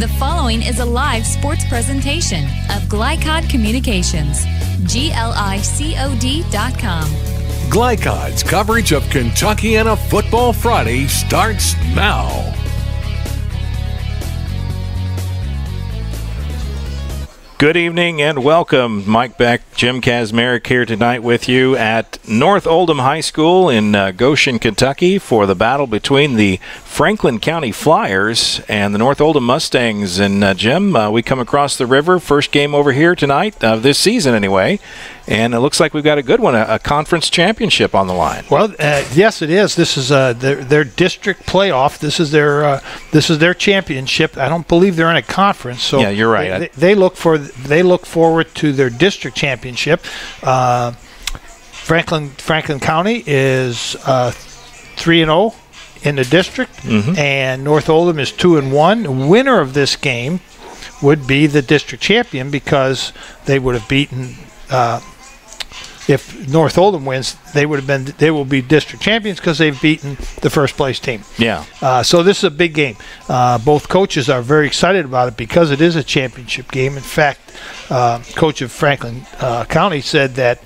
The following is a live sports presentation of GLICOD Communications. GLICOD.com. GLICOD's coverage of Kentuckiana Football Friday starts now. Good evening and welcome. Mike Beck, Jim Kazmarek here tonight with you at North Oldham High School in Goshen, Kentucky for the battle between the Franklin County Flyers and the North Oldham Mustangs. And Jim, we come across the river, first game over here tonight, this season anyway, and it looks like we've got a good one, a conference championship on the line. Well, yes, it is. This is their district playoff. This is their championship. I don't believe they're in a conference. So yeah, you're right. They look forward to their district championship. Franklin County is 3-0 in the district, and North Oldham is 2-1. The winner of this game would be the district champion because they would have beaten. If North Oldham wins, they will be district champions because they've beaten the first place team. Yeah. So this is a big game. Both coaches are very excited about it because it is a championship game. In fact, coach of Franklin County said that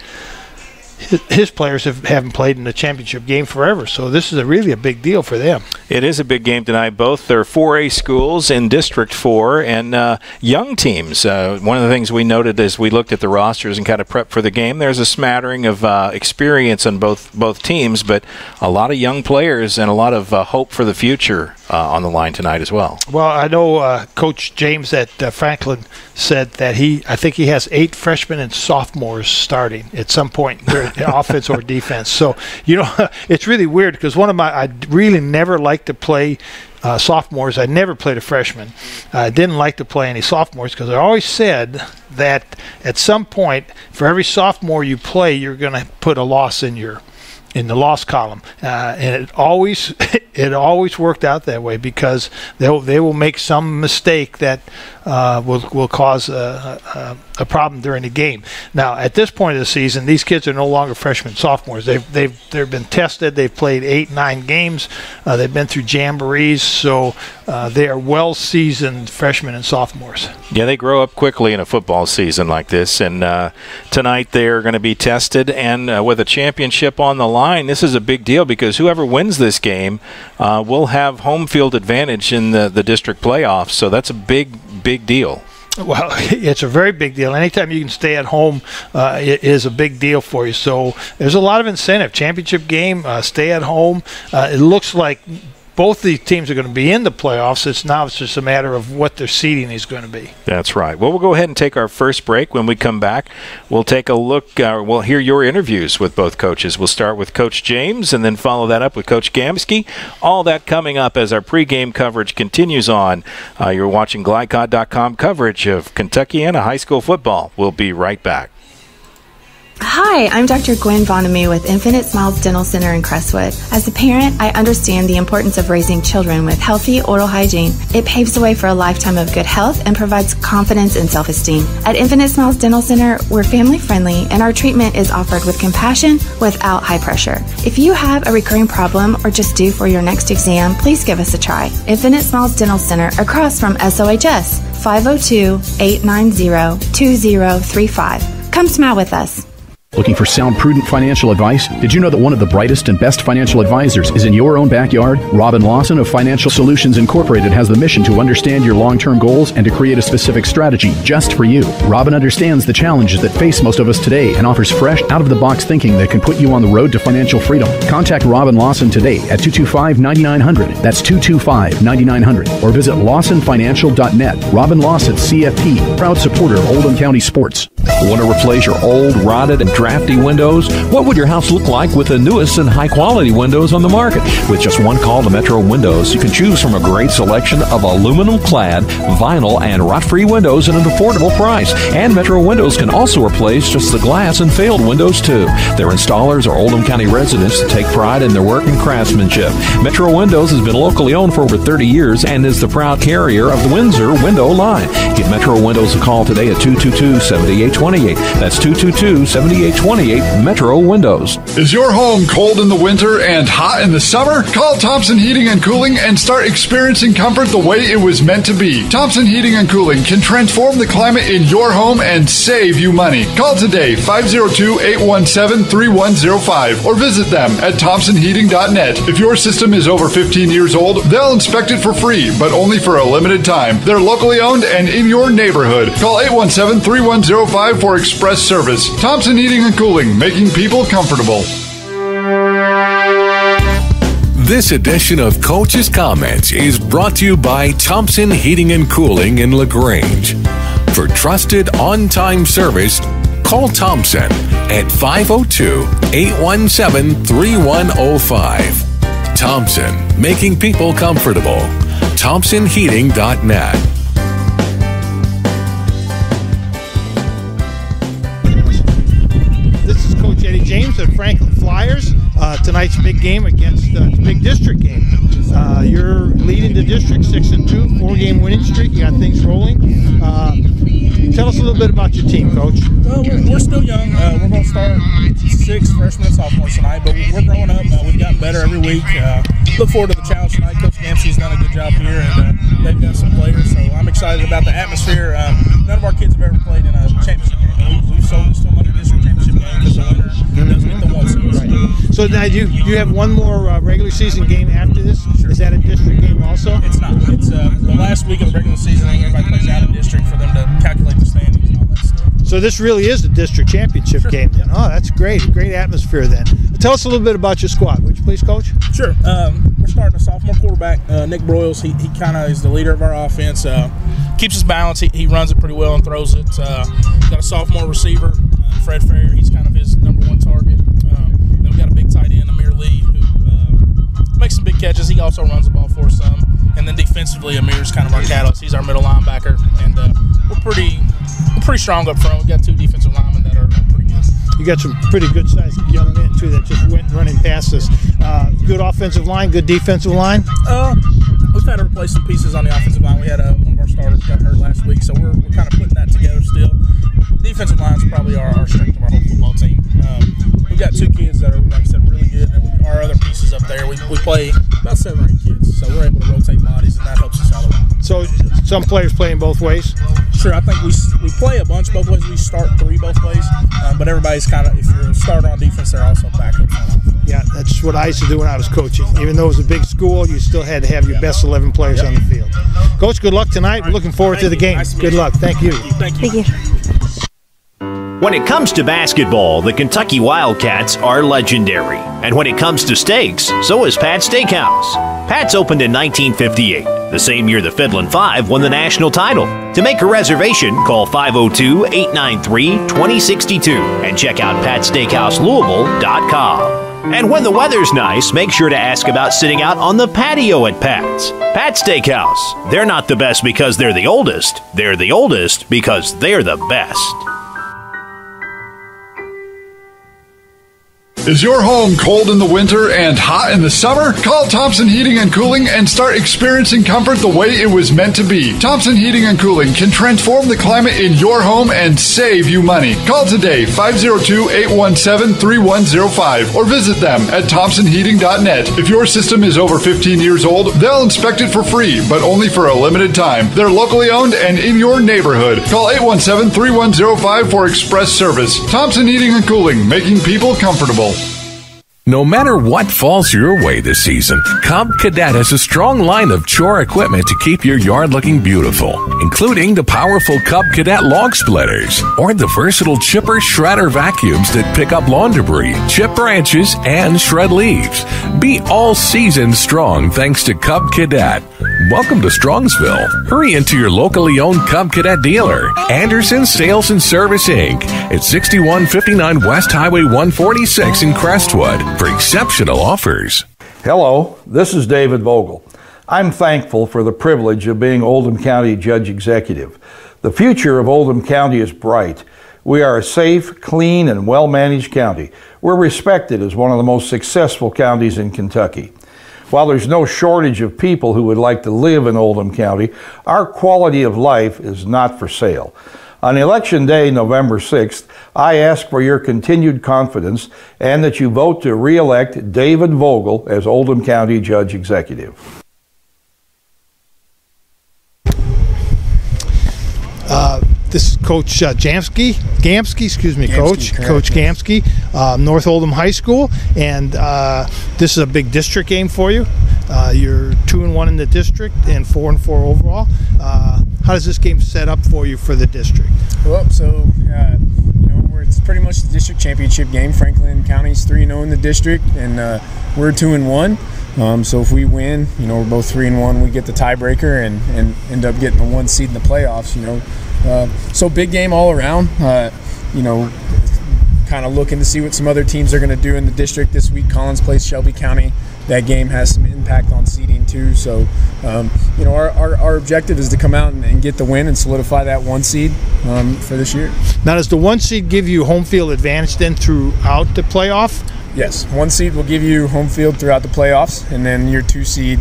his players haven't played in the championship game forever, so this is really a big deal for them. It is a big game tonight. Both are 4A schools in District 4 and young teams. One of the things we noted as we looked at the rosters and kind of prepped for the game, there's a smattering of experience on both teams, but a lot of young players and a lot of hope for the future on the line tonight as well. Well, I know Coach James at Franklin said that I think he has 8 freshmen and sophomores starting at some point in offense or defense. So, it's really weird because I really never like to play sophomores. I never played a freshman. I didn't like to play any sophomores because I always said that at some point, for every sophomore you play, you're going to put a loss in the loss column, and it always worked out that way because they will make some mistake that will cause a problem during the game. Now, at this point of the season, these kids are no longer freshmen, sophomores. They've been tested. They've played 8-9 games. They've been through jamborees, so they are well-seasoned freshmen and sophomores. Yeah, they grow up quickly in a football season like this, and tonight they're going to be tested, and with a championship on the line, this is a big deal because whoever wins this game will have home field advantage in the district playoffs, so that's a big deal. Well, it's a very big deal. Anytime you can stay at home it is a big deal for you. So there's a lot of incentive. Championship game, stay at home. It looks like both these teams are going to be in the playoffs. It's just a matter of what their seeding is going to be. That's right. Well, we'll go ahead and take our first break. When we come back, we'll take a look. We'll hear your interviews with both coaches. We'll start with Coach James and then follow that up with Coach Gamsky. All that coming up as our pregame coverage continues on. You're watching GLICOD.com coverage of Kentuckiana high school football. We'll be right back. Hi, I'm Dr. Gwen Vonamy with Infinite Smiles Dental Center in Crestwood. As a parent, I understand the importance of raising children with healthy oral hygiene. It paves the way for a lifetime of good health and provides confidence and self-esteem. At Infinite Smiles Dental Center, we're family-friendly and our treatment is offered with compassion without high pressure. If you have a recurring problem or just due for your next exam, please give us a try. Infinite Smiles Dental Center across from SOHS, 502-890-2035. Come smile with us. Looking for sound, prudent financial advice? Did you know that one of the brightest and best financial advisors is in your own backyard? Robin Lawson of Financial Solutions Incorporated has the mission to understand your long-term goals and to create a specific strategy just for you. Robin understands the challenges that face most of us today and offers fresh, out-of-the-box thinking that can put you on the road to financial freedom. Contact Robin Lawson today at 225-9900. That's 225-9900. Or visit lawsonfinancial.net. Robin Lawson, CFP, proud supporter of Oldham County sports. Want to replace your old, rotted, and drafty windows? What would your house look like with the newest and high-quality windows on the market? With just one call to Metro Windows, you can choose from a great selection of aluminum-clad, vinyl, and rot-free windows at an affordable price. And Metro Windows can also replace just the glass and failed windows, too. Their installers are Oldham County residents that take pride in their work and craftsmanship. Metro Windows has been locally owned for over 30 years and is the proud carrier of the Windsor window line. Give Metro Windows a call today at 222-7800. 222-7828. That's 222-7828, Metro Windows. Is your home cold in the winter and hot in the summer? Call Thompson Heating and Cooling and start experiencing comfort the way it was meant to be. Thompson Heating and Cooling can transform the climate in your home and save you money. Call today, 502-817-3105, or visit them at thompsonheating.net. If your system is over 15 years old, they'll inspect it for free, but only for a limited time. They're locally owned and in your neighborhood. Call 817-3105 for express service. Thompson Heating and Cooling, making people comfortable. This edition of Coach's Comments is brought to you by Thompson Heating and Cooling in LaGrange. For trusted on-time service, call Thompson at 502-817-3105. Thompson, making people comfortable. ThompsonHeating.net. This is Coach Eddie James of Franklin Flyers. Tonight's big game against the big district game. You're leading the district 6-2, 4-game winning streak. You got things rolling. Tell us a little bit about your team, Coach. Well, we're still young. We're going to start 6 freshmen and sophomores tonight, but we're growing up. We've gotten better every week. Look forward to the challenge tonight. Coach Dempsey's done a good job here, and they've got some players, so I'm excited about the atmosphere. None of our kids have ever played in a championship game. We've sold this to them like a district championship game because the winner doesn't get the one seed. Right. So now you have one more regular season game after this. Sure. Is that a district game also? It's not. It's the last week of the regular season. Everybody plays out of district for them to calculate the standings and all that stuff. So this really is a district championship game then. Oh, that's great. A great atmosphere then. Tell us a little bit about your squad, would you please, Coach? Sure. We're starting a sophomore quarterback, Nick Broyles. He kind of is the leader of our offense. Keeps his balance. He runs it pretty well and throws it. Got a sophomore receiver, Fred Ferrier. He's kind of his number one target. Then we got a big tight end, Amir Lee, who makes some big catches. He also runs the ball for us some. And then defensively, Amir's kind of our catalyst. He's our middle linebacker, and we're pretty strong up front. We've got 2 defensive linemen that are pretty good. You got some pretty good-sized young men, too, that just went running past us. Good offensive line, good defensive line? We've had to replace some pieces on the offensive line. We had one of our starters got hurt last week, so we're kind of putting that together still. Defensive line is probably our strength of our whole football team. We've got 2 kids that are, like I said, really good, and our other pieces up there, we play about 7 or 8 kids, so we're able to rotate bodies, and that helps us out a lot. So some players playing both ways? Sure, I think we play a bunch both ways. We start 3 both ways, but everybody's kind of, if you're a starter on defense, they're also backup. Yeah, that's what I used to do when I was coaching. Even though it was a big school, you still had to have your best 11 players on the field. Coach, good luck tonight. We're looking forward to the game. Good luck. Thank you. Thank you. When it comes to basketball, the Kentucky Wildcats are legendary. And when it comes to steaks, so is Pat's Steakhouse. Pat's opened in 1958, the same year the Fiddlin' Five won the national title. To make a reservation, call 502-893-2062 and check out PatSteakhouseLouisville.com. And when the weather's nice, make sure to ask about sitting out on the patio at Pat's. Pat's Steakhouse. They're not the best because they're the oldest. They're the oldest because they're the best. Is your home cold in the winter and hot in the summer? Call Thompson Heating and Cooling and start experiencing comfort the way it was meant to be. Thompson Heating and Cooling can transform the climate in your home and save you money. Call today, 502-817-3105, or visit them at thompsonheating.net. If your system is over 15 years old, they'll inspect it for free, but only for a limited time. They're locally owned and in your neighborhood. Call 817-3105 for express service. Thompson Heating and Cooling, making people comfortable. No matter what falls your way this season, Cub Cadet has a strong line of chore equipment to keep your yard looking beautiful, including the powerful Cub Cadet log splitters or the versatile chipper shredder vacuums that pick up lawn debris, chip branches, and shred leaves. Be all season strong thanks to Cub Cadet. Welcome to Strongsville. Hurry into your locally owned Cub Cadet dealer, Anderson Sales and Service Inc. at 6159 West Highway 146 in Crestwood for exceptional offers. Hello, this is David Vogel. I'm thankful for the privilege of being Oldham County Judge Executive. The future of Oldham County is bright. We are a safe, clean, and well-managed county. We're respected as one of the most successful counties in Kentucky. While there's no shortage of people who would like to live in Oldham County, our quality of life is not for sale. On Election Day, November 6th, I ask for your continued confidence and that you vote to re-elect David Vogel as Oldham County Judge Executive. This is Coach Gamsky, Coach Gamsky, North Oldham High School, and this is a big district game for you. You're 2-1 in the district and 4-4 overall. How does this game set up for you for the district? Well, so it's pretty much the district championship game. Franklin County's 3-0 in the district, and we're 2-1. So if we win, we're both 3-1. We get the tiebreaker and end up getting the 1 seed in the playoffs. So big game all around. Kind of looking to see what some other teams are going to do in the district this week. Collins plays Shelby County. That game has some impact on seeding too. So, our objective is to come out and get the win and solidify that 1 seed for this year. Now, does the 1 seed give you home field advantage then throughout the playoff? Yes, 1 seed will give you home field throughout the playoffs, and then your 2 seed,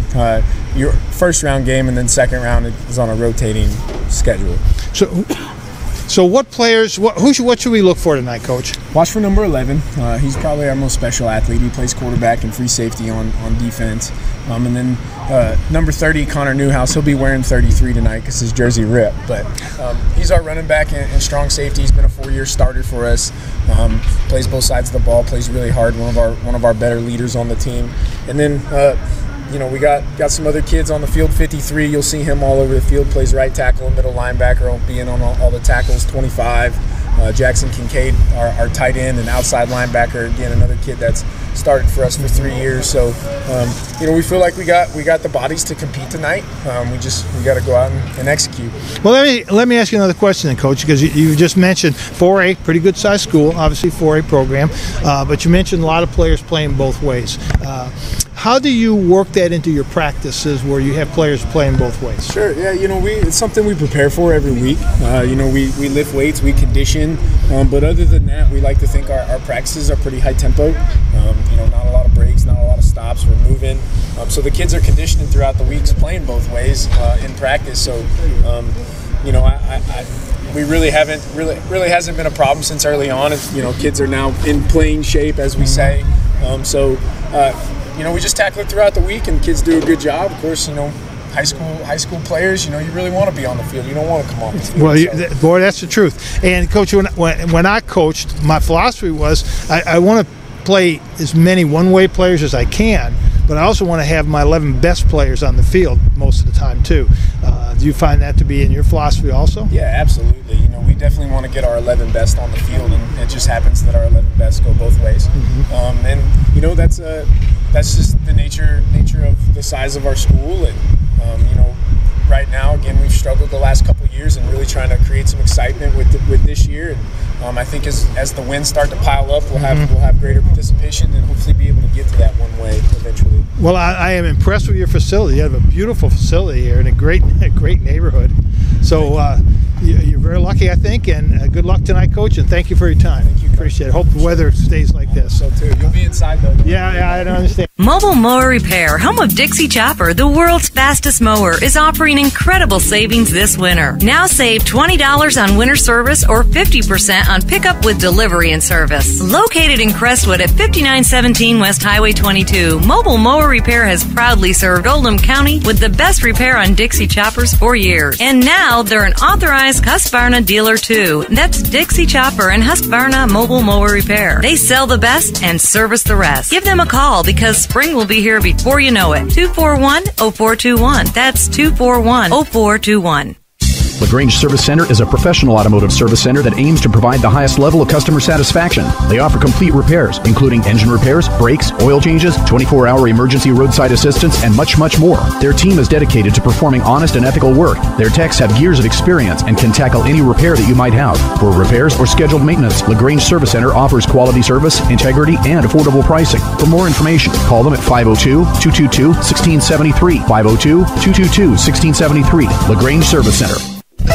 your first round game, and then second round is on a rotating schedule. So what players? What should we look for tonight, Coach? Watch for number 11. He's probably our most special athlete. He plays quarterback and free safety on defense. And then number 30, Connor Newhouse. He'll be wearing 33 tonight because his jersey ripped. But he's our running back and strong safety. He's been a 4-year starter for us. Plays both sides of the ball. Plays really hard. One of our better leaders on the team. And then we got some other kids on the field. 53, you'll see him all over the field. Plays right tackle and middle linebacker, being on all the tackles. 25, Jackson Kincaid, our tight end and outside linebacker. Again, another kid that's started for us for 3 years. So, we feel like we got the bodies to compete tonight. We got to go out and execute. Well, let me ask you another question, then, Coach, because you just mentioned 4A, pretty good sized school, obviously 4A program, but you mentioned a lot of players playing both ways. How do you work that into your practices where you have players playing both ways? Sure, yeah, it's something we prepare for every week. We lift weights, we condition, but other than that, we like to think our practices are pretty high tempo. Not a lot of breaks, not a lot of stops, we're moving. So the kids are conditioning throughout the weeks, playing both ways in practice. So, we really hasn't been a problem since early on. Kids are now in playing shape, as we say. We just tackle it throughout the week, and kids do a good job. Of course, high school players, you really want to be on the field. You don't want to come off the field. Well, boy, that's the truth. And, Coach, when I coached, my philosophy was I want to play as many one-way players as I can, but I also want to have my 11 best players on the field most of the time, too. Do you find that to be in your philosophy also? Yeah, absolutely. We definitely want to get our 11 best on the field, and it just happens that our 11 best go both ways. Mm-hmm. That's just the nature of the size of our school, and right now, again, we've struggled the last couple of years and really trying to create some excitement with this year. And I think as the wins start to pile up, we'll have greater participation and hopefully be able to get to that 1 way eventually. Well, I am impressed with your facility. You have a beautiful facility here in a great neighborhood. So you're very lucky, I think, and good luck tonight, Coach, and thank you for your time. Thank you, Coach. Appreciate it. Hope the weather stays like this. So too. You'll be inside though. Yeah, I don't understand. Mobile Mower Repair, home of Dixie Chopper, the world's fastest mower, is offering incredible savings this winter. Now save $20 on winter service or 50% on pickup with delivery and service. Located in Crestwood at 5917 West Highway 22, Mobile Mower Repair has proudly served Oldham County with the best repair on Dixie Choppers for years. And now they're an authorized Husqvarna dealer too. That's Dixie Chopper and Husqvarna Mobile Mower Repair. They sell the best and service the rest. Give them a call because spring will be here before you know it. 241-0421. That's 241-0421. LaGrange Service Center is a professional automotive service center that aims to provide the highest level of customer satisfaction. They offer complete repairs, including engine repairs, brakes, oil changes, 24-hour emergency roadside assistance, and much, much more. Their team is dedicated to performing honest and ethical work. Their techs have years of experience and can tackle any repair that you might have. For repairs or scheduled maintenance, LaGrange Service Center offers quality service, integrity, and affordable pricing. For more information, call them at 502-222-1673. 502-222-1673. LaGrange Service Center.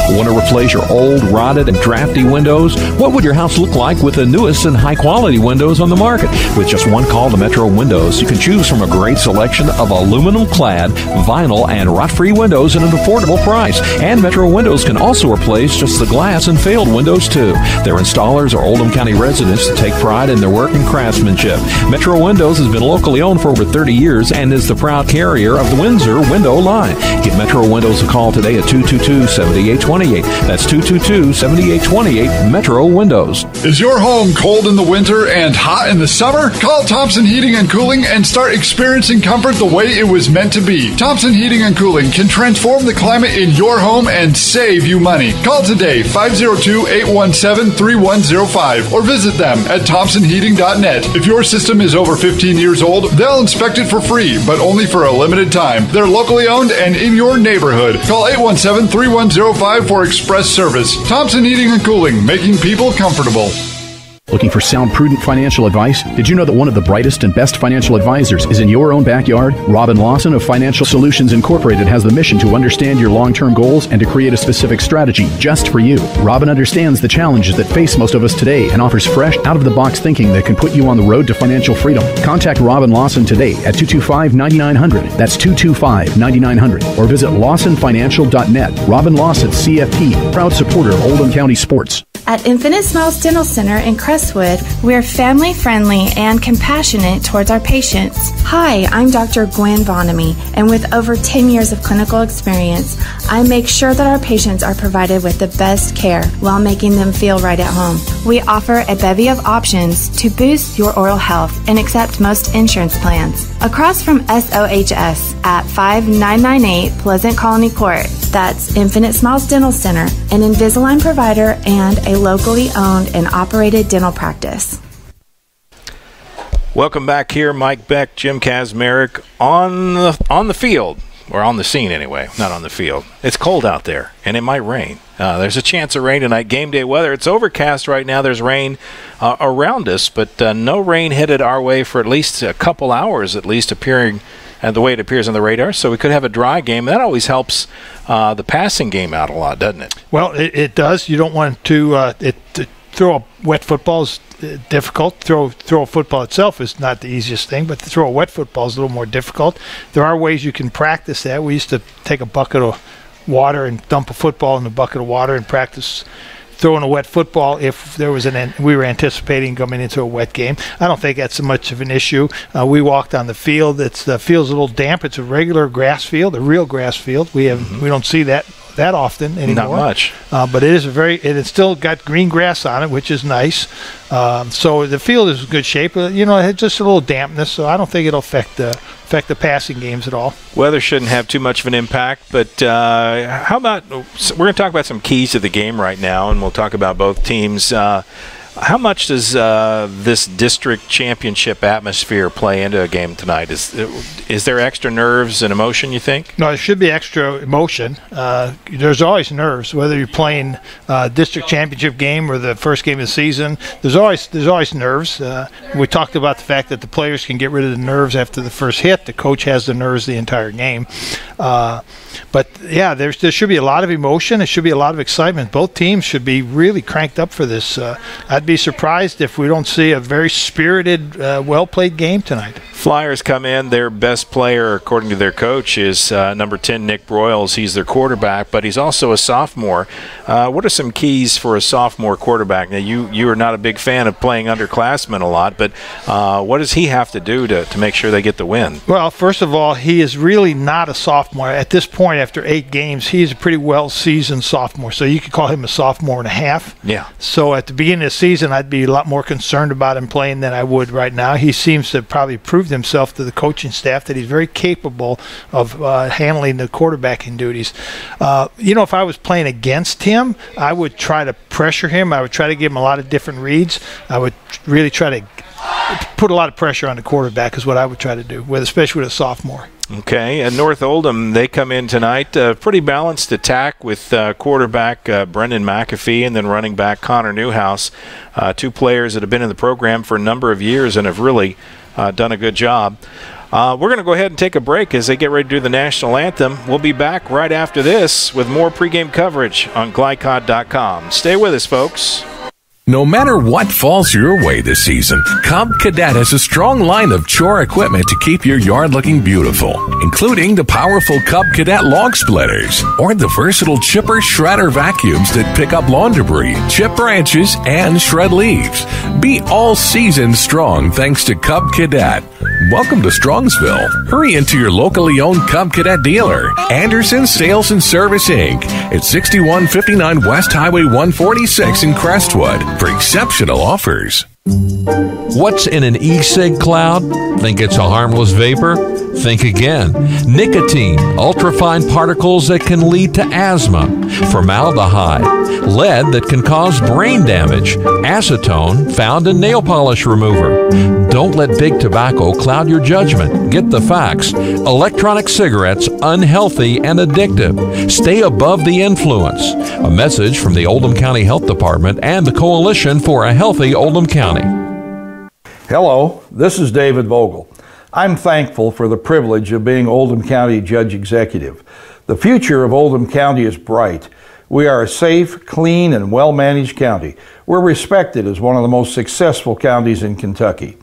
Want to replace your old, rotted, and drafty windows? What would your house look like with the newest and high-quality windows on the market? With just one call to Metro Windows, you can choose from a great selection of aluminum-clad, vinyl, and rot-free windows at an affordable price. And Metro Windows can also replace just the glass and failed windows, too. Their installers are Oldham County residents that take pride in their work and craftsmanship. Metro Windows has been locally owned for over 30 years and is the proud carrier of the Windsor window line. Give Metro Windows a call today at 222-7828. That's 222-7828, Metro Windows. Is your home cold in the winter and hot in the summer? Call Thompson Heating and Cooling and start experiencing comfort the way it was meant to be. Thompson Heating and Cooling can transform the climate in your home and save you money. Call today, 502-817-3105, or visit them at thompsonheating.net. If your system is over 15 years old, they'll inspect it for free, but only for a limited time. They're locally owned and in your neighborhood. Call 817-3105 for express service. Thompson Heating and Cooling, making people comfortable. Looking for sound, prudent financial advice? Did you know that one of the brightest and best financial advisors is in your own backyard? Robin Lawson of Financial Solutions Incorporated has the mission to understand your long-term goals and to create a specific strategy just for you. Robin understands the challenges that face most of us today and offers fresh, out-of-the-box thinking that can put you on the road to financial freedom. Contact Robin Lawson today at 225-9900. That's 225-9900. Or visit lawsonfinancial.net. Robin Lawson, CFP, proud supporter of Oldham County sports. At Infinite Smiles Dental Center in Crestwood, we're family-friendly and compassionate towards our patients. Hi, I'm Dr. Gwen Vonamy, and with over 10 years of clinical experience, I make sure that our patients are provided with the best care while making them feel right at home. We offer a bevy of options to boost your oral health and accept most insurance plans. Across from SOHS at 5998 Pleasant Colony Court, that's Infinite Smiles Dental Center, an Invisalign provider and a locally owned and operated dental practice. Welcome back here, Mike Beck, Jim Kazmarek on the field, or on the scene anyway, not on the field. It's cold out there, and it might rain. There's a chance of rain tonight. Game day weather. It's overcast right now. There's rain around us, but no rain headed our way for at least a couple hours, at least appearing the way it appears on the radar. So we could have a dry game. That always helps the passing game out a lot, doesn't it? Well, it does. You don't want to throw a wet football is difficult. Throw a football itself is not the easiest thing, but to throw a wet football is a little more difficult. There are ways you can practice that. We used to take a bucket of water and dump a football in the bucket of water and practice throwing a wet football if there was we were anticipating coming into a wet game. I don't think that's so much of an issue. We walked on the field. The field's a little damp. It's a regular grass field, a real grass field. We don't see that often anymore. Not much. But it is it's still got green grass on it, which is nice. So the field is in good shape. It's just a little dampness, so I don't think it'll affect the passing games at all. Weather shouldn't have too much of an impact, but how about we're going to talk about some keys to the game right now, and we'll talk about both teams. How much does this district championship atmosphere play into a game tonight? Is there extra nerves and emotion, you think? No, there should be extra emotion. There's always nerves, whether you're playing district championship game or the first game of the season. There's always nerves. We talked about the fact that the players can get rid of the nerves after the first hit. The coach has the nerves the entire game. But yeah, there should be a lot of emotion. There should be a lot of excitement. Both teams should be really cranked up for this. I'd be surprised if we don't see a very spirited, well-played game tonight. Flyers come in. Their best player, according to their coach, is number 10, Nick Broyles. He's their quarterback, but he's also a sophomore. What are some keys for a sophomore quarterback? Now, you are not a big fan of playing underclassmen a lot, but what does he have to do to make sure they get the win? Well, first of all, he is really not a sophomore. At this point, after 8 games, he's a pretty well-seasoned sophomore, so you could call him a sophomore and a half. Yeah. So at the beginning of the season, I'd be a lot more concerned about him playing than I would right now. He seems to have probably proved himself to the coaching staff that he's very capable of handling the quarterbacking duties. If I was playing against him, I would try to pressure him. I would try to give him a lot of different reads. I would really try to put a lot of pressure on the quarterback is what I would try to do, especially with a sophomore. Okay, and North Oldham, they come in tonight. Pretty balanced attack with quarterback Brendan McAfee and then running back Connor Newhouse, 2 players that have been in the program for a number of years and have really done a good job. We're going to go ahead and take a break as they get ready to do the national anthem. We'll be back right after this with more pregame coverage on GLICOD.com. Stay with us, folks. No matter what falls your way this season, Cub Cadet has a strong line of chore equipment to keep your yard looking beautiful, including the powerful Cub Cadet log splitters or the versatile chipper shredder vacuums that pick up lawn debris, chip branches, and shred leaves. Be all season strong thanks to Cub Cadet. Welcome to Strongsville. Hurry into your locally owned Cub Cadet dealer, Anderson Sales and Service Inc. at 6159 West Highway 146 in Crestwood for exceptional offers. What's in an e-cig cloud? Think it's a harmless vapor? Think again. Nicotine, ultrafine particles that can lead to asthma, formaldehyde, lead that can cause brain damage, acetone found in nail polish remover. Don't let big tobacco cloud your judgment. Get the facts. Electronic cigarettes, unhealthy and addictive. Stay above the influence. A message from the Oldham County Health Department and the Coalition for a Healthy Oldham County. Hello, this is David Vogel. I'm thankful for the privilege of being Oldham County Judge Executive. The future of Oldham County is bright. We are a safe, clean, and well-managed county. We're respected as one of the most successful counties in Kentucky.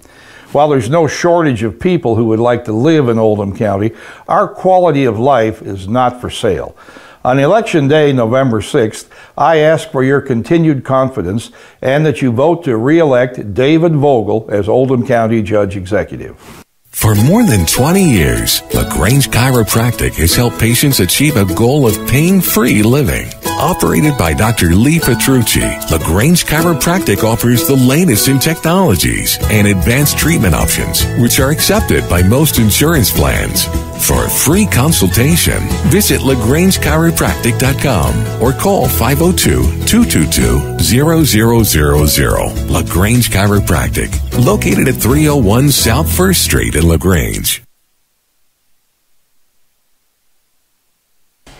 While there's no shortage of people who would like to live in Oldham County, our quality of life is not for sale. On Election Day, November 6th, I ask for your continued confidence and that you vote to re-elect David Vogel as Oldham County Judge Executive. For more than 20 years, LaGrange Chiropractic has helped patients achieve a goal of pain-free living. Operated by Dr. Lee Petrucci, LaGrange Chiropractic offers the latest in technologies and advanced treatment options, which are accepted by most insurance plans. For a free consultation, visit LaGrangeChiropractic.com or call 502-222-0000. LaGrange Chiropractic, located at 301 South 1st Street in LaGrange.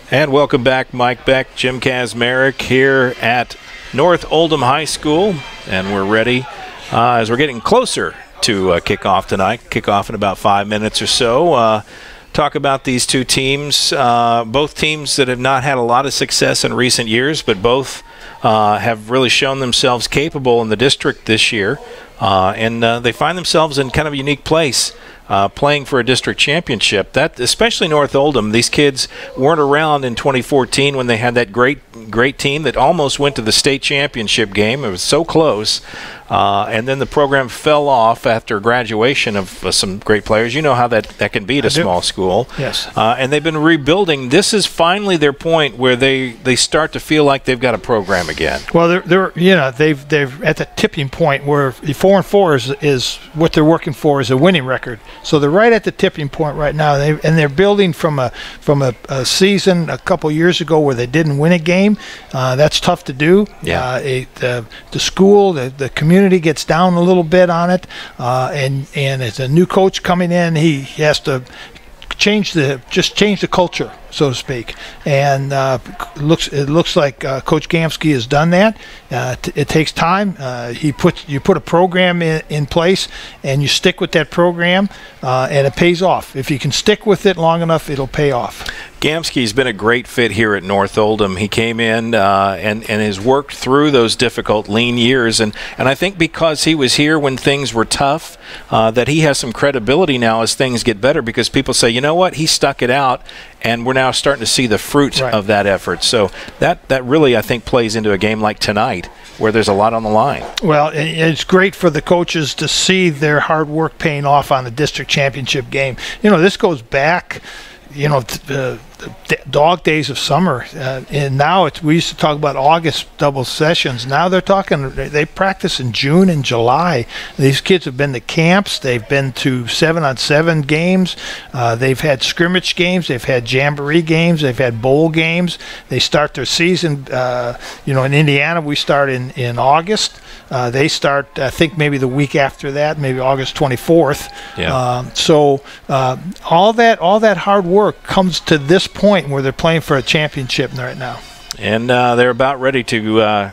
And welcome back, Mike Beck, Jim Kazmarek here at North Oldham High School. And we're ready as we're getting closer to kickoff tonight. Kickoff in about 5 minutes or so. Talk about these two teams, both teams that have not had a lot of success in recent years, but both have really shown themselves capable in the district this year. And they find themselves in kind of a unique place. Playing for a district championship. That, especially North Oldham, these kids weren't around in 2014 when they had that great team that almost went to the state championship game. It was so close. And then the program fell off after graduation of some great players. You know how that can be at a small school. Yes. And they've been rebuilding. This is finally their point where they start to feel like they've got a program again. Well, they're they're at the tipping point where the 4-4 is what they're working for is a winning record. So they're right at the tipping point right now, and they're building from a season a couple years ago where they didn't win a game. That's tough to do. Yeah. The school, the community gets down a little bit on it, and as a new coach coming in, he has to change the culture, so to speak. And it looks like Coach Gamsky has done that. It takes time. You put a program in place, and you stick with that program, and it pays off. If you can stick with it long enough, it'll pay off. Gamsky's been a great fit here at North Oldham. He came in and has worked through those difficult lean years. And I think because he was here when things were tough, that he has some credibility now as things get better, because people say, you know what, he stuck it out, and we're now starting to see the fruit of that effort. So that really, I think, plays into a game like tonight where there's a lot on the line. Well, it's great for the coaches to see their hard work paying off on the district championship game. You know, this goes back, the dog days of summer, and now we used to talk about August double sessions. Now they're talking, they practice in June and July. These kids have been to camps, they've been to 7-on-7 games, they've had scrimmage games, they've had jamboree games, they've had bowl games. They start their season, in Indiana we start in August. They start, I think, maybe the week after that, maybe August 24th. Yeah. So all that hard work comes to this point where they're playing for a championship right now. And they're about ready to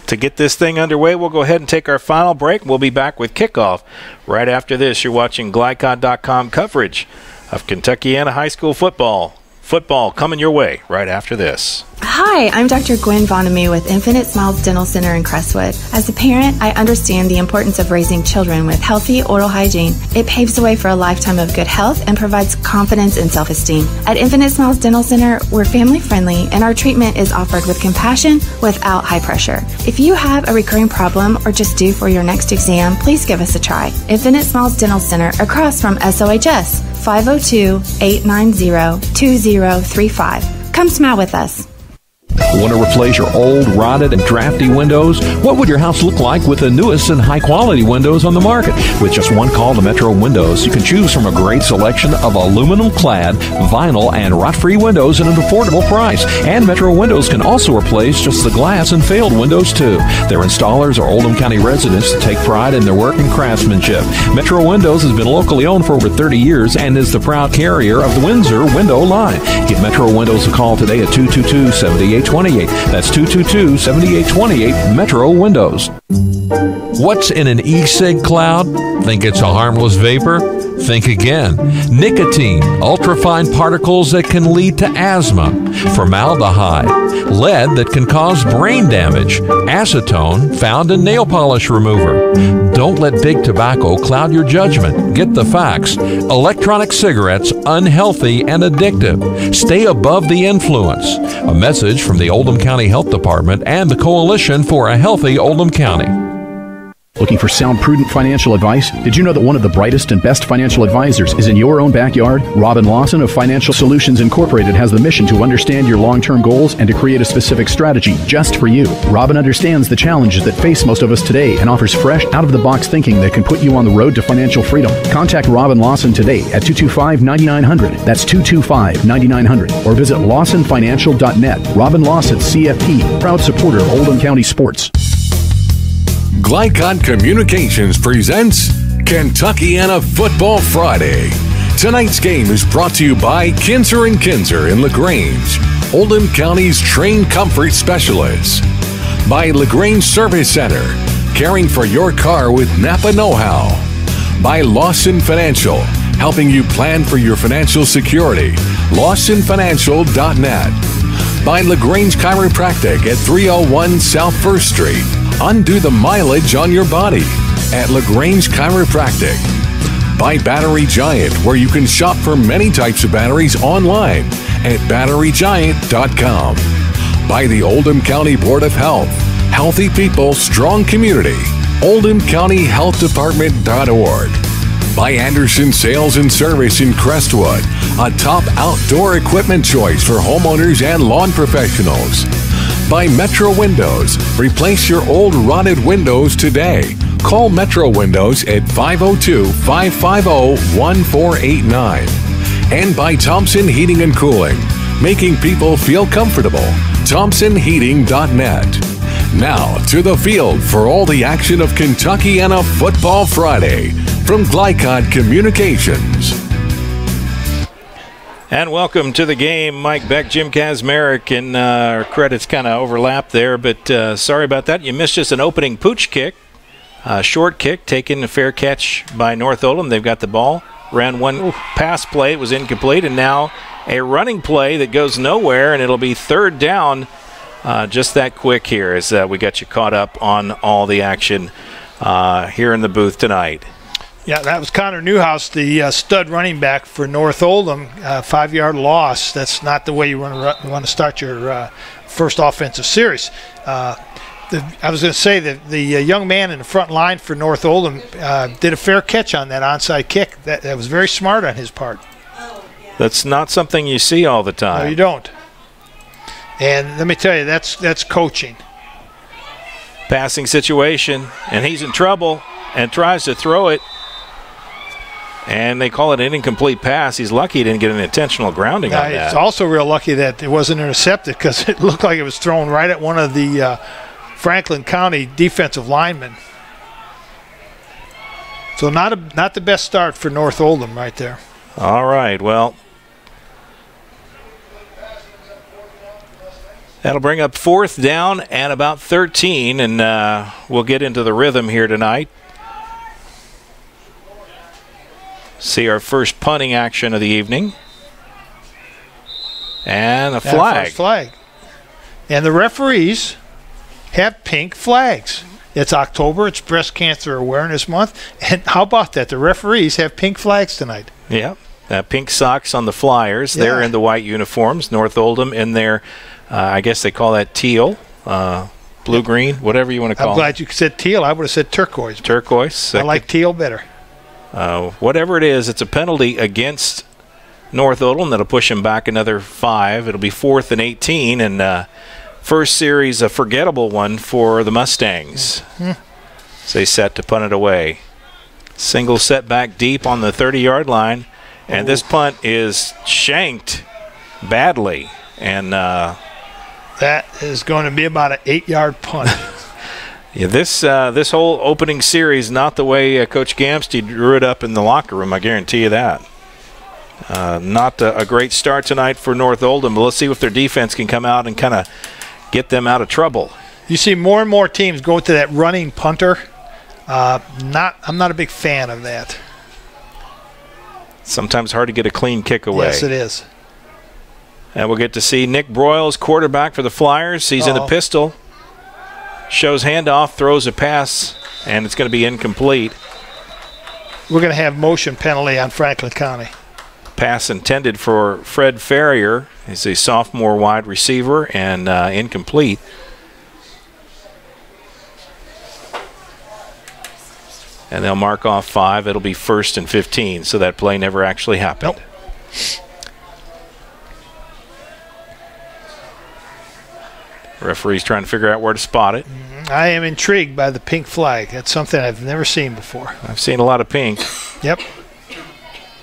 to get this thing underway, we'll go ahead and take our final break. We'll be back with kickoff right after this. You're watching GLICOD.com coverage of Kentuckiana high school football. Football coming your way right after this. Hi, I'm Dr. Gwen Vonamy with Infinite Smiles Dental Center in Crestwood. As a parent, I understand the importance of raising children with healthy oral hygiene. It paves the way for a lifetime of good health and provides confidence and self-esteem. At Infinite Smiles Dental Center, we're family-friendly and our treatment is offered with compassion without high pressure. If you have a recurring problem or just due for your next exam, please give us a try. Infinite Smiles Dental Center across from SOHS, 502-890-2035. Come smile with us. Want to replace your old, rotted, and drafty windows? What would your house look like with the newest and high-quality windows on the market? With just one call to Metro Windows, you can choose from a great selection of aluminum-clad, vinyl, and rot-free windows at an affordable price. And Metro Windows can also replace just the glass and failed windows, too. Their installers are Oldham County residents that take pride in their work and craftsmanship. Metro Windows has been locally owned for over 30 years and is the proud carrier of the Windsor window line. Give Metro Windows a call today at 222-7828. That's 222-7828 Metro Windows. What's in an e-cig cloud? Think it's a harmless vapor? Think again. Nicotine, ultrafine particles that can lead to asthma, formaldehyde, lead that can cause brain damage, acetone found in nail polish remover. Don't let big tobacco cloud your judgment. Get the facts. Electronic cigarettes, unhealthy and addictive. Stay above the influence. A message from the Oldham County Health Department and the Coalition for a Healthy Oldham County. Looking for sound, prudent financial advice? Did you know that one of the brightest and best financial advisors is in your own backyard? Robin Lawson of Financial Solutions Incorporated has the mission to understand your long-term goals and to create a specific strategy just for you. Robin understands the challenges that face most of us today and offers fresh, out-of-the-box thinking that can put you on the road to financial freedom. Contact Robin Lawson today at 225-9900. That's 225-9900. Or visit lawsonfinancial.net. Robin Lawson, CFP, proud supporter of Oldham County sports. GLICOD Communications presents Kentuckiana Football Friday. Tonight's game is brought to you by Kinzer & Kinzer in LaGrange, Oldham County's trained comfort specialists. By LaGrange Service Center, caring for your car with Napa know-how. By Lawson Financial, helping you plan for your financial security. LawsonFinancial.net. By LaGrange Chiropractic at 301 South 1st Street. Undo the mileage on your body at LaGrange Chiropractic. By Battery Giant, where you can shop for many types of batteries online at batterygiant.com. By the Oldham County Board of Health. Healthy people, strong community. OldhamCountyHealthDepartment.org. By Anderson Sales and Service in Crestwood, a top outdoor equipment choice for homeowners and lawn professionals. By Metro Windows, replace your old rotted windows today. Call Metro Windows at 502-550-1489. And by Thompson Heating and Cooling, making people feel comfortable. ThompsonHeating.net. Now to the field for all the action of Kentuckiana Football Friday from GLICOD Communications. And welcome to the game, Mike Beck, Jim Kazmarek, and our credits kind of overlap there, but sorry about that. You missed just an opening pooch kick, short kick, taken a fair catch by North Oldham. They've got the ball, ran one pass play, it was incomplete, and now a running play that goes nowhere, and it'll be third down just that quick here as we got you caught up on all the action here in the booth tonight. Yeah, that was Connor Newhouse, the stud running back for North Oldham. 5-yard loss. That's not the way you want to start your first offensive series. I was going to say that the young man in the front line for North Oldham did a fair catch on that onside kick. That was very smart on his part. That's not something you see all the time. No, you don't. And let me tell you, that's coaching. Passing situation, and he's in trouble and tries to throw it. And they call it an incomplete pass. He's lucky he didn't get an intentional grounding on that. It's also real lucky that it wasn't intercepted because it looked like it was thrown right at one of the Franklin County defensive linemen. So not the best start for North Oldham right there. All right, well. That'll bring up 4th down and about 13, and we'll get into the rhythm here tonight. See our first punting action of the evening. And a flag. First flag. And the referees have pink flags. It's October. It's Breast Cancer Awareness Month. And how about that? The referees have pink flags tonight. Yeah. Pink socks on the Flyers. Yeah. They're in the white uniforms. North Oldham in their, I guess they call that teal, blue-green, whatever you want to call it. I'm glad you said teal. I would have said turquoise. Turquoise. I like teal better. Whatever it is, it's a penalty against North Oldham that'll push him back another 5. It'll be 4th and 18, and first series a forgettable one for the Mustangs. As they set to punt it away. Single setback deep on the 30-yard line, and this punt is shanked badly, and that is going to be about an 8-yard punt. Yeah, this whole opening series, not the way Coach Gamsty drew it up in the locker room, I guarantee you that. Not a great start tonight for North Oldham, but let's see if their defense can come out and kind of get them out of trouble. You see more and more teams go to that running punter. I'm not a big fan of that. Sometimes hard to get a clean kick away. Yes, it is. And we'll get to see Nick Broyles, quarterback for the Flyers. He's in the pistol. Shows handoff, throws a pass, and it's going to be incomplete. We're going to have motion penalty on Franklin County. Pass intended for Fred Ferrier. He's a sophomore wide receiver, and incomplete. And they'll mark off 5. It'll be 1st and 15, so that play never actually happened. Nope. Referee's trying to figure out where to spot it. I am intrigued by the pink flag. That's something I've never seen before. I've seen a lot of pink. Yep.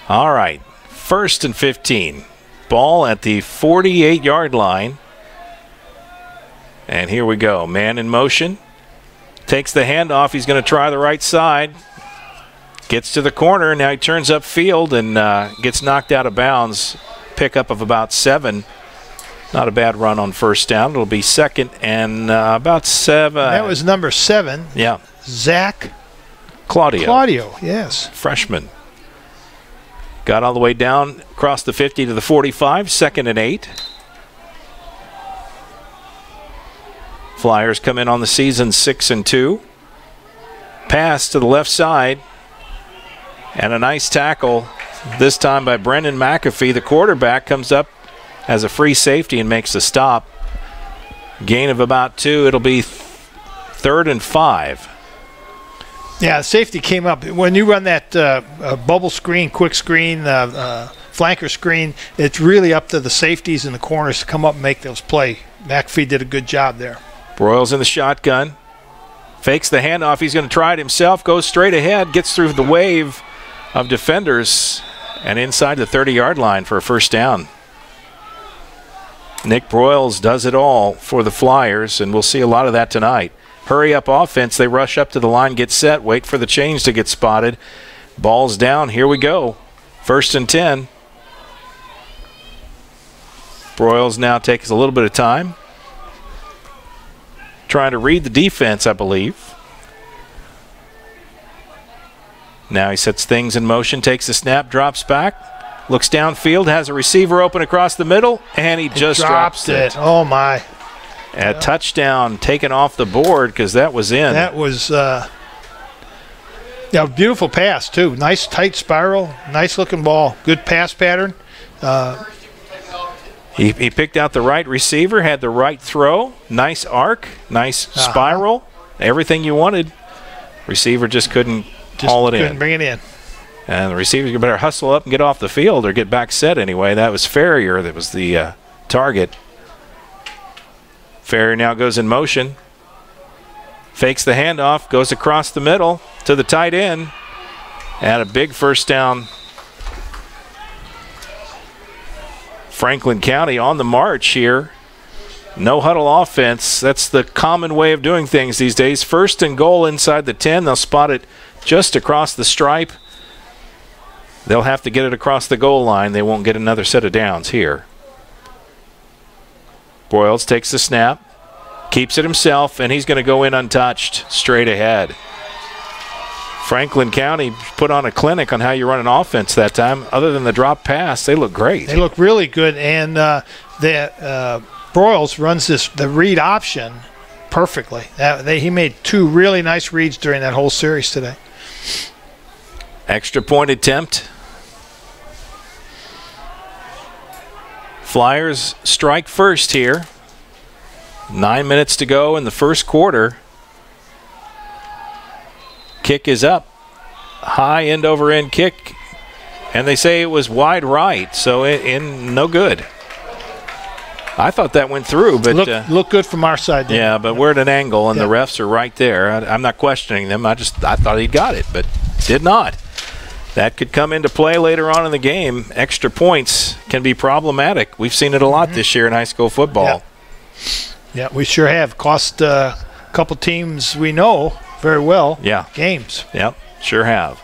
All right. 1st and 15. Ball at the 48-yard line. And here we go. Man in motion. Takes the handoff. He's going to try the right side. Gets to the corner. Now he turns upfield and gets knocked out of bounds. Pickup of about 7. Not a bad run on 1st down. It'll be 2nd and about 7. That was number 7. Yeah. Zach Claudio, yes. Freshman. Got all the way down across the 50 to the 45. 2nd and 8. Flyers come in on the season 6 and 2. Pass to the left side. And a nice tackle, this time by Brendan McAfee. The quarterback comes up as a free safety and makes a stop. Gain of about 2. It'll be 3rd and 5. Yeah, safety came up. When you run that bubble screen, quick screen, flanker screen, it's really up to the safeties and the corners to come up and make those play. McAfee did a good job there. Broyles in the shotgun. Fakes the handoff. He's going to try it himself. Goes straight ahead. Gets through the wave of defenders and inside the 30-yard line for a 1st down. Nick Broyles does it all for the Flyers, and we'll see a lot of that tonight. Hurry up offense. They rush up to the line, get set, wait for the change to get spotted. Ball's down. Here we go. 1st and 10. Broyles now takes a little bit of time. Trying to read the defense, I believe. Now he sets things in motion, takes the snap, drops back. Looks downfield, has a receiver open across the middle, and he just drops it. Oh, my. A touchdown taken off the board because that was in. That was a beautiful pass, too. Nice tight spiral, nice-looking ball. Good pass pattern. He picked out the right receiver, had the right throw, nice arc, nice spiral, everything you wanted. Receiver just couldn't haul it in. Couldn't bring it in. And the receivers, you better hustle up and get off the field or get back set anyway. That was Ferrier that was the target. Ferrier now goes in motion. Fakes the handoff, goes across the middle to the tight end. And a big 1st down. Franklin County on the march here. No huddle offense. That's the common way of doing things these days. 1st and goal inside the 10. They'll spot it just across the stripe. They'll have to get it across the goal line. They won't get another set of downs here. Broyles takes the snap, keeps it himself, and he's going to go in untouched, straight ahead. Franklin County put on a clinic on how you run an offense that time. Other than the drop pass, they look great. They look really good, and Broyles runs the read option perfectly. He made 2 really nice reads during that whole series today. Extra point attempt. Flyers strike first here. 9 minutes to go in the first quarter. Kick is up. High end over end kick. And they say it was wide right, so in no good. I thought that went through, but look good from our side. Yeah, but we're at an angle, and the refs are right there. I'm not questioning them. I thought he got it, but did not. That could come into play later on in the game. Extra points can be problematic. We've seen it a lot this year in high school football. Yeah, we sure have. Cost a couple teams we know very well games. Yep, sure have.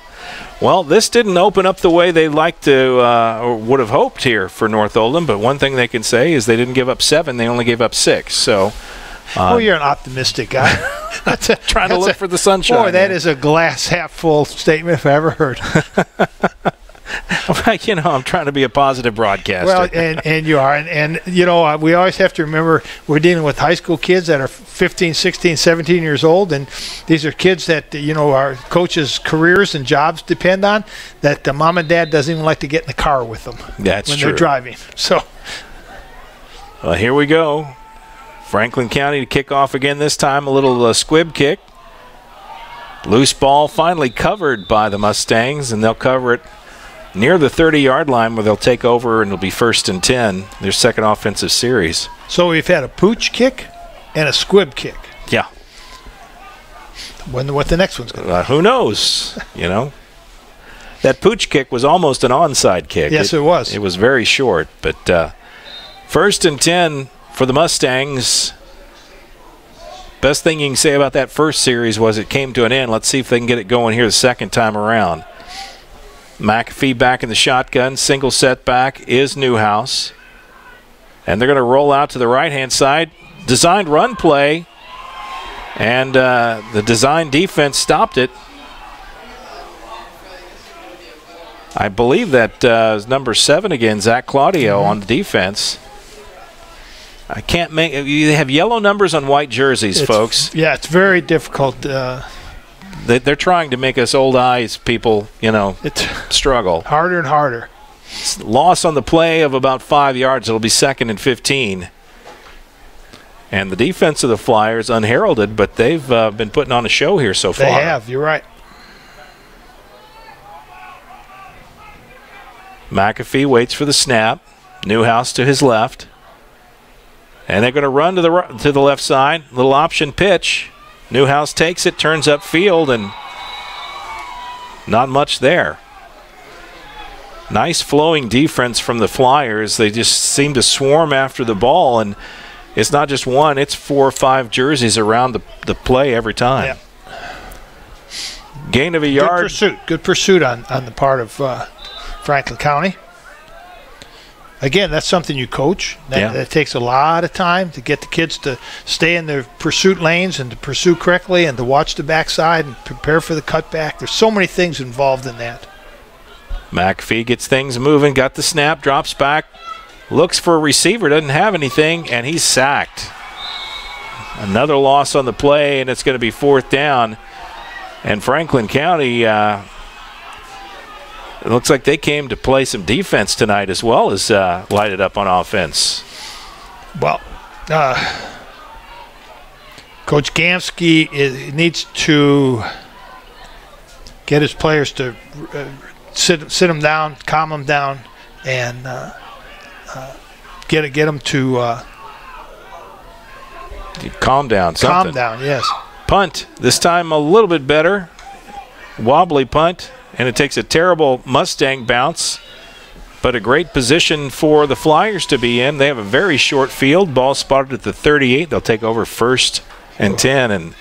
Well, this didn't open up the way they liked to or would have hoped here for North Oldham, but one thing they can say is they didn't give up 7, they only gave up 6. So, you're an optimistic guy. Trying to look for the sunshine. Boy, that is a glass half full statement if I ever heard. I'm trying to be a positive broadcaster. Well, and you are. And we always have to remember we're dealing with high school kids that are 15, 16, 17 years old, and these are kids that, our coaches' careers and jobs depend on, that mom and dad doesn't even like to get in the car with them when they're driving. So, well, here we go. Franklin County to kick off again this time, a little squib kick. Loose ball finally covered by the Mustangs, and they'll cover it near the 30-yard line where they'll take over, and it'll be 1st and 10, their second offensive series. So we've had a pooch kick and a squib kick. Yeah. Wonder what the next one's going to be. Who knows, That pooch kick was almost an onside kick. Yes, it was. It was very short, but 1st and 10 for the Mustangs. Best thing you can say about that first series was it came to an end. Let's see if they can get it going here the second time around. McAfee back in the shotgun. Single setback is Newhouse. And they're going to roll out to the right-hand side. Designed run play. And the design defense stopped it. I believe that is number 7 again, Zach Claudio on the defense. I can't make – you have yellow numbers on white jerseys, folks. Yeah, it's very difficult. They're trying to make us old eyes people, struggle. Harder and harder. Loss on the play of about 5 yards. It'll be 2nd and 15. And the defense of the Flyers, unheralded, but they've been putting on a show here so far. They have. You're right. McAfee waits for the snap. Newhouse to his left. And they're going to run to the left side. Little option pitch. Newhouse takes it, turns upfield, and not much there. Nice flowing defense from the Flyers. They just seem to swarm after the ball, and it's not just one, it's 4 or 5 jerseys around the play every time. Yeah. Gain of a yard. Good pursuit on the part of Franklin County. Again, that's something you coach. That takes a lot of time to get the kids to stay in their pursuit lanes and to pursue correctly and to watch the backside and prepare for the cutback. There's so many things involved in that. McAfee gets things moving, got the snap, drops back, looks for a receiver, doesn't have anything, and he's sacked. Another loss on the play, and it's going to be 4th down. And Franklin County, it looks like they came to play some defense tonight as well as light it up on offense. Well, Coach Gamsky needs to get his players to sit them down, calm them down, and get them to calm down. Calm down, yes. Punt. This time a little bit better. Wobbly punt. And it takes a terrible Mustang bounce, but a great position for the Flyers to be in. They have a very short field. Ball spotted at the 38. They'll take over 1st and 10. And,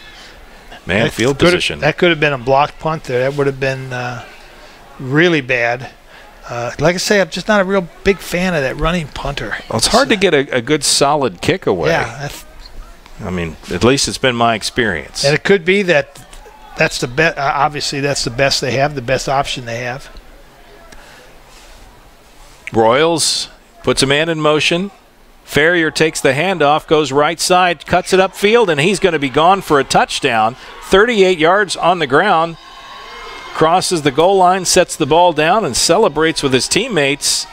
man, field position. That could have been a blocked punt there. That would have been really bad. Like I say, I'm just not a real big fan of that running punter. Well, it's hard to get a good solid kick away. Yeah. I mean, at least it's been my experience. And it could be that's the best. Obviously, that's the best they have, the best option they have. Royals puts a man in motion. Ferrier takes the handoff, goes right side, cuts it upfield, and he's going to be gone for a touchdown. 38 yards on the ground. Crosses the goal line, sets the ball down, and celebrates with his teammates.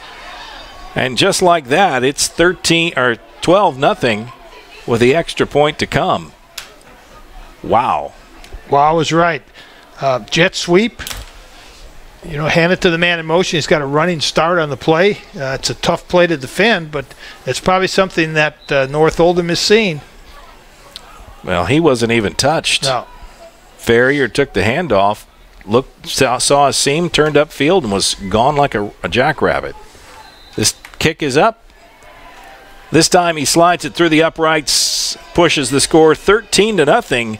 And just like that, it's 12-0 with the extra point to come. Wow. Wow was right. Jet sweep. Hand it to the man in motion. He's got a running start on the play. It's a tough play to defend, but it's probably something that North Oldham is seeing. Well, he wasn't even touched. No. Ferrier took the handoff, saw a seam, turned upfield, and was gone like a jackrabbit. This kick is up. This time he slides it through the uprights, pushes the score 13-0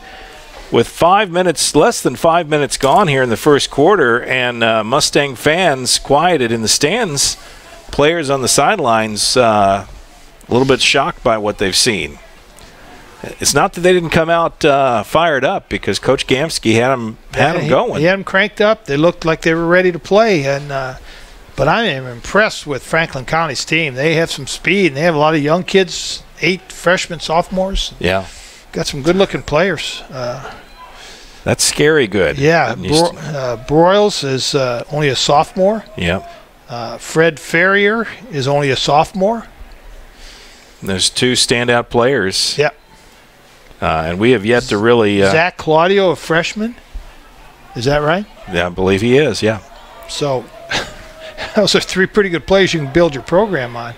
with less than 5 minutes gone here in the first quarter, and Mustang fans quieted in the stands. Players on the sidelines a little bit shocked by what they've seen. It's not that they didn't come out fired up, because Coach Gamsky had them going. He had them cranked up. They looked like they were ready to play. But I am impressed with Franklin County's team. They have some speed, and they have a lot of young kids, 8 freshmen, sophomores. Yeah. Got some good-looking players. That's scary good. Yeah. Broyles is only a sophomore. Yeah. Fred Ferrier is only a sophomore. There's 2 standout players. Yeah. And we have yet to really... Zach Claudio, a freshman. Is that right? Yeah, I believe he is, yeah. So those are 3 pretty good players you can build your program on.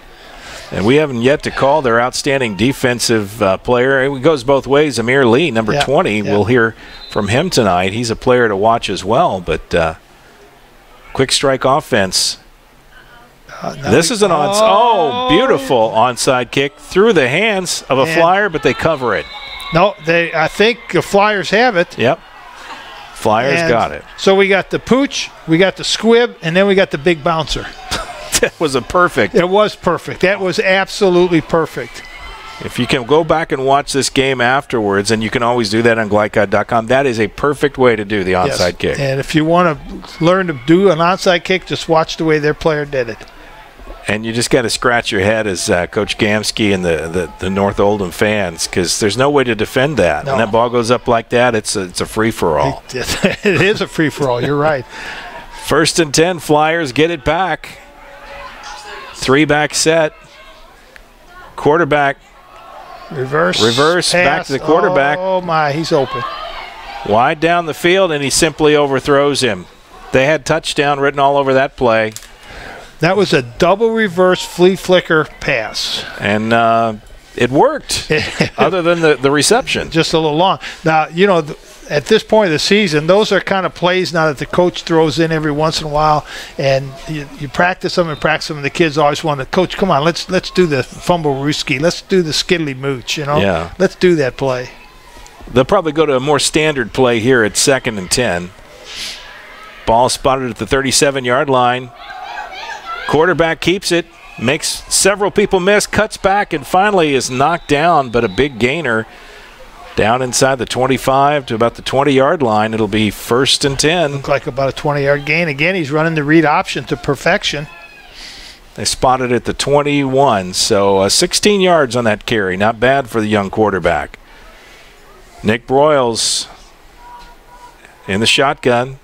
And we haven't yet to call their outstanding defensive player. It goes both ways. Amir Lee, number 20. We'll hear from him tonight. He's a player to watch as well. But quick strike offense. This is an beautiful onside kick through the hands of a Flyer, but they cover it. No, I think the Flyers have it. Yep. Flyers got it. So we got the pooch, we got the squib, and then we got the big bouncer. That was a perfect. It was perfect. That was absolutely perfect. If you can go back and watch this game afterwards, and you can always do that on GLICOD.com, that is a perfect way to do the onside kick. And if you want to learn to do an onside kick, just watch the way their player did it. And you just got to scratch your head as Coach Gamsky and the North Oldham fans, because there's no way to defend that. No. When that ball goes up like that, it's a free-for-all. It is a free-for-all. You're right. 1st and 10, Flyers get it back. 3-back set. Quarterback. Reverse, pass. Back to the quarterback. Oh, my, he's open. Wide down the field, and he simply overthrows him. They had touchdown written all over that play. That was a double reverse flea flicker pass. And it worked, other than the reception. Just a little long. Now, at this point of the season, those are kind of plays now that the coach throws in every once in a while, and you practice them and the kids always want to, Coach, come on, let's do the fumble rooski. Let's do the skiddly mooch, Yeah. Let's do that play. They'll probably go to a more standard play here at 2nd and 10. Ball spotted at the 37-yard line. Quarterback keeps it, makes several people miss, cuts back, and finally is knocked down, but a big gainer down inside the 25 to about the 20-yard line. It'll be 1st and 10. Look like about a 20-yard gain. Again, he's running the read option to perfection. They spotted at the 21, so 16 yards on that carry. Not bad for the young quarterback. Nick Broyles in the shotgun.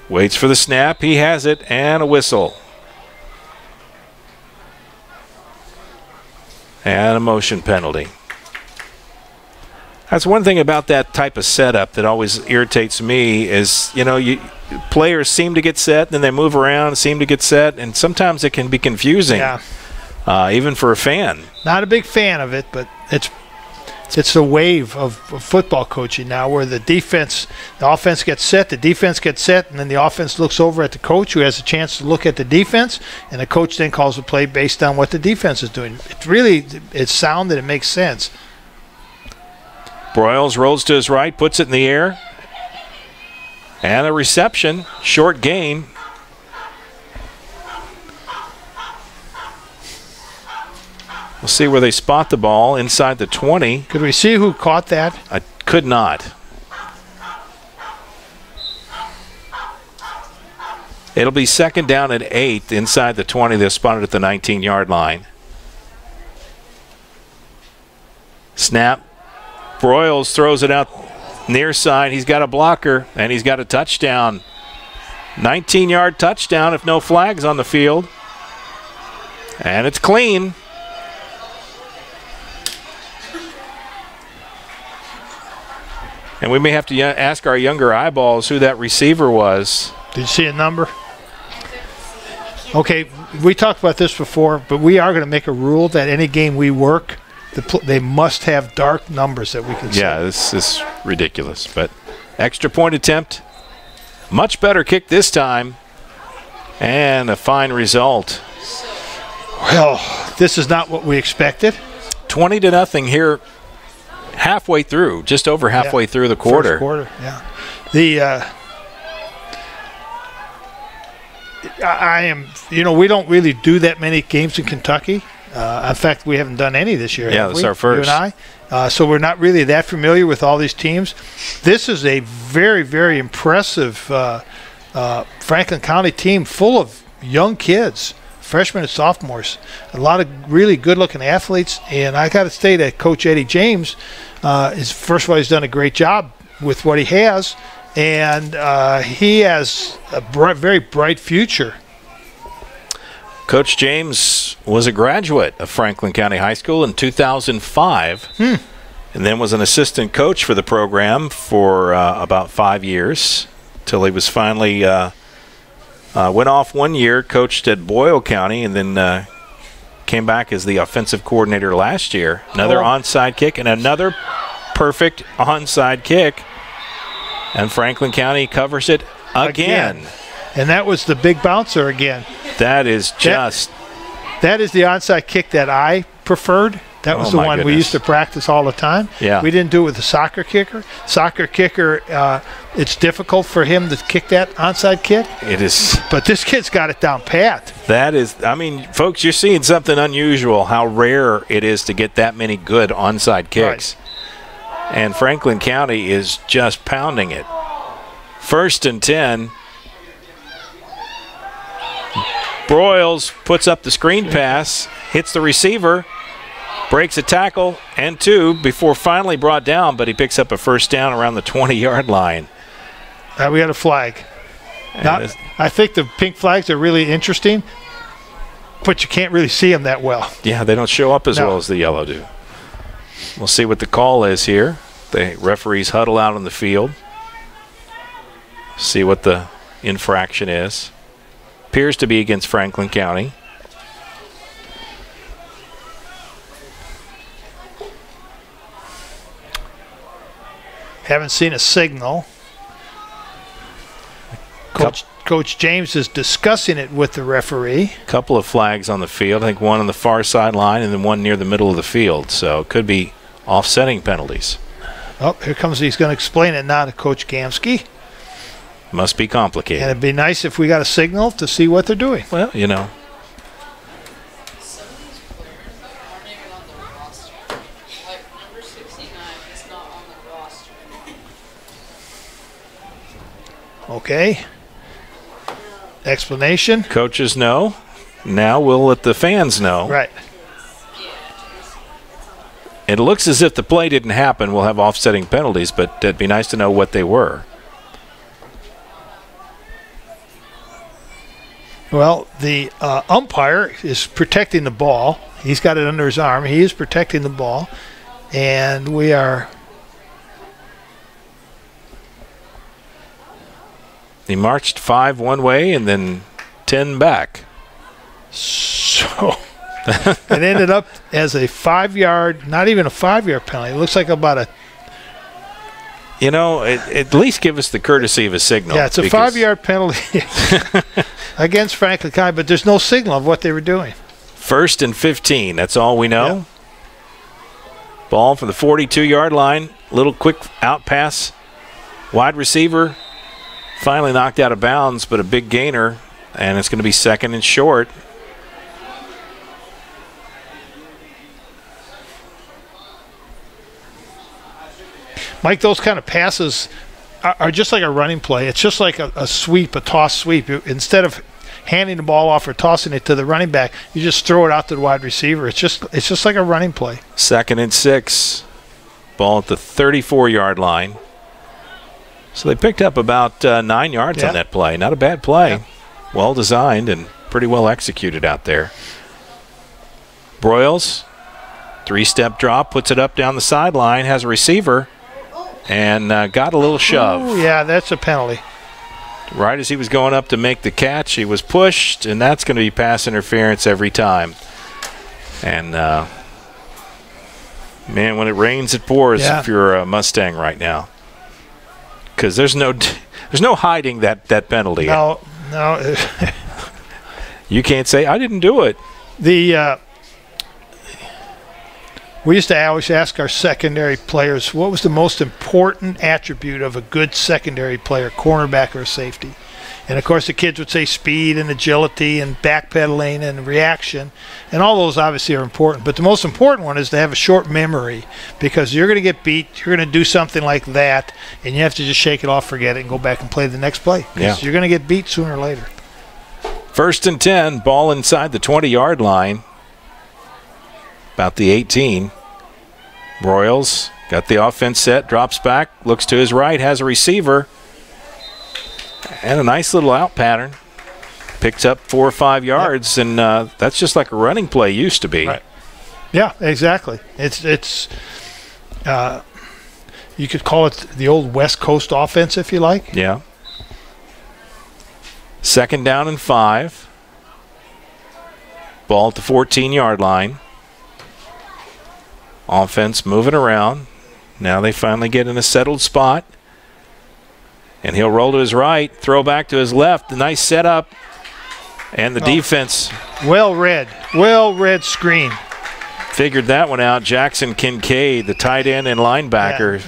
Waits for the snap. He has it, and a whistle. And a motion penalty. That's one thing about that type of setup that always irritates me is, players seem to get set, then they move around, seem to get set, and sometimes it can be confusing, even for a fan. Not a big fan of it, but it's a wave of football coaching now where the offense gets set, the defense gets set, and then the offense looks over at the coach who has a chance to look at the defense, and the coach then calls the play based on what the defense is doing. It's sound and it makes sense. Broyles rolls to his right, puts it in the air. And a reception, short gain. We'll see where they spot the ball inside the 20. Could we see who caught that? I could not. It'll be second down and 8 inside the 20. They're spotted at the 19-yard line. Snap. Broyles throws it out near side. He's got a blocker, and he's got a touchdown. 19-yard touchdown if no flags on the field. And it's clean. And we may have to ask our younger eyeballs who that receiver was. Did you see a number? Okay, we talked about this before, but we are going to make a rule that any game we work, they must have dark numbers that we can see. Yeah, this is ridiculous. But extra point attempt. Much better kick this time. And a fine result. Well, this is not what we expected. 20-0 here. Halfway through, just over halfway through the quarter. First quarter, yeah. The I am, we don't really do that many games in Kentucky. In fact, we haven't done any this year. Yeah, this is our first. You and I. So we're not really that familiar with all these teams. This is a very, very impressive Franklin County team full of young kids. Freshmen and sophomores, a lot of really good-looking athletes, and I got to say that Coach Eddie James, first of all, he's done a great job with what he has, and he has a very bright future. Coach James was a graduate of Franklin County High School in 2005, and then was an assistant coach for the program for about 5 years, till he was finally went off 1 year, coached at Boyle County, and then came back as the offensive coordinator last year. Another onside kick and another perfect onside kick. And Franklin County covers it again. And that was the big bouncer again. That is just... That is the onside kick that I preferred. That was the one we used to practice all the time. Yeah. We didn't do it with the soccer kicker. Soccer kicker, it's difficult for him to kick that onside kick. It is. But this kid's got it down pat. That is, folks, you're seeing something unusual, how rare it is to get that many good onside kicks. Right. And Franklin County is just pounding it. 1st and 10. Broyles puts up the screen pass, hits the receiver, breaks a tackle and 2 before finally brought down, but he picks up a first down around the 20-yard line. We had a flag. Now, I think the pink flags are really interesting, but you can't really see them that well. Yeah, they don't show up as well as the yellow do. We'll see what the call is here. The referees huddle out on the field. See what the infraction is. Appears to be against Franklin County. Haven't seen a signal. Coach James is discussing it with the referee. Couple of flags on the field. I think one on the far sideline and then one near the middle of the field. So it could be offsetting penalties. Oh, here comes. He's going to explain it now to Coach Gamsky. Must be complicated. And it'd be nice if we got a signal to see what they're doing. Well, Okay. Explanation. Coaches know. Now we'll let the fans know. Right. It looks as if the play didn't happen. We'll have offsetting penalties, but it'd be nice to know what they were. Well, the umpire is protecting the ball. He's got it under his arm. He is protecting the ball. And we are... He marched 5 one way and then 10 back. So it ended up as a 5-yard, not even a 5-yard penalty. It looks like about a... at least give us the courtesy of a signal. Yeah, it's a 5-yard penalty against Franklin County, but there's no signal of what they were doing. 1st and 15, that's all we know. Ball for the 42-yard line. Little quick out pass. Wide receiver finally knocked out of bounds, but a big gainer, and it's going to be 2nd and short. Mike, those kind of passes are just like a running play. It's just like a sweep, a toss sweep. Instead of handing the ball off or tossing it to the running back, you just throw it out to the wide receiver. It's just like a running play. 2nd and 6. Ball at the 34-yard line. So they picked up about 9 yards on that play. Not a bad play. Yeah. Well designed and pretty well executed out there. Broyles, 3-step drop, puts it up down the sideline, has a receiver, and got a little shove. Ooh, yeah, that's a penalty. Right as he was going up to make the catch, he was pushed, and that's going to be pass interference every time. And, man, when it rains, it pours if you're a Mustang right now. Because there's no hiding that penalty. No. You can't say, I didn't do it. We used to always ask our secondary players, what was the most important attribute of a good secondary player, cornerback or safety? And, of course, the kids would say speed and agility and backpedaling and reaction. And all those obviously are important. But the most important one is to have a short memory, because you're going to get beat, you're going to do something like that, and you have to just shake it off, forget it, and go back and play the next play. Because you're going to get beat sooner or later. 1st and 10, ball inside the 20-yard line. About the 18. Broyles got the offense set, drops back, looks to his right, has a receiver, and a nice little out pattern. Picks up 4 or 5 yards, and that's just like a running play used to be. Right. Yeah, exactly. It's you could call it the old West Coast offense if you like. Yeah. 2nd down and 5. Ball at the 14-yard line. Offense moving around. Now they finally get in a settled spot. And he'll roll to his right, throw back to his left. A nice setup. And the defense. Well read screen. Figured that one out. Jackson Kincaid, the tight end and linebacker.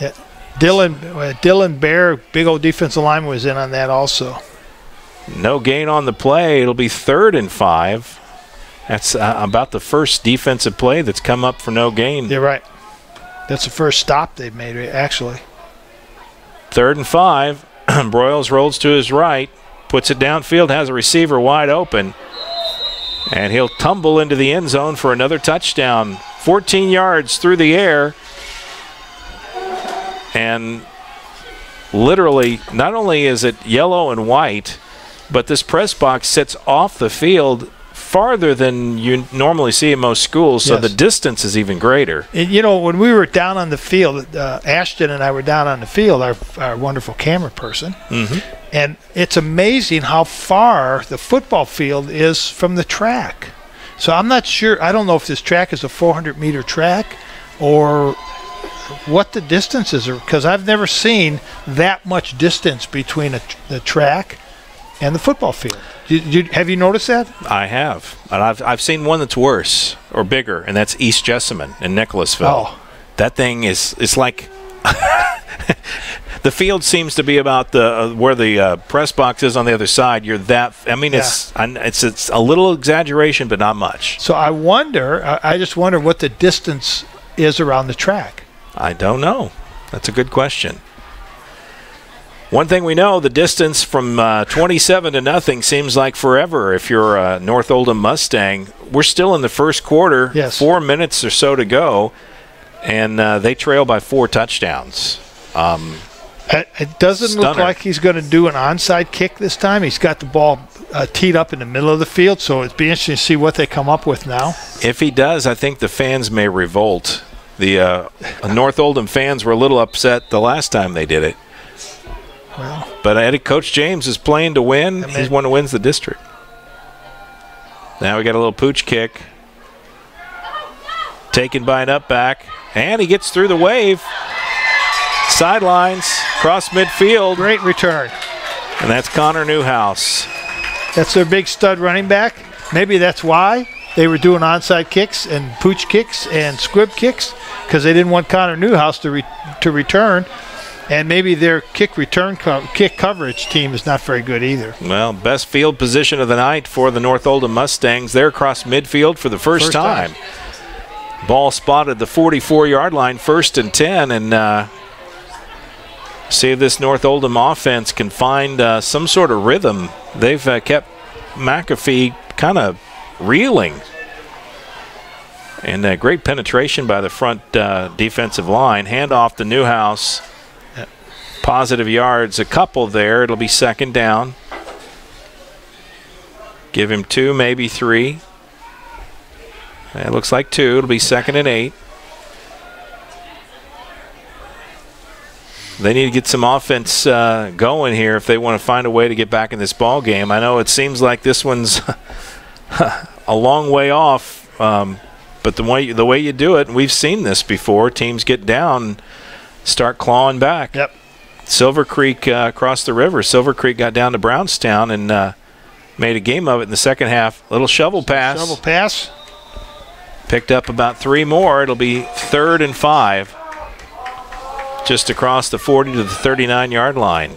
Yeah. Dylan Bear, big old defensive lineman, was in on that also. No gain on the play. It'll be 3rd and 5. That's about the first defensive play that's come up for no gain. You're right. That's the first stop they've made, actually. 3rd and 5. Broyles rolls to his right, puts it downfield, has a receiver wide open, and he'll tumble into the end zone for another touchdown. 14 yards through the air. And literally, not only is it yellow and white, but this press box sits off the field farther than you normally see in most schools, so the distance is even greater. And, when we were down on the field, Ashton and I were down on the field, our wonderful camera person, and it's amazing how far the football field is from the track. So I'm not sure. I don't know if this track is a 400-meter track or what the distances are, because I've never seen that much distance between the track and the football field. Have you noticed that? I have. And I've seen one that's worse or bigger, and that's East Jessamine in Nicholasville. Oh. That thing it's like the field seems to be about where the press box is on the other side. It's a little exaggeration, but not much. So I just wonder what the distance is around the track. I don't know. That's a good question. One thing we know, the distance from 27-0 seems like forever if you're a North Oldham Mustang. We're still in the first quarter, 4 minutes or so to go, and they trail by 4 touchdowns. It doesn't look like he's going to do an onside kick this time. He's got the ball teed up in the middle of the field, so it'd be interesting to see what they come up with now. If he does, I think the fans may revolt. The North Oldham fans were a little upset the last time they did it. Well, but Coach James is playing to win. He's one who wins the district. Now we got a little pooch kick. Taken by an up back. And he gets through the wave. Sidelines, cross midfield. Great return. And that's Connor Newhouse. That's their big stud running back. Maybe that's why. they were doing onside kicks and pooch kicks and squib kicks because they didn't want Connor Newhouse to return. And maybe their kick coverage team is not very good either. Well, best field position of the night for the North Oldham Mustangs. They're across midfield for the first time. Ball spotted the 44-yard line, 1st and 10, and see if this North Oldham offense can find some sort of rhythm. They've kept McAfee kind of reeling. And great penetration by the front defensive line. Handoff to Newhouse. Positive yards, a couple there. It'll be 2nd down. Give him 2, maybe 3. It looks like 2. It'll be 2nd and 8. They need to get some offense going here if they want to find a way to get back in this ball game. I know it seems like this one's a long way off, but the way you do it, and we've seen this before, teams get down and start clawing back. Yep. Silver Creek across the river. Silver Creek got down to Brownstown and made a game of it in the second half. Little shovel pass. Shovel pass. Picked up about 3 more. It'll be 3rd and 5. Just across the 40 to the 39-yard line.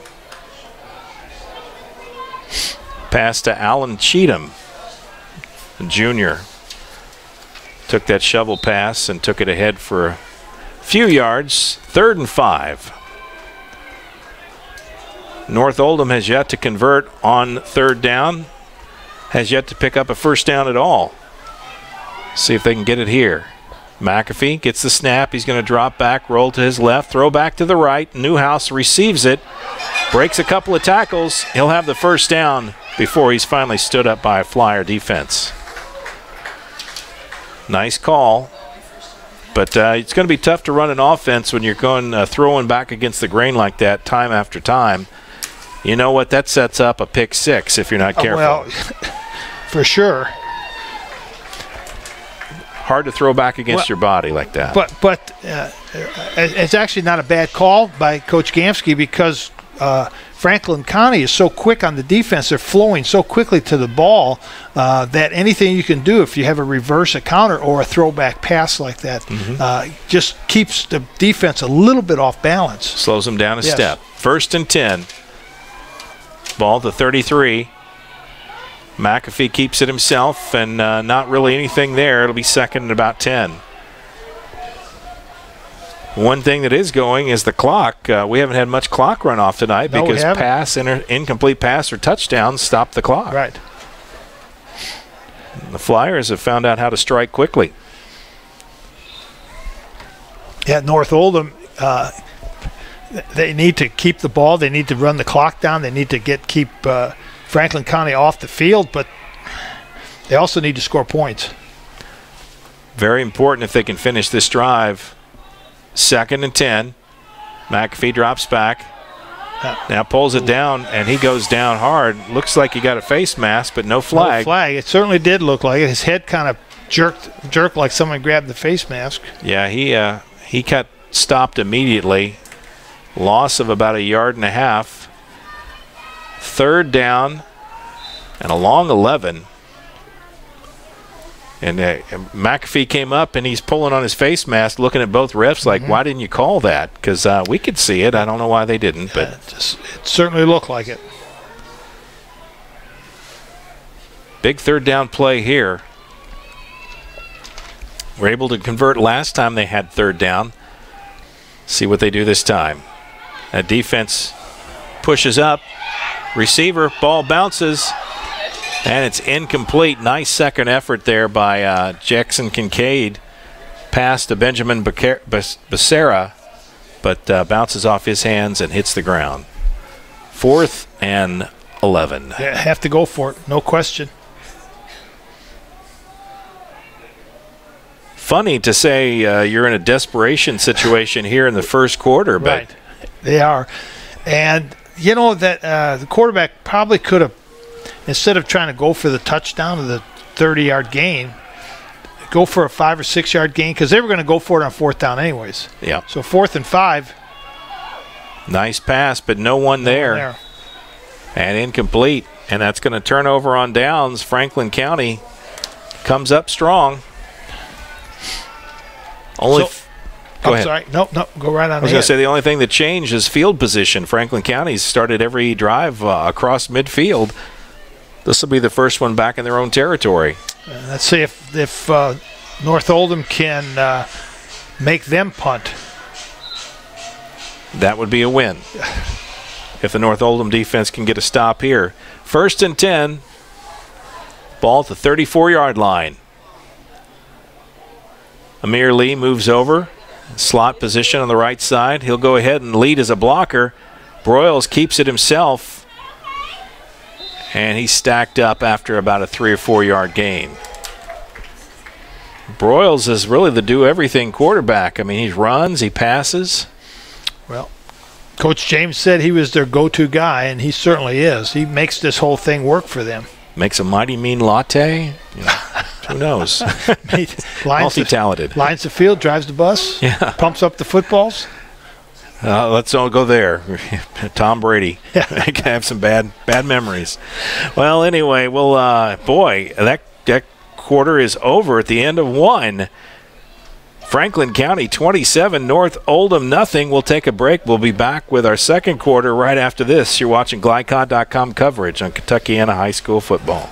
Pass to Alan Cheatham, junior. Took that shovel pass and took it ahead for a few yards. 3rd and 5. North Oldham has yet to convert on 3rd down, has yet to pick up a first down at all. See if they can get it here. McAfee gets the snap. He's going to drop back, roll to his left, throw back to the right. Newhouse receives it, breaks a couple of tackles. He'll have the first down before he's finally stood up by a Flyer defense. Nice call. But it's going to be tough to run an offense when you're going throwing back against the grain like that time after time. You know what? That sets up a pick 6 if you're not careful. Well, for sure. Hard to throw back against your body like that. But it's actually not a bad call by Coach Gamsky because Franklin County is so quick on the defense. They're flowing so quickly to the ball that anything you can do if you have a reverse, a counter, or a throwback pass like that just keeps the defense a little bit off balance. Slows them down a step. 1st and 10. Ball to 33. McAfee keeps it himself, and not really anything there. It'll be 2nd and about 10. One thing that is going is the clock. We haven't had much clock run off tonight because incomplete pass or touchdowns stop the clock. Right. And the Flyers have found out how to strike quickly. Yeah, North Oldham, they need to keep the ball. They need to run the clock down. They need to keep Franklin County off the field, but they also need to score points. Very important if they can finish this drive. 2nd and 10. McAfee drops back. Now pulls it down, and he goes down hard. Looks like he got a face mask, but no flag. No flag. It certainly did look like it. His head kind of jerked like someone grabbed the face mask. Yeah, he got stopped immediately. Loss of about 1.5 yards. 3rd down and a long 11. And McAfee came up, and he's pulling on his face mask, looking at both refs like, why didn't you call that? Because we could see it. I don't know why they didn't. But it certainly looked like it. Big 3rd down play here. We're able to convert last time they had 3rd down. See what they do this time. That defense pushes up. Receiver, ball bounces. And it's incomplete. Nice second effort there by Jackson Kincaid. Pass to Benjamin Becerra, but bounces off his hands and hits the ground. 4th and 11. Yeah, have to go for it, no question. Funny to say you're in a desperation situation here in the first quarter, but right. They are. And you know that the quarterback probably could have, instead of trying to go for the touchdown or the 30-yard gain, go for a 5 or 6 yard gain because they were going to go for it on 4th down anyways. Yeah. So 4th and 5. Nice pass, but no one there. And incomplete. And that's going to turn over on downs. Franklin County comes up strong. Go ahead. Sorry. No, go right on I was going to say the only thing that changed is field position. Franklin County's started every drive across midfield. This will be the first one back in their own territory. Let's see if North Oldham can make them punt. That would be a win if the North Oldham defense can get a stop here. 1st and 10. Ball at the 34-yard line. Amir Lee moves over. Slot position on the right side. He'll go ahead and lead as a blocker. Broyles keeps it himself. And he's stacked up after about a 3 or 4 yard gain. Broyles is really the do-everything quarterback. I mean, he runs, he passes. Well, Coach James said he was their go-to guy, and he certainly is. He makes this whole thing work for them. Makes a mighty mean latte. Who knows? Multi-talented. Lines the field, drives the bus, pumps up the footballs. Let's all go there. Tom Brady. I can have some bad memories. Well, anyway, boy, that quarter is over at the end of one. Franklin County 27, North Oldham nothing. We'll take a break. We'll be back with our second quarter right after this. You're watching GLICOD.com coverage on Kentuckiana High School football.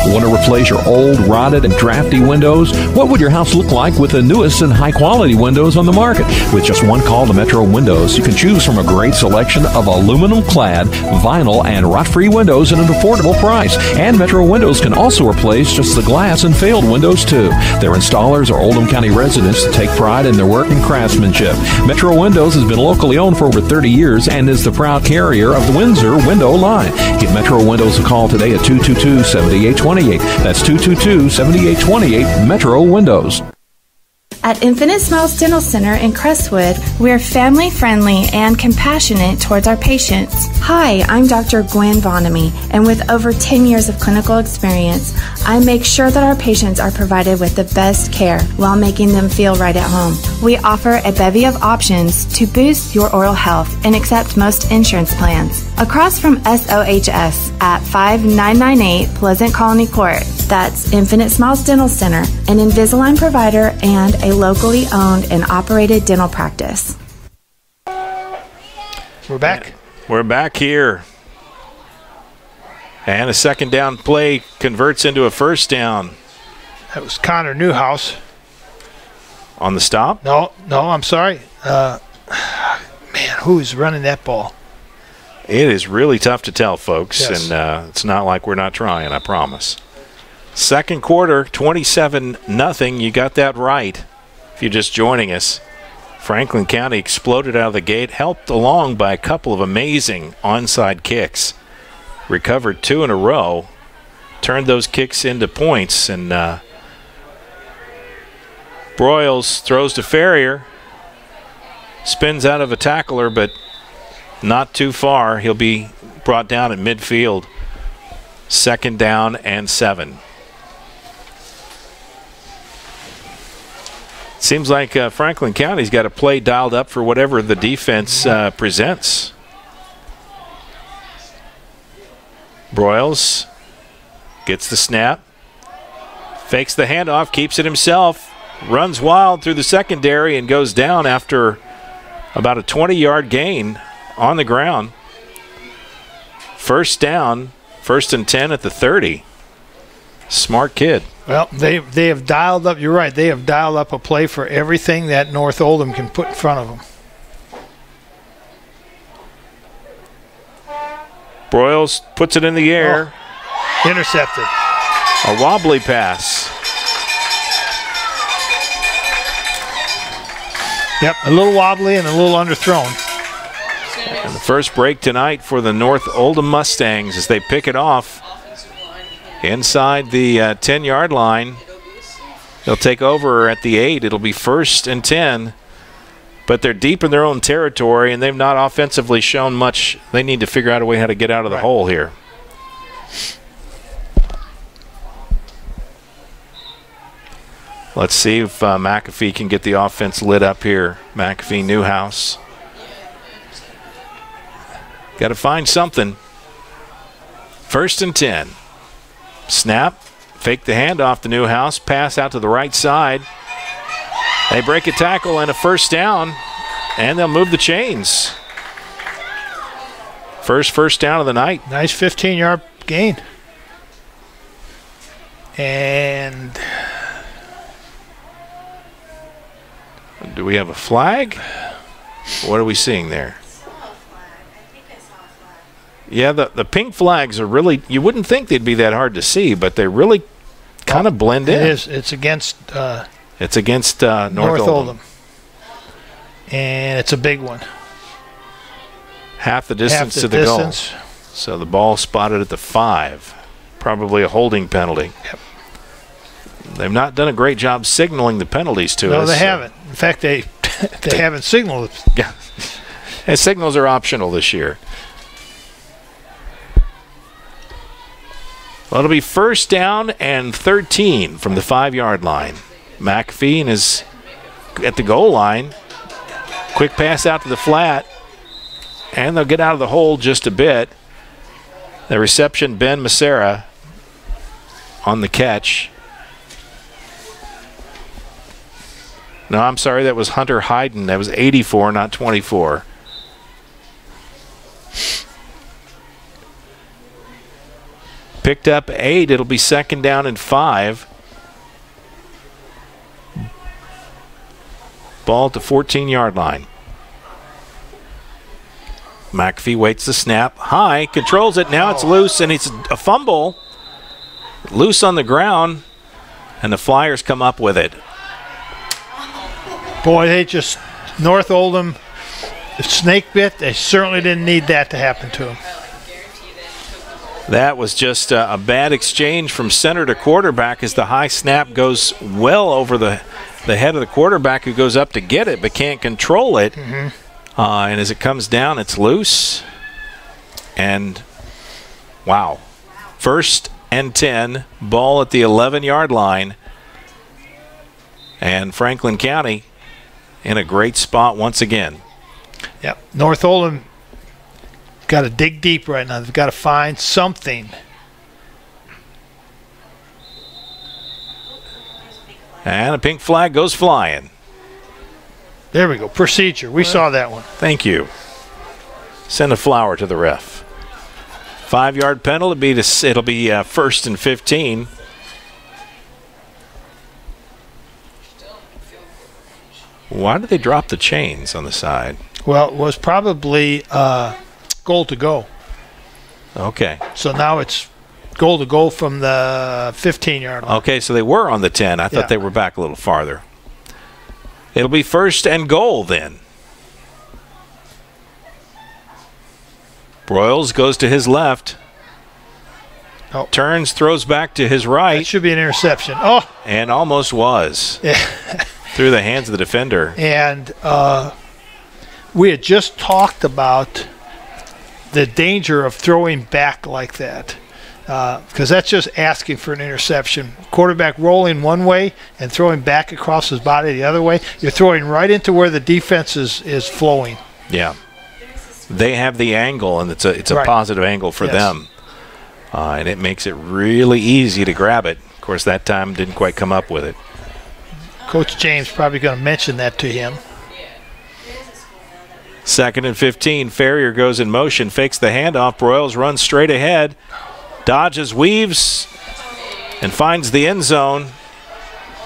Want to replace your old, rotted, and drafty windows? What would your house look like with the newest and high-quality windows on the market? With just one call to Metro Windows, you can choose from a great selection of aluminum-clad, vinyl, and rot-free windows at an affordable price. And Metro Windows can also replace just the glass and failed windows, too. Their installers are Oldham County residents that take pride in their work and craftsmanship. Metro Windows has been locally owned for over 30 years and is the proud carrier of the Windsor window line. Give Metro Windows a call today at 222-7828. That's 222-7828 Metro Windows. At Infinite Smiles Dental Center in Crestwood, we're family friendly and compassionate towards our patients. Hi, I'm Dr. Gwen Vonamy, and with over 10 years of clinical experience, I make sure that our patients are provided with the best care while making them feel right at home. We offer a bevy of options to boost your oral health and accept most insurance plans. Across from SOHS at 5998 Pleasant Colony Court, that's Infinite Smiles Dental Center, an Invisalign provider and a locally owned and operated dental practice. We're back. We're back here. And a second down play converts into a first down. That was Connor Newhouse. On the stop? No, I'm sorry. Man, who's running that ball? It is really tough to tell, folks. Yes. And it's not like we're not trying, I promise. Second quarter, 27-0. You got that right. If you're just joining us, Franklin County exploded out of the gate, helped along by a couple of amazing onside kicks. Recovered 2 in a row, turned those kicks into points, and Broyles throws to Ferrier, spins out of a tackler, but not too far. He'll be brought down at midfield. Second down and 7. Seems like Franklin County's got a play dialed up for whatever the defense presents. Broyles gets the snap, fakes the handoff, keeps it himself, runs wild through the secondary and goes down after about a 20-yard gain on the ground. First down, 1st and 10 at the 30. Smart kid. Well, they have dialed up, you're right, they have dialed up a play for everything that North Oldham can put in front of them. Broyles puts it in the air. Oh, intercepted. A wobbly pass. Yep, a little wobbly and a little underthrown. And the first break tonight for the North Oldham Mustangs as they pick it off inside the 10-yard line. They'll take over at the 8. It'll be 1st and 10. But they're deep in their own territory, and they've not offensively shown much. They need to figure out a way how to get out of the hole here. Let's see if McAfee can get the offense lit up here. McAfee, Newhouse. Got to find something. 1st and 10. Snap, Fake the handoff to Newhouse. Pass out to the right side. They break a tackle and a first down, and they'll move the chains. First down of the night. Nice 15-yard gain. And do we have a flag? What are we seeing there? Yeah, the pink flags are really, you wouldn't think they'd be that hard to see, but they really kind of blend in. It is. It's against North Oldham. And it's a big one. Half the distance to the goal. So the ball spotted at the 5. Probably a holding penalty. Yep. They've not done a great job signaling the penalties to us. No, they haven't. In fact, they haven't signaled it. Yeah. And signals are optional this year. Well, it'll be first down and 13 from the 5-yard line. McAfee is at the goal line. Quick pass out to the flat. And they'll get out of the hole just a bit. The reception, Ben Macera on the catch. No, I'm sorry, that was Hunter Hayden. That was 84, not 24. Picked up 8. It'll be second down and 5. Ball at the 14-yard line. McAfee waits the snap. High, controls it. Now it's loose, and it's a fumble. Loose on the ground, and the Flyers come up with it. Boy, they just, North Oldham, snake bit. They certainly didn't need that to happen to them. That was just a bad exchange from center to quarterback as the high snap goes well over the head of the quarterback, who goes up to get it but can't control it. Mm-hmm. And as it comes down, it's loose. And, wow. First and 10, ball at the 11-yard line. And Franklin County in a great spot once again. Yep. North Oldham got to dig deep right now. They've got to find something. And a pink flag goes flying. There we go. Procedure. We saw that one. Thank you. Send a flower to the ref. 5-yard penalty. It'll be first and 15. Why did they drop the chains on the side? Well, it was probably goal to go. Okay. So now it's goal to go from the 15-yard line. Okay, so they were on the 10. I thought they were back a little farther. It'll be first and goal then. Broyles goes to his left. Oh. Turns, throws back to his right. That should be an interception. Oh! And almost was. Yeah. Through the hands of the defender. And we had just talked about the danger of throwing back like that, because that's just asking for an interception. Quarterback rolling one way and throwing back across his body the other way. You're throwing right into where the defense is flowing. Yeah. They have the angle, and it's a right. positive angle for them. And it makes it really easy to grab it. Of course, that time didn't quite come up with it. Coach James probably going to mention that to him. Second and 15. Ferrier goes in motion, fakes the handoff. Broyles runs straight ahead, dodges, weaves, and finds the end zone.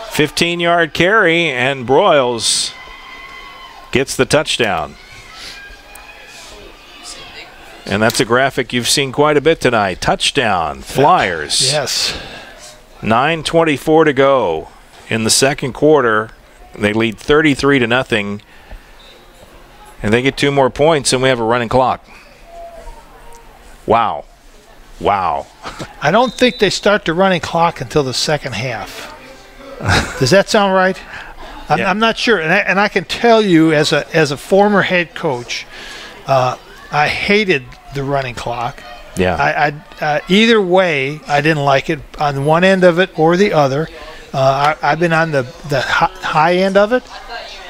15-yard carry, and Broyles gets the touchdown. And that's a graphic you've seen quite a bit tonight. Touchdown, Flyers. Yes. 9:24 to go in the second quarter. They lead 33-0. And they get 2 more points, and we have a running clock. Wow. Wow. I don't think they start the running clock until the second half. Does that sound right? I'm not sure. And I can tell you, as a former head coach, I hated the running clock. Yeah. I either way, I didn't like it on one end of it or the other. I've been on the high end of it.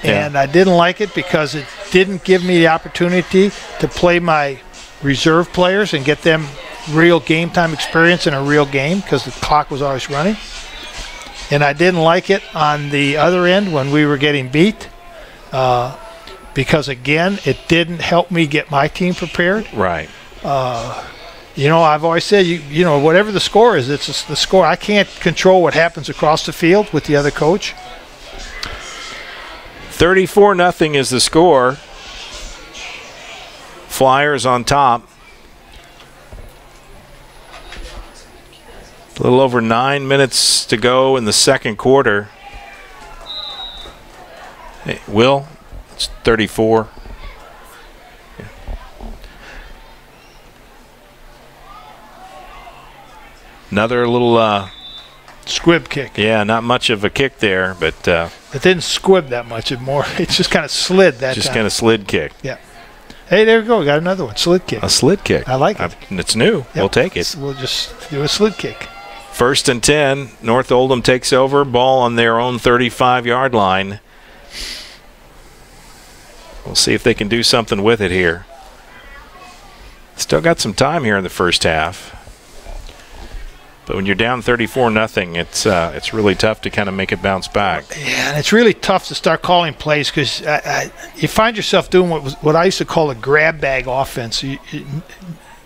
And I didn't like it because it didn't give me the opportunity to play my reserve players and get them real game time experience in a real game because the clock was always running. And I didn't like it on the other end when we were getting beat because, again, it didn't help me get my team prepared. Right. I've always said, whatever the score is, it's the score. I can't control what happens across the field with the other coach. 34-0 is the score. Flyers on top. A little over 9 minutes to go in the second quarter. Hey, Will, it's 34. Yeah. Another little squib kick. Yeah, not much of a kick there, but it didn't squib that much. It just kind of slid that just time. Kind of slid kick. Yeah. Hey, there we go. We got another one. Slid kick. A slid kick. I like it. It's new. Yep. We'll take it. We'll just do a slid kick. 1st and 10. North Oldham takes over. Ball on their own 35-yard line. We'll see if they can do something with it here. Still got some time here in the first half. But when you're down 34-0, it's really tough to kind of make it bounce back. Yeah, and it's really tough to start calling plays because you find yourself doing what I used to call a grab bag offense. You're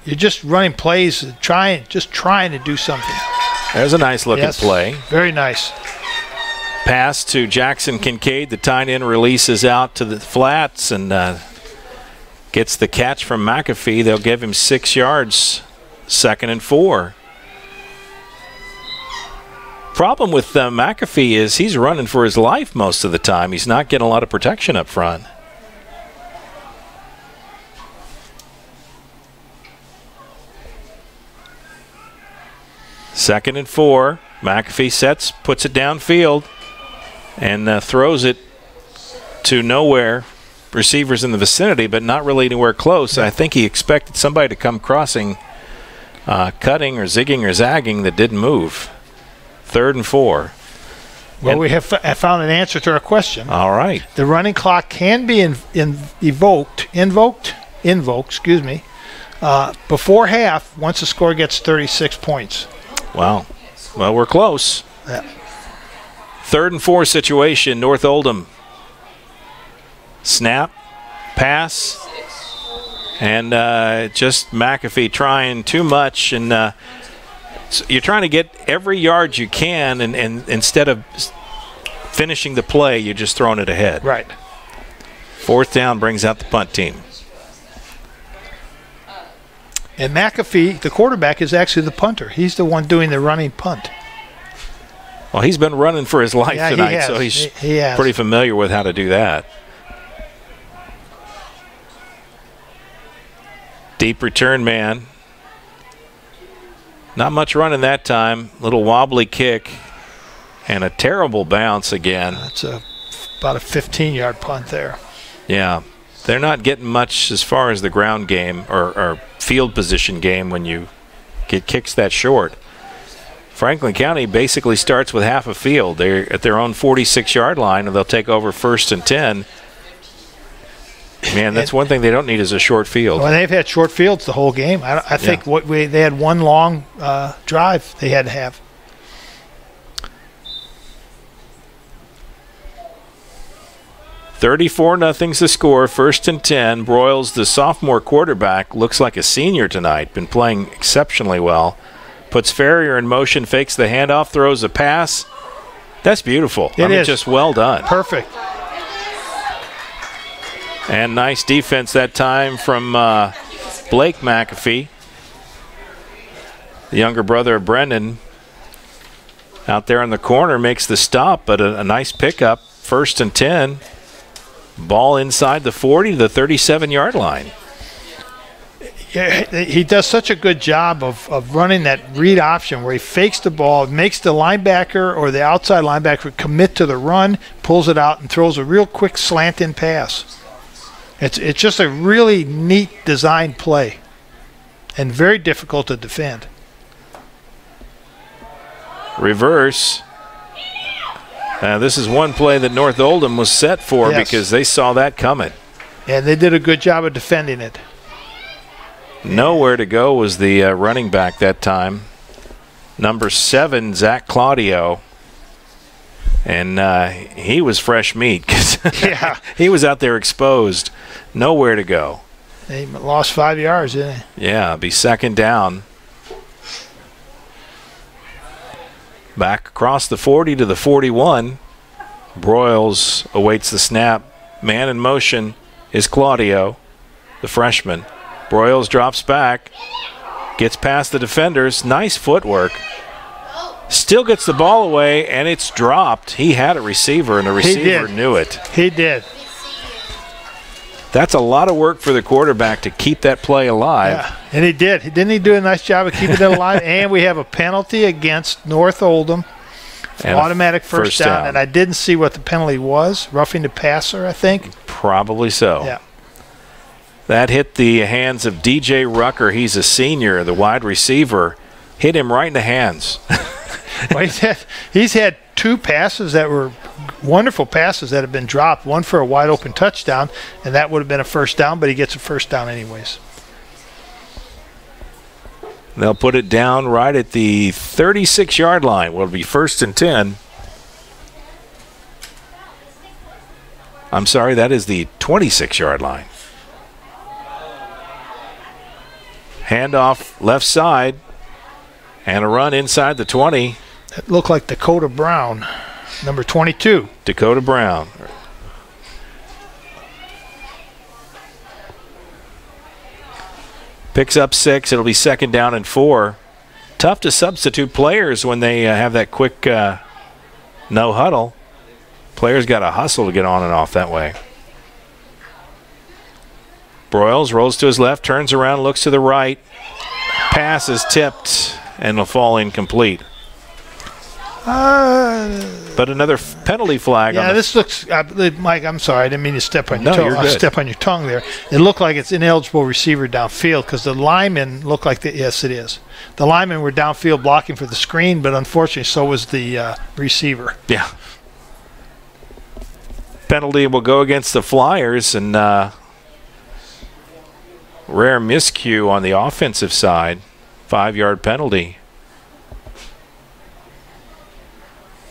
just running plays, just trying to do something. There's a nice looking play. Very nice. Pass to Jackson Kincaid. The tight end releases out to the flats and gets the catch from McAfee. They'll give him 6 yards. 2nd and 4. Problem with McAfee is he's running for his life most of the time. He's not getting a lot of protection up front. Second and 4. McAfee sets, puts it downfield, and throws it to nowhere. Receivers in the vicinity, but not really anywhere close. I think he expected somebody to come crossing, cutting or zigging or zagging that didn't move. 3rd and 4. Well, we have found an answer to our question. All right. The running clock can be invoked, before half once the score gets 36 points. Wow. Well, we're close. Yeah. 3rd and 4 situation, North Oldham. Snap, pass, and just McAfee trying too much, and so you're trying to get every yard you can, and instead of finishing the play, you're just throwing it ahead. Right. 4th down brings out the punt team. And McAfee, the quarterback, is actually the punter. He's the one doing the running punt. Well, he's been running for his life tonight, so he's pretty familiar with how to do that. Deep return man. Not much running that time. Little wobbly kick and a terrible bounce again. That's about a 15-yard punt there. Yeah. They're not getting much as far as the ground game or field position game when you get kicks that short. Franklin County basically starts with half a field. They're at their own 46-yard line, and they'll take over 1st and 10. Man, that's one thing they don't need is a short field. Well, they've had short fields the whole game. I think they had one long drive they had to have. $34-0's the score. 1st and 10. Broyles, the sophomore quarterback, looks like a senior tonight. Been playing exceptionally well. Puts Ferrier in motion, fakes the handoff, throws a pass. That's beautiful. It is. Just well done. Perfect. And nice defense that time from Blake McAfee, the younger brother of Brendan. Out there in the corner makes the stop, but a nice pickup. 1st and 10. Ball inside the 40 to the 37-yard line. Yeah, he does such a good job of running that read option where he fakes the ball, makes the linebacker or the outside linebacker commit to the run, pulls it out, and throws a real quick slant-in pass. It's just a really neat design play and very difficult to defend. Reverse. This is one play that North Oldham was set for because they saw that coming. And they did a good job of defending it. Nowhere to go was the running back that time. Number 7, Zach Claudio. And he was fresh meat because he was out there exposed. Nowhere to go. He lost 5 yards, didn't he? Yeah, it'll be second down. Back across the 40 to the 41. Broyles awaits the snap. Man in motion is Claudio, the freshman. Broyles drops back, gets past the defenders. Nice footwork. Still gets the ball away, and it's dropped. He had a receiver, and the receiver knew it. He did. That's a lot of work for the quarterback to keep that play alive. Yeah, and he did. Didn't he do a nice job of keeping it alive? And we have a penalty against North Oldham. And automatic first down. And I didn't see what the penalty was. Roughing the passer, I think. Probably so. Yeah. That hit the hands of DJ Rucker. He's a senior, the wide receiver. Hit him right in the hands. Well, he's had 2 passes that were wonderful passes that have been dropped. One for a wide open touchdown, and that would have been a first down, but he gets a first down anyways. They'll put it down right at the 36-yard line. Will be 1st and 10. I'm sorry, that is the 26-yard line. Handoff left side, and a run inside the 20. It looked like Dakota Brown, number 22. Dakota Brown. Picks up 6. It'll be 2nd down and 4. Tough to substitute players when they have that quick no huddle. Players got to hustle to get on and off that way. Broyles rolls to his left, turns around, looks to the right. Pass is tipped and will fall incomplete. But another penalty flag. Yeah, this looks, Mike, I'm sorry. I didn't mean to step on your tongue. Step on your tongue there. It looked like it's ineligible receiver downfield because the linemen looked like yes, it is. The linemen were downfield blocking for the screen, but unfortunately so was the receiver. Yeah. Penalty will go against the Flyers, and rare miscue on the offensive side. 5-yard penalty.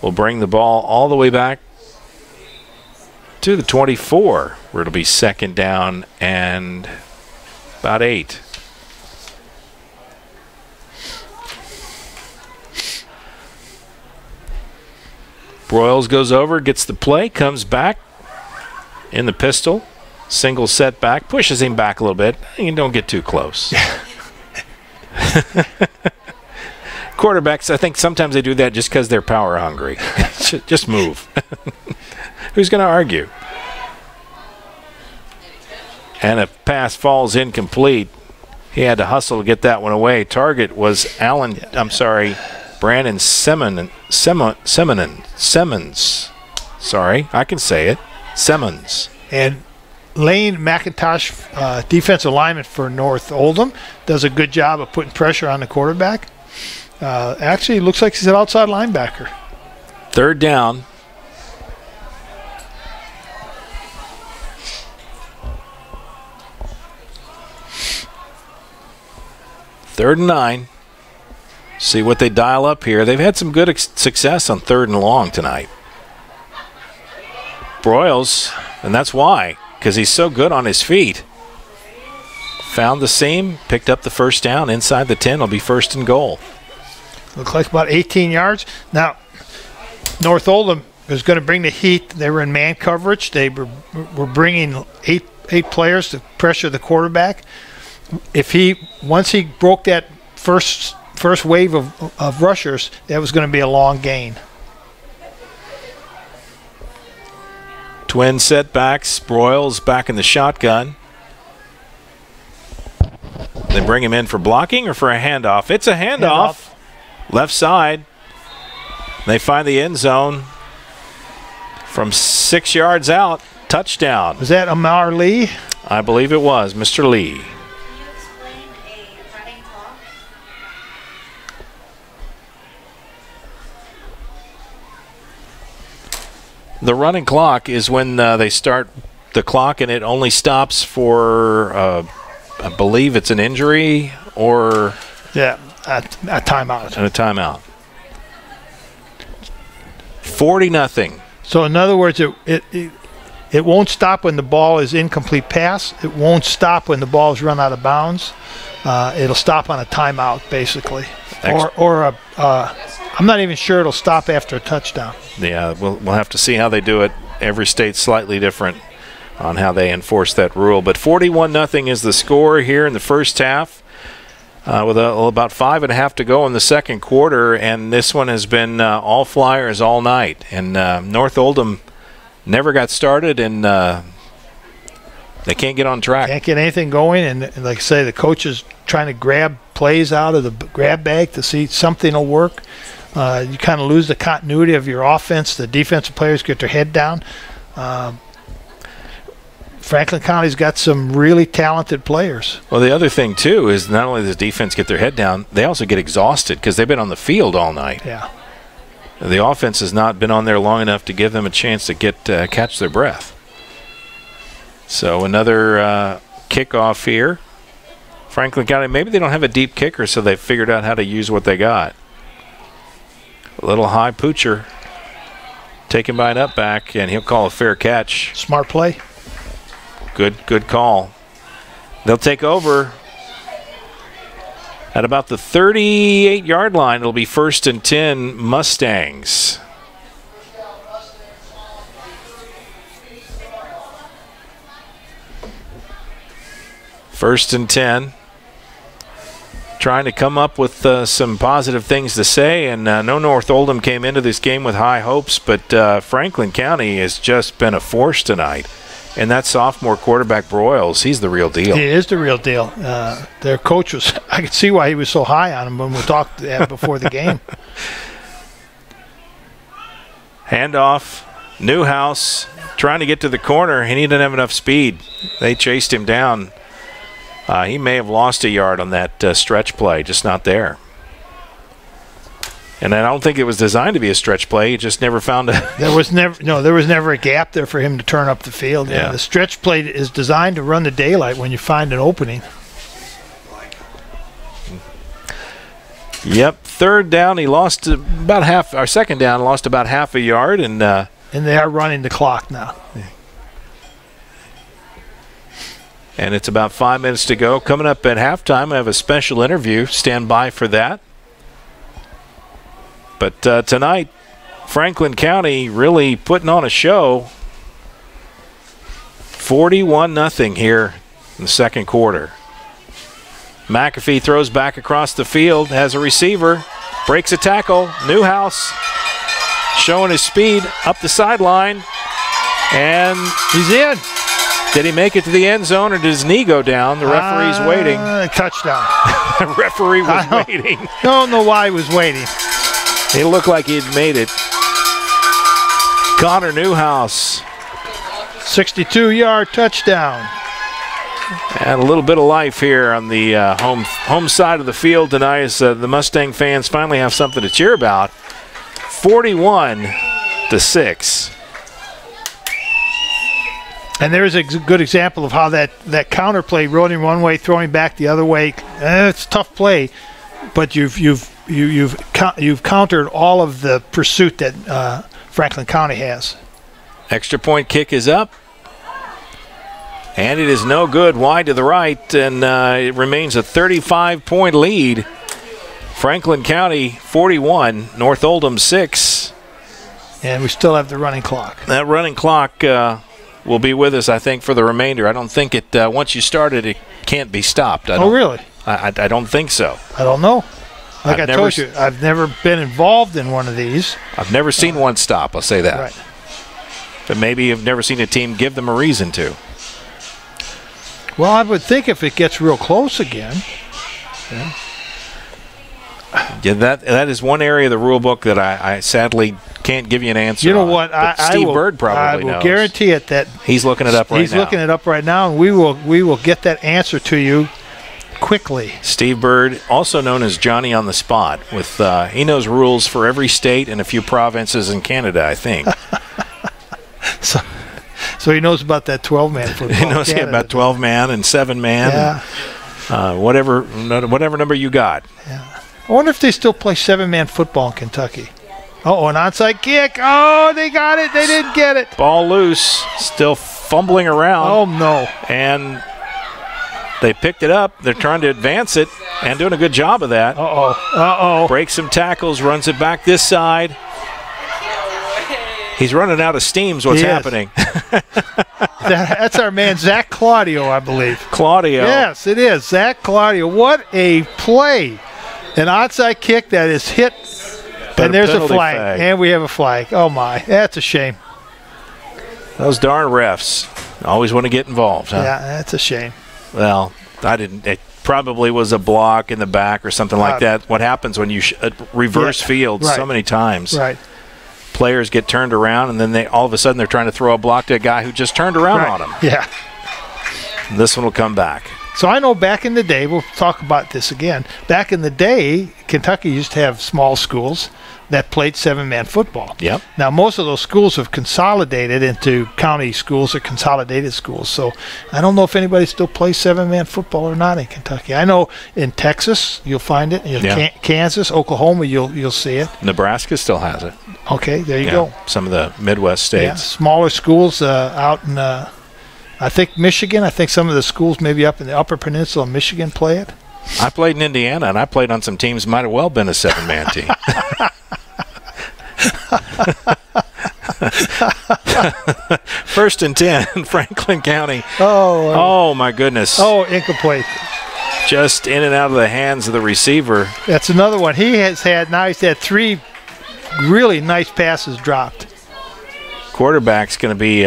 Will bring the ball all the way back to the 24, where it'll be 2nd down and about 8. Broyles goes over, gets the play, comes back in the pistol, single setback, pushes him back a little bit. You don't get too close. Quarterbacks, I think sometimes they do that just because they're power hungry. Just move. Who's going to argue? And a pass falls incomplete. He had to hustle to get that one away. Target was Brandon Simmons. Sorry, I can say it. Simmons. And Lane McIntosh, defensive lineman for North Oldham, does a good job of putting pressure on the quarterback. Actually, it looks like he's an outside linebacker. 3rd down. Third and 9. See what they dial up here. They've had some good success on 3rd and long tonight. Broyles, and that's why, because he's so good on his feet. Found the seam, picked up the first down inside the 10. It'll be 1st and goal. Looks like about 18 yards. Now, North Oldham is going to bring the heat. They were in man coverage. They were bringing eight players to pressure the quarterback. Once he broke that first wave of rushers, that was going to be a long gain. Twin setbacks. Broyles back in the shotgun. They bring him in for blocking or for a handoff? It's a handoff. Left side. They find the end zone from 6 yards out. Touchdown. Was that Amar Lee? I believe it was Mr. Lee. The running clock is when they start the clock, and it only stops for believe it's an injury or a timeout. And a timeout. 40-0. So in other words, it won't stop when the ball is incomplete pass. It won't stop when the ball is run out of bounds. It'll stop on a timeout, basically. I'm not even sure it'll stop after a touchdown. Yeah, we'll have to see how they do it. Every state's slightly different on how they enforce that rule. But 41-0 is the score here in the first half, with about 5.5 to go in the second quarter. And this one has been all Flyers all night. And North Oldham never got started, and they can't get on track. Can't get anything going, and like I say, the coach is trying to grab plays out of the grab bag to see something will work. You kind of lose the continuity of your offense. The defensive players get their head down. Franklin County's got some really talented players. Well, the other thing, too, is not only does defense get their head down, they also get exhausted because they've been on the field all night. Yeah. The offense has not been on there long enough to give them a chance to catch their breath. So another kickoff here. Franklin County, maybe they don't have a deep kicker, so they've figured out how to use what they got. A little high poocher taken by an up back, and he'll call a fair catch. Smart play. Good call. They'll take over at about the 38-yard line. It'll be 1st and 10 Mustangs. First and 10. Trying to come up with some positive things to say, and no North Oldham came into this game with high hopes, but Franklin County has just been a force tonight. And that sophomore quarterback, Broyles, he's the real deal. He is the real deal. Their coach was, I could see why he was so high on him when we talked before the game. Handoff, Newhouse trying to get to the corner, and he didn't have enough speed. They chased him down. He may have lost a yard on that stretch play, just not there. And I don't think it was designed to be a stretch play. He just never found a. There was never a gap there for him to turn up the field. Yeah. The stretch play is designed to run the daylight when you find an opening. Yep, third down. He lost about half. Our second down lost about half a yard, and they are running the clock now. And it's about 5 minutes to go. Coming up at halftime, I have a special interview. Stand by for that. But tonight, Franklin County really putting on a show. 41-0 here in the second quarter. McAfee throws back across the field, has a receiver, breaks a tackle. Newhouse showing his speed up the sideline, and he's in. Did he make it to the end zone, or did his knee go down? The referee's waiting. Touchdown. The referee was waiting. Don't know why he was waiting. It looked like he had made it. Connor Newhouse. 62-yard touchdown. And a little bit of life here on the home side of the field tonight as the Mustang fans finally have something to cheer about. 41-6. And there's a good example of how that counter play, rolling one way, throwing back the other way. It's a tough play, but you've countered all of the pursuit that Franklin County has. Extra point kick is up, and it is no good, wide to the right, and it remains a 35-point lead. Franklin County 41, North Oldham 6. And we still have the running clock. That running clock will be with us, I think, for the remainder. I don't think it, once you start it, it can't be stopped. Really? I don't think so. I don't know. Like I told you, I've never been involved in one of these. I've never seen one stop, I'll say that. Right. But maybe you've never seen a team give them a reason to. Well, I would think if it gets real close again. Yeah, that is one area of the rule book that I sadly can't give you an answer. You know what? Steve Bird probably knows. I will guarantee it that he's looking it up right now. He's looking it up right now, and we will get that answer to you quickly. Steve Bird, also known as Johnny on the Spot, with he knows rules for every state and a few provinces in Canada, I think. So he knows about that 12-man football. He knows about 12-man and 7-man. Yeah. Whatever number you got. Yeah. I wonder if they still play 7-man football in Kentucky. Oh, an onside kick. Oh, they got it. They didn't get it. Ball loose. Still fumbling around. Oh, no. And they picked it up. They're trying to advance it and doing a good job of that. Uh-oh. Breaks some tackles, runs it back this side. He's running out of steam is what's happening. That's our man, Zach Claudio, I believe. Claudio. Yes, it is. Zach Claudio. What a play. An onside kick that is hit. And there's a flag. And we have a flag. Oh, my. That's a shame. Those darn refs always want to get involved, huh? Yeah, that's a shame. Well, it probably was a block in the back or something like that. What happens when you reverse field so many times? Right. Players get turned around, and then all of a sudden they're trying to throw a block to a guy who just turned around on him. Yeah. And this one will come back. So I know back in the day, we'll talk about this again. Back in the day, Kentucky used to have small schools that played 7-man football. Yep. Now, most of those schools have consolidated into county schools or consolidated schools. So I don't know if anybody still plays 7-man football or not in Kentucky. I know in Texas, you'll find it. Kansas, Oklahoma, you'll see it. Nebraska still has it. Okay, there you go. Some of the Midwest states. Yeah, smaller schools out in, I think, Michigan. I think some of the schools maybe up in the Upper Peninsula of Michigan play it. I played in Indiana, and I played on some teams might have well been a 7-man team. First and 10, Franklin County. Oh, my goodness. Oh, incomplete. Just in and out of the hands of the receiver. That's another one. He's had 3 really nice passes dropped. Quarterback's going to be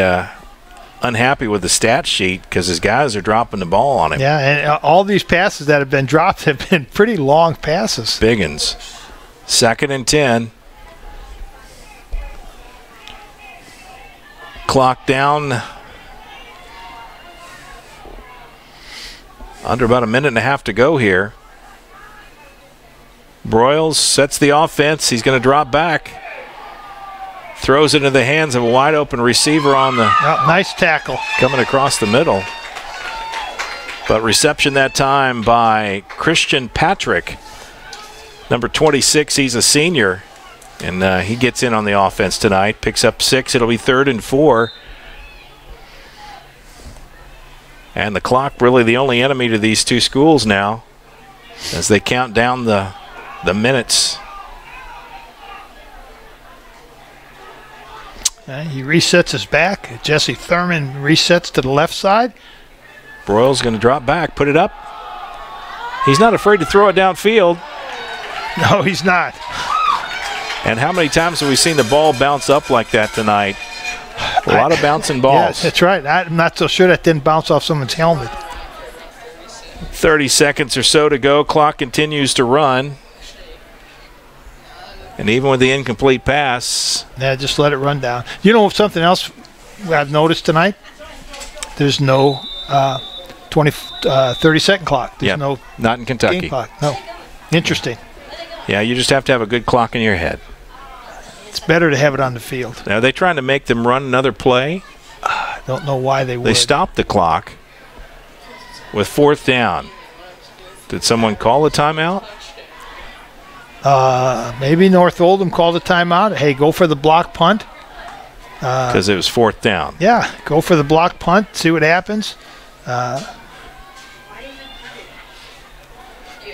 unhappy with the stat sheet because his guys are dropping the ball on him. Yeah, and all these passes that have been dropped have been pretty long passes. Biggins. 2nd and 10. Clock down. Under about a minute and a half to go here. Broyles sets the offense. He's going to drop back. Throws it into the hands of a wide open receiver on the nice tackle coming across the middle. But reception that time by Christian Patrick. Number 26, he's a senior. And he gets in on the offense tonight. Picks up 6. It'll be 3rd and 4. And the clock really the only enemy to these two schools now as they count down the minutes. He resets his back. Jesse Thurman resets to the left side. Broyles going to drop back, put it up. He's not afraid to throw it downfield. No, he's not. And how many times have we seen the ball bounce up like that tonight? A lot of bouncing balls. Yes, that's right. I'm not so sure that didn't bounce off someone's helmet. 30 seconds or so to go. Clock continues to run. And even with the incomplete pass. Yeah, just let it run down. You know something else I've noticed tonight? There's no 30-second clock. There's no not in Kentucky. Game clock. No. Interesting. Yeah, you just have to have a good clock in your head. It's better to have it on the field. Now, are they trying to make them run another play? I don't know why they would. They stopped the clock with 4th down. Did someone call a timeout? Maybe North Oldham called a timeout. Hey, go for the block punt. Because it was 4th down. Yeah, go for the block punt, see what happens. I'm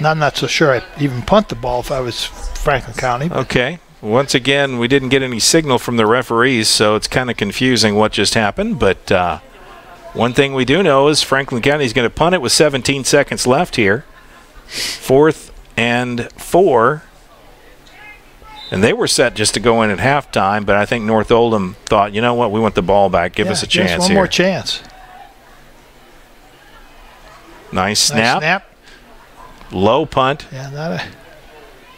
not so sure I'd even punt the ball if I was Franklin County. Okay. Once again, we didn't get any signal from the referees, so it's kind of confusing what just happened. But one thing we do know is Franklin County is going to punt it with 17 seconds left here. 4th and 4. And they were set just to go in at halftime, but I think North Oldham thought, you know what, we want the ball back. Give us a chance here. One more chance. Nice snap. Low punt. Yeah,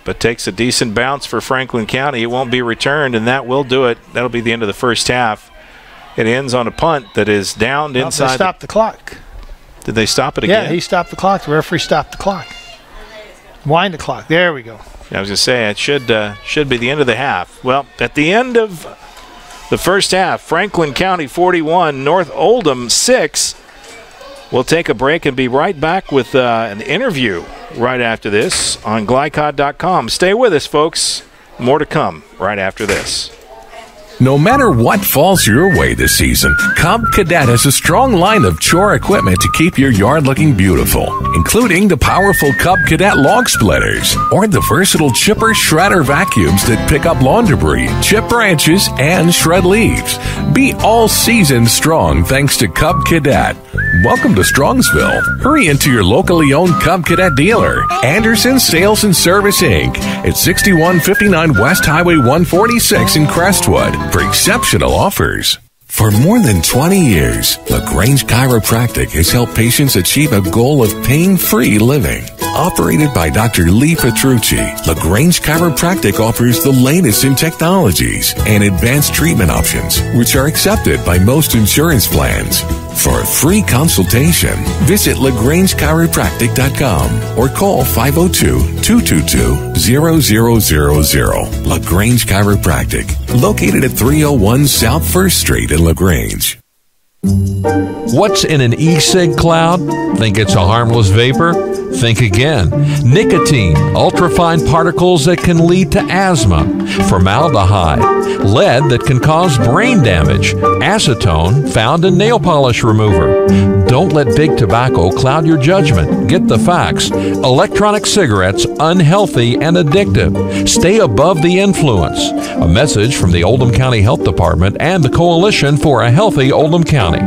but takes a decent bounce for Franklin County. It won't be returned, and that will do it. That'll be the end of the first half. It ends on a punt that is downed inside. They stopped the clock. Did they stop it again? Yeah, he stopped the clock. The referee stopped the clock. Wind the clock. There we go. I was going to say, it should be the end of the half. Well, at the end of the first half. Franklin County 41, North Oldham 6. We'll take a break and be right back with an interview right after this on GLICOD.com. Stay with us, folks. More to come right after this. No matter what falls your way this season, Cub Cadet has a strong line of chore equipment to keep your yard looking beautiful, including the powerful Cub Cadet log splitters or the versatile chipper shredder vacuums that pick up lawn debris, chip branches, and shred leaves. Be all season strong thanks to Cub Cadet. Welcome to Strongsville. Hurry into your locally owned Cub Cadet dealer, Anderson Sales and Service Inc. at 6159 West Highway 146 in Crestwood for exceptional offers. For more than 20 years, LaGrange Chiropractic has helped patients achieve a goal of pain-free living. Operated by Dr. Lee Petrucci, LaGrange Chiropractic offers the latest in technologies and advanced treatment options, which are accepted by most insurance plans. For a free consultation, visit LaGrangeChiropractic.com or call 502-222-0000. LaGrange Chiropractic, located at 301 South 1st Street in LaGrange. What's in an e-cig cloud? Think it's a harmless vapor? Think again. Nicotine, ultrafine particles that can lead to asthma, formaldehyde, lead that can cause brain damage, acetone found in nail polish remover. Don't let big tobacco cloud your judgment. Get the facts. Electronic cigarettes, unhealthy and addictive. Stay above the influence. A message from the Oldham County Health Department and the Coalition for a Healthy Oldham County.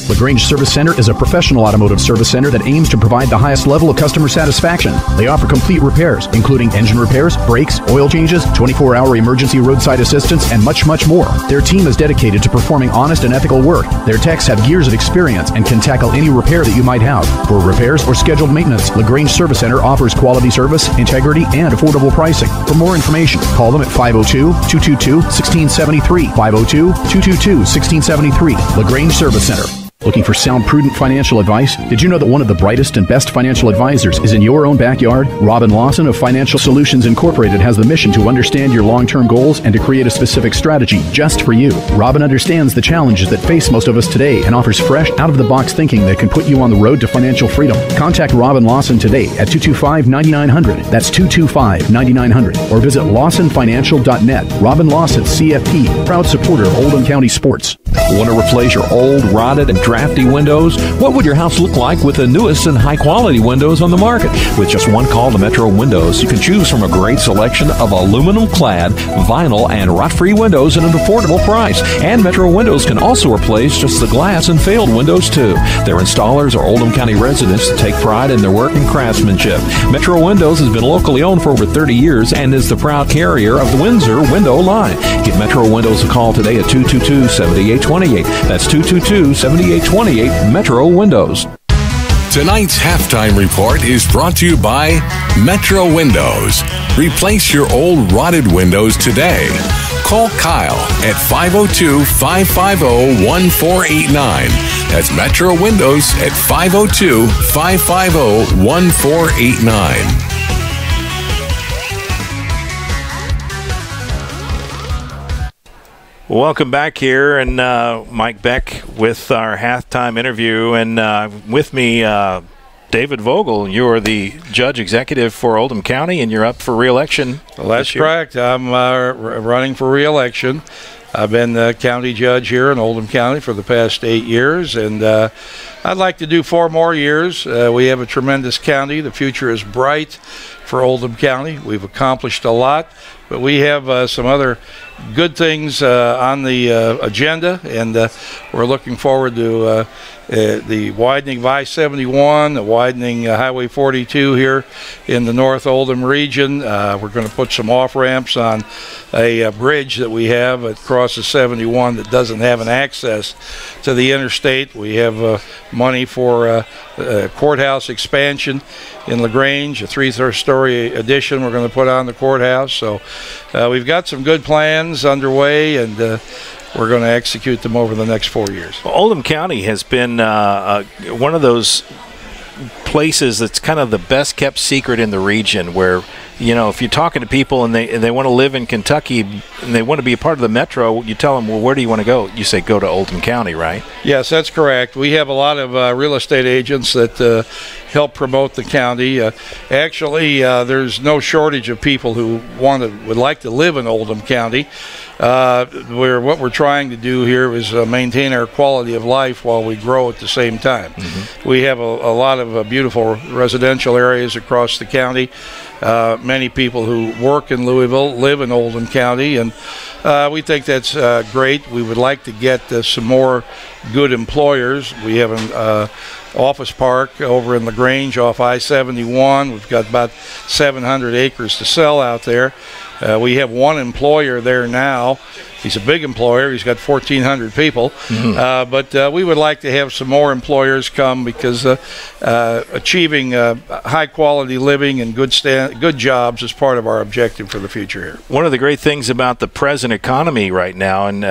LaGrange Service Center is a professional automotive service center that aims to provide the highest level of customer satisfaction. They offer complete repairs, including engine repairs, brakes, oil changes, 24-hour emergency roadside assistance, and much, much more. Their team is dedicated to performing honest and ethical work. Their techs have years of experience and can tackle any repair that you might have. For repairs or scheduled maintenance, LaGrange Service Center offers quality service, integrity, and affordable pricing. For more information, call them at 502-222-1673. 502-222-1673. LaGrange Service Center. Looking for sound, prudent financial advice? Did you know that one of the brightest and best financial advisors is in your own backyard? Robin Lawson of Financial Solutions Incorporated has the mission to understand your long-term goals and to create a specific strategy just for you. Robin understands the challenges that face most of us today and offers fresh, out-of-the-box thinking that can put you on the road to financial freedom. Contact Robin Lawson today at 225-9900. That's 225-9900. Or visit lawsonfinancial.net. Robin Lawson, CFP, proud supporter of Oldham County sports. Want to replace your old, rotted, and drafty windows? What would your house look like with the newest and high-quality windows on the market? With just one call to Metro Windows, you can choose from a great selection of aluminum-clad, vinyl, and rot-free windows at an affordable price. And Metro Windows can also replace just the glass and failed windows, too. Their installers are Oldham County residents that take pride in their work and craftsmanship. Metro Windows has been locally owned for over 30 years and is the proud carrier of the Windsor window line. Give Metro Windows a call today at 222-7828. That's 222-7828, Metro Windows. Tonight's halftime report is brought to you by Metro Windows. Replace your old rotted windows today. Call Kyle at 502-550-1489. That's Metro Windows at 502-550-1489. Welcome back here, and Mike Beck with our halftime interview, and with me, David Vogel. You're the judge executive for Oldham County, and you're up for re-election. Well, that's correct. I'm running for re-election. I've been the county judge here in Oldham County for the past 8 years, and I'd like to do 4 more years. We have a tremendous county. The future is bright for Oldham County. We've accomplished a lot, but we have some other good things on the agenda, and we're looking forward to the widening of I-71, the widening Highway 42 here in the North Oldham region. We're going to put some off-ramps on a bridge that we have that crosses 71 that doesn't have an access to the interstate. We have money for courthouse expansion in LaGrange, a 3-story addition we're going to put on the courthouse. So we've got some good plans underway, and we're going to execute them over the next 4 years. Well, Oldham County has been one of those places that's kind of the best kept secret in the region, where if you're talking to people and they want to live in Kentucky and they want to be a part of the metro, you tell them, well, where do you want to go? You say go to Oldham County, right? Yes, that's correct. We have a lot of real estate agents that help promote the county. Actually, there's no shortage of people who would like to live in Oldham County. What we're trying to do here is maintain our quality of life while we grow at the same time. We have a lot of beautiful residential areas across the county. Many people who work in Louisville live in Oldham County, and we think that's great. We would like to get some more good employers. We have an office park over in LaGrange off I-71. We've got about 700 acres to sell out there. We have one employer there now. He's a big employer. He's got 1,400 people. But we would like to have some more employers come because achieving high-quality living and good jobs is part of our objective for the future here. One of the great things about the present economy right now, and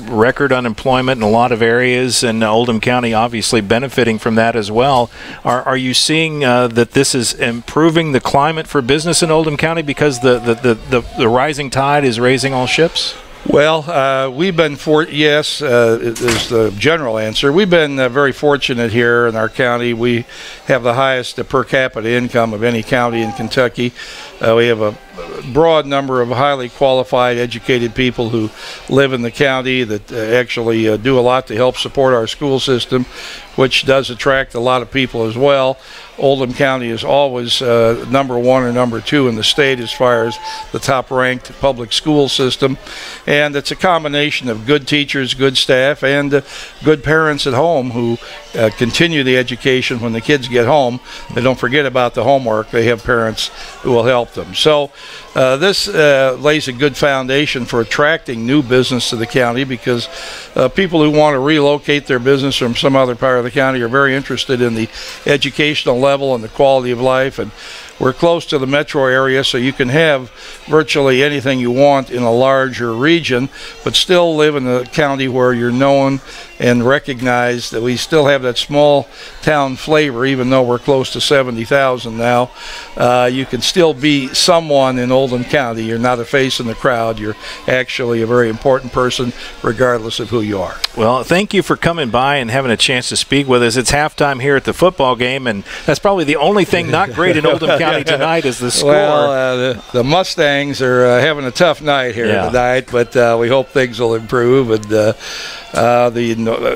record unemployment in a lot of areas, and Oldham County obviously benefiting from that as well. Are you seeing that this is improving the climate for business in Oldham County because the rising tide is raising all ships? Well, we've been yes, is the general answer. We've been very fortunate here in our county. We have the highest per capita income of any county in Kentucky. We have a broad number of highly qualified, educated people who live in the county that actually do a lot to help support our school system, which does attract a lot of people as well. Oldham County is always number one or number two in the state as far as the top-ranked public school system. And it's a combination of good teachers, good staff, and good parents at home who continue the education when the kids get home. They don't forget about the homework. They have parents who will help them. So this lays a good foundation for attracting new business to the county because people who want to relocate their business from some other part of the county are very interested in the educational level and the quality of life. And we're close to the metro area, so you can have virtually anything you want in a larger region, but still live in a county where you're known and recognized. That we still have that small town flavor, even though we're close to 70,000 now. You can still be someone in Oldham County. You're not a face in the crowd. You're actually a very important person, regardless of who you are. Well, thank you for coming by and having a chance to speak with us. It's halftime here at the football game, and that's probably the only thing not great in Oldham County tonight is the score. Well, the Mustangs are having a tough night here tonight, but we hope things will improve. And the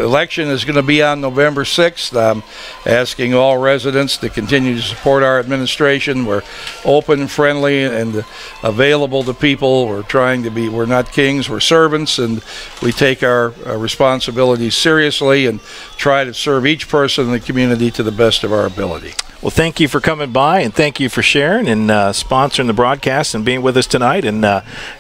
election is going to be on November 6th. I'm asking all residents to continue to support our administration. We're open, friendly, and available to people. We're not kings, we're servants, and we take our responsibilities seriously and try to serve each person in the community to the best of our ability. Well, thank you for coming by, and thank you for sharing and sponsoring the broadcast and being with us tonight. And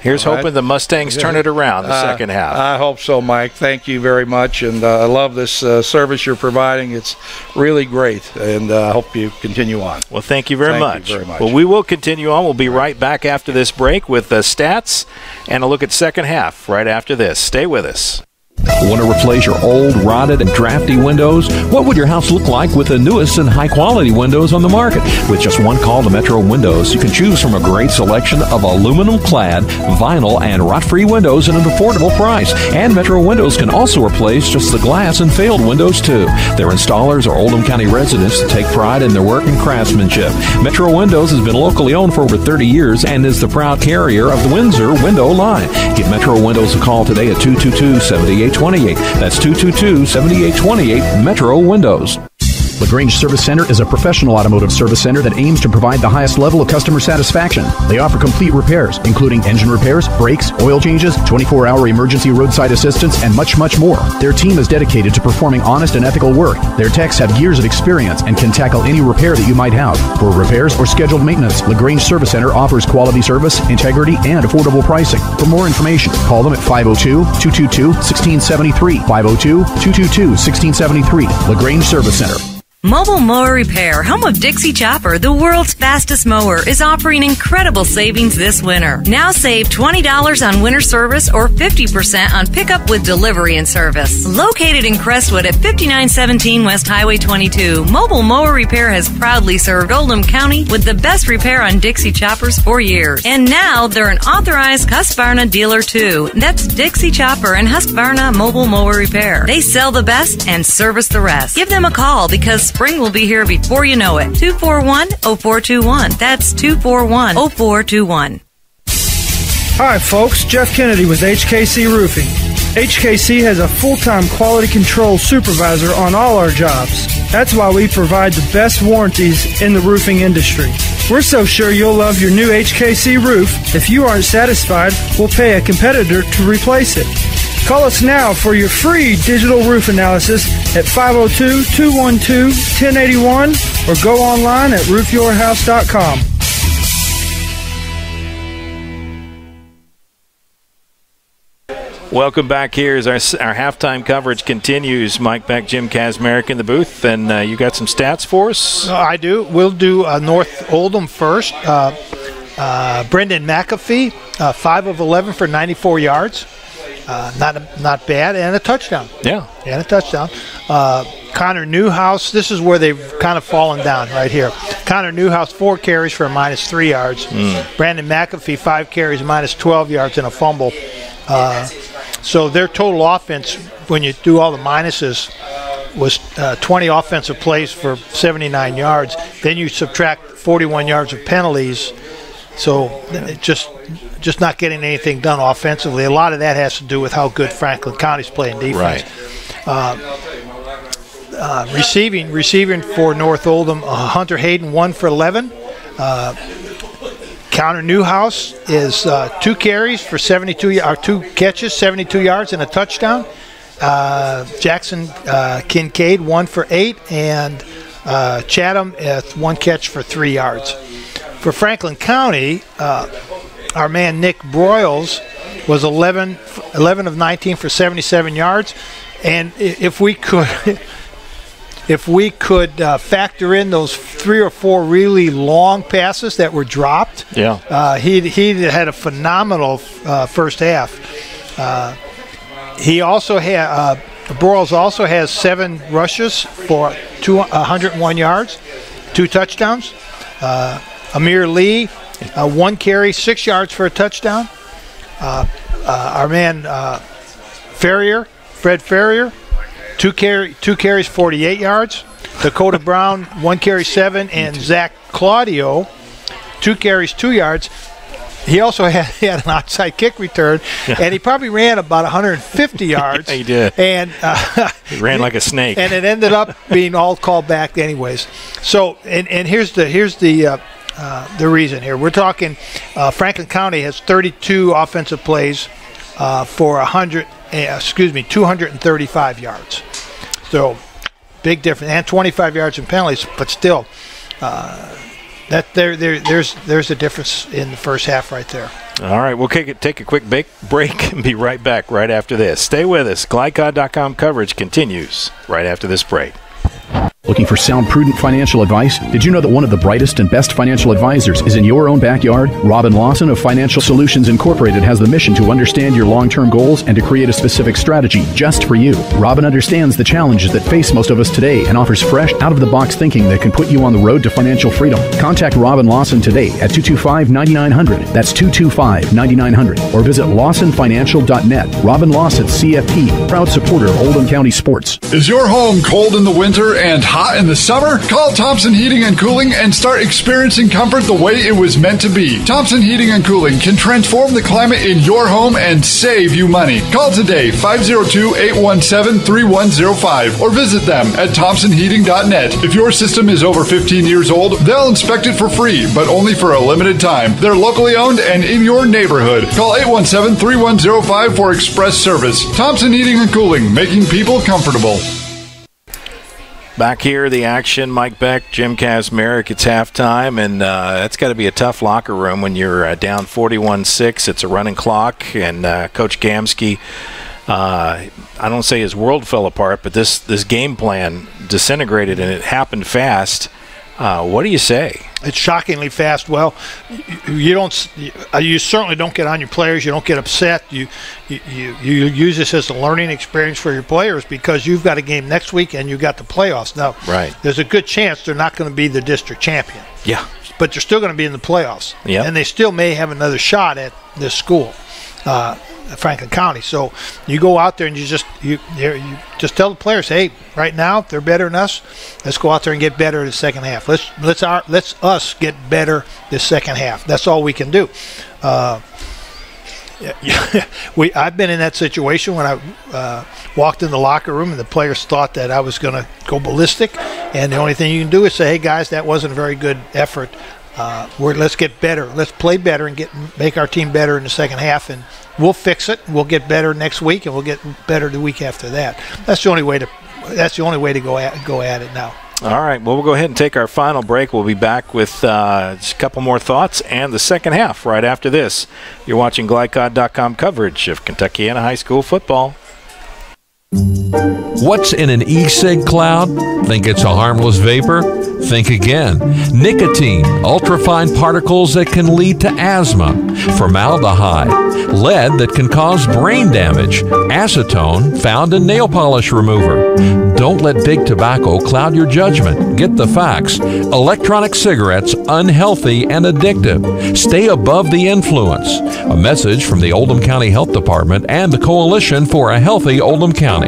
here's hoping the Mustangs turn it around the second half. I hope so, Mike. Thank you very much, and I love this service you're providing. It's really great, and I hope you continue on. Well, thank you very much. Thank you very much. Well, we will continue on. We'll be right back after this break with stats and a look at second half right after this. Stay with us. Want to replace your old, rotted, and drafty windows? What would your house look like with the newest and high-quality windows on the market? With just one call to Metro Windows, you can choose from a great selection of aluminum-clad, vinyl, and rot-free windows at an affordable price. And Metro Windows can also replace just the glass and failed windows, too. Their installers are Oldham County residents that take pride in their work and craftsmanship. Metro Windows has been locally owned for over 30 years and is the proud carrier of the Windsor window line. Give Metro Windows a call today at 222-7828. That's 222-7828 Metro Windows. LaGrange Service Center is a professional automotive service center that aims to provide the highest level of customer satisfaction. They offer complete repairs, including engine repairs, brakes, oil changes, 24-hour emergency roadside assistance, and much, much more. Their team is dedicated to performing honest and ethical work. Their techs have years of experience and can tackle any repair that you might have. For repairs or scheduled maintenance, LaGrange Service Center offers quality service, integrity, and affordable pricing. For more information, call them at 502-222-1673. 502-222-1673. LaGrange Service Center. Mobile Mower Repair, home of Dixie Chopper, the world's fastest mower, is offering incredible savings this winter. Now save $20 on winter service or 50% on pickup with delivery and service. Located in Crestwood at 5917 West Highway 22, Mobile Mower Repair has proudly served Oldham County with the best repair on Dixie Choppers for years. And now they're an authorized Husqvarna dealer too. That's Dixie Chopper and Husqvarna Mobile Mower Repair. They sell the best and service the rest. Give them a call because spring will be here before you know it. 241-0421. That's 241-0421. Hi, folks. Jeff Kennedy with HKC Roofing. HKC has a full-time quality control supervisor on all our jobs. That's why we provide the best warranties in the roofing industry. We're so sure you'll love your new HKC roof. If you aren't satisfied, we'll pay a competitor to replace it. Call us now for your free digital roof analysis at 502-212-1081 or go online at roofyourhouse.com. Welcome back here as our halftime coverage continues. Mike Beck, Jim Kazmarek in the booth, and you got some stats for us? I do. We'll do North Oldham first. Brendan McAfee, 5 of 11 for 94 yards. Not bad, and a touchdown. Yeah. And a touchdown. Connor Newhouse, this is where they've kind of fallen down right here. Connor Newhouse, 4 carries for -3 yards. Brandon McAfee, 5 carries, -12 yards and a fumble. So their total offense, when you do all the minuses, was 20 offensive plays for 79 yards. Then you subtract 41 yards of penalties. So it just not getting anything done offensively. A lot of that has to do with how good Franklin County's playing defense. Right. Receiving for North Oldham, Hunter Hayden, 1 for 11. Connor Newhouse is 2 carries for 2 catches, 72 yards and a touchdown. Jackson Kincaid, 1 for 8, and Chatham, 1 catch for 3 yards. For Franklin County, our man Nick Broyles was 11 of 19 for 77 yards, and if we could factor in those 3 or 4 really long passes that were dropped, he had a phenomenal first half. He also had Broyles also has 7 rushes for 101 yards, 2 touchdowns. Amir Lee, 1 carry, 6 yards for a touchdown. Our man Fred Ferrier, 2 carries, 48 yards. Dakota Brown, 1 carry, 7, and Zach Claudio, 2 carries, 2 yards. He also had an onside kick return, and he probably ran about 150 yards. Yeah, he did. And he ran like a snake. And it ended up being all called back anyways. So, and here's the reason here. We're talking Franklin County has 32 offensive plays for 235 yards. So big difference, and 25 yards in penalties, but still there's a difference in the first half right there. All right, we'll take a quick break and be right back right after this. Stay with us. GLICOD.com coverage continues right after this break. Looking for sound, prudent financial advice? Did you know that one of the brightest and best financial advisors is in your own backyard? Robin Lawson of Financial Solutions Incorporated has the mission to understand your long-term goals and to create a specific strategy just for you. Robin understands the challenges that face most of us today and offers fresh, out-of-the-box thinking that can put you on the road to financial freedom. Contact Robin Lawson today at 225-9900. That's 225-9900. Or visit lawsonfinancial.net. Robin Lawson, CFP, proud supporter of Oldham County sports. Is your home cold in the winter and hot in the summer? Call Thompson Heating and Cooling and start experiencing comfort the way it was meant to be. Thompson Heating and Cooling can transform the climate in your home and save you money. Call today, 502-817-3105, or visit them at thompsonheating.net. If your system is over 15 years old, they'll inspect it for free, but only for a limited time. They're locally owned and in your neighborhood. Call 817-3105 for express service. Thompson Heating and Cooling, making people comfortable. Back here, the action, Mike Beck, Jim Kazmarek. It's halftime, and that's got to be a tough locker room when you're down 41-6. It's a running clock, and Coach Gamsky I don't say his world fell apart, but this game plan disintegrated, and it happened fast. What do you say? It's shockingly fast. Well, you certainly don't get on your players. You don't get upset. You use this as a learning experience for your players, because you've got a game next week and you've got the playoffs. Now, right. There's a good chance they're not going to be the district champion. Yeah. But they're still going to be in the playoffs. Yeah. And they still may have another shot at this school, Franklin County. So you go out there and you just tell the players, hey, right now they're better than us. Let's go out there and get better in the second half. Let's us get better this second half. That's all we can do. I've been in that situation when I walked in the locker room and the players thought that I was going to go ballistic, and the only thing you can do is say, hey guys, that wasn't a very good effort. Let's get better. Let's play better and make our team better in the second half, and we'll fix it. We'll get better next week, and we'll get better the week after that. That's the only way to go at it now. All right. Well, we'll go ahead and take our final break. We'll be back with just a couple more thoughts and the second half right after this. You're watching GLICOD.com coverage of Kentuckiana High School football. What's in an e-cig cloud? Think it's a harmless vapor? Think again. Nicotine, ultrafine particles that can lead to asthma, formaldehyde, lead that can cause brain damage, acetone found in nail polish remover. Don't let big tobacco cloud your judgment. Get the facts. Electronic cigarettes, unhealthy and addictive. Stay above the influence. A message from the Oldham County Health Department and the Coalition for a Healthy Oldham County.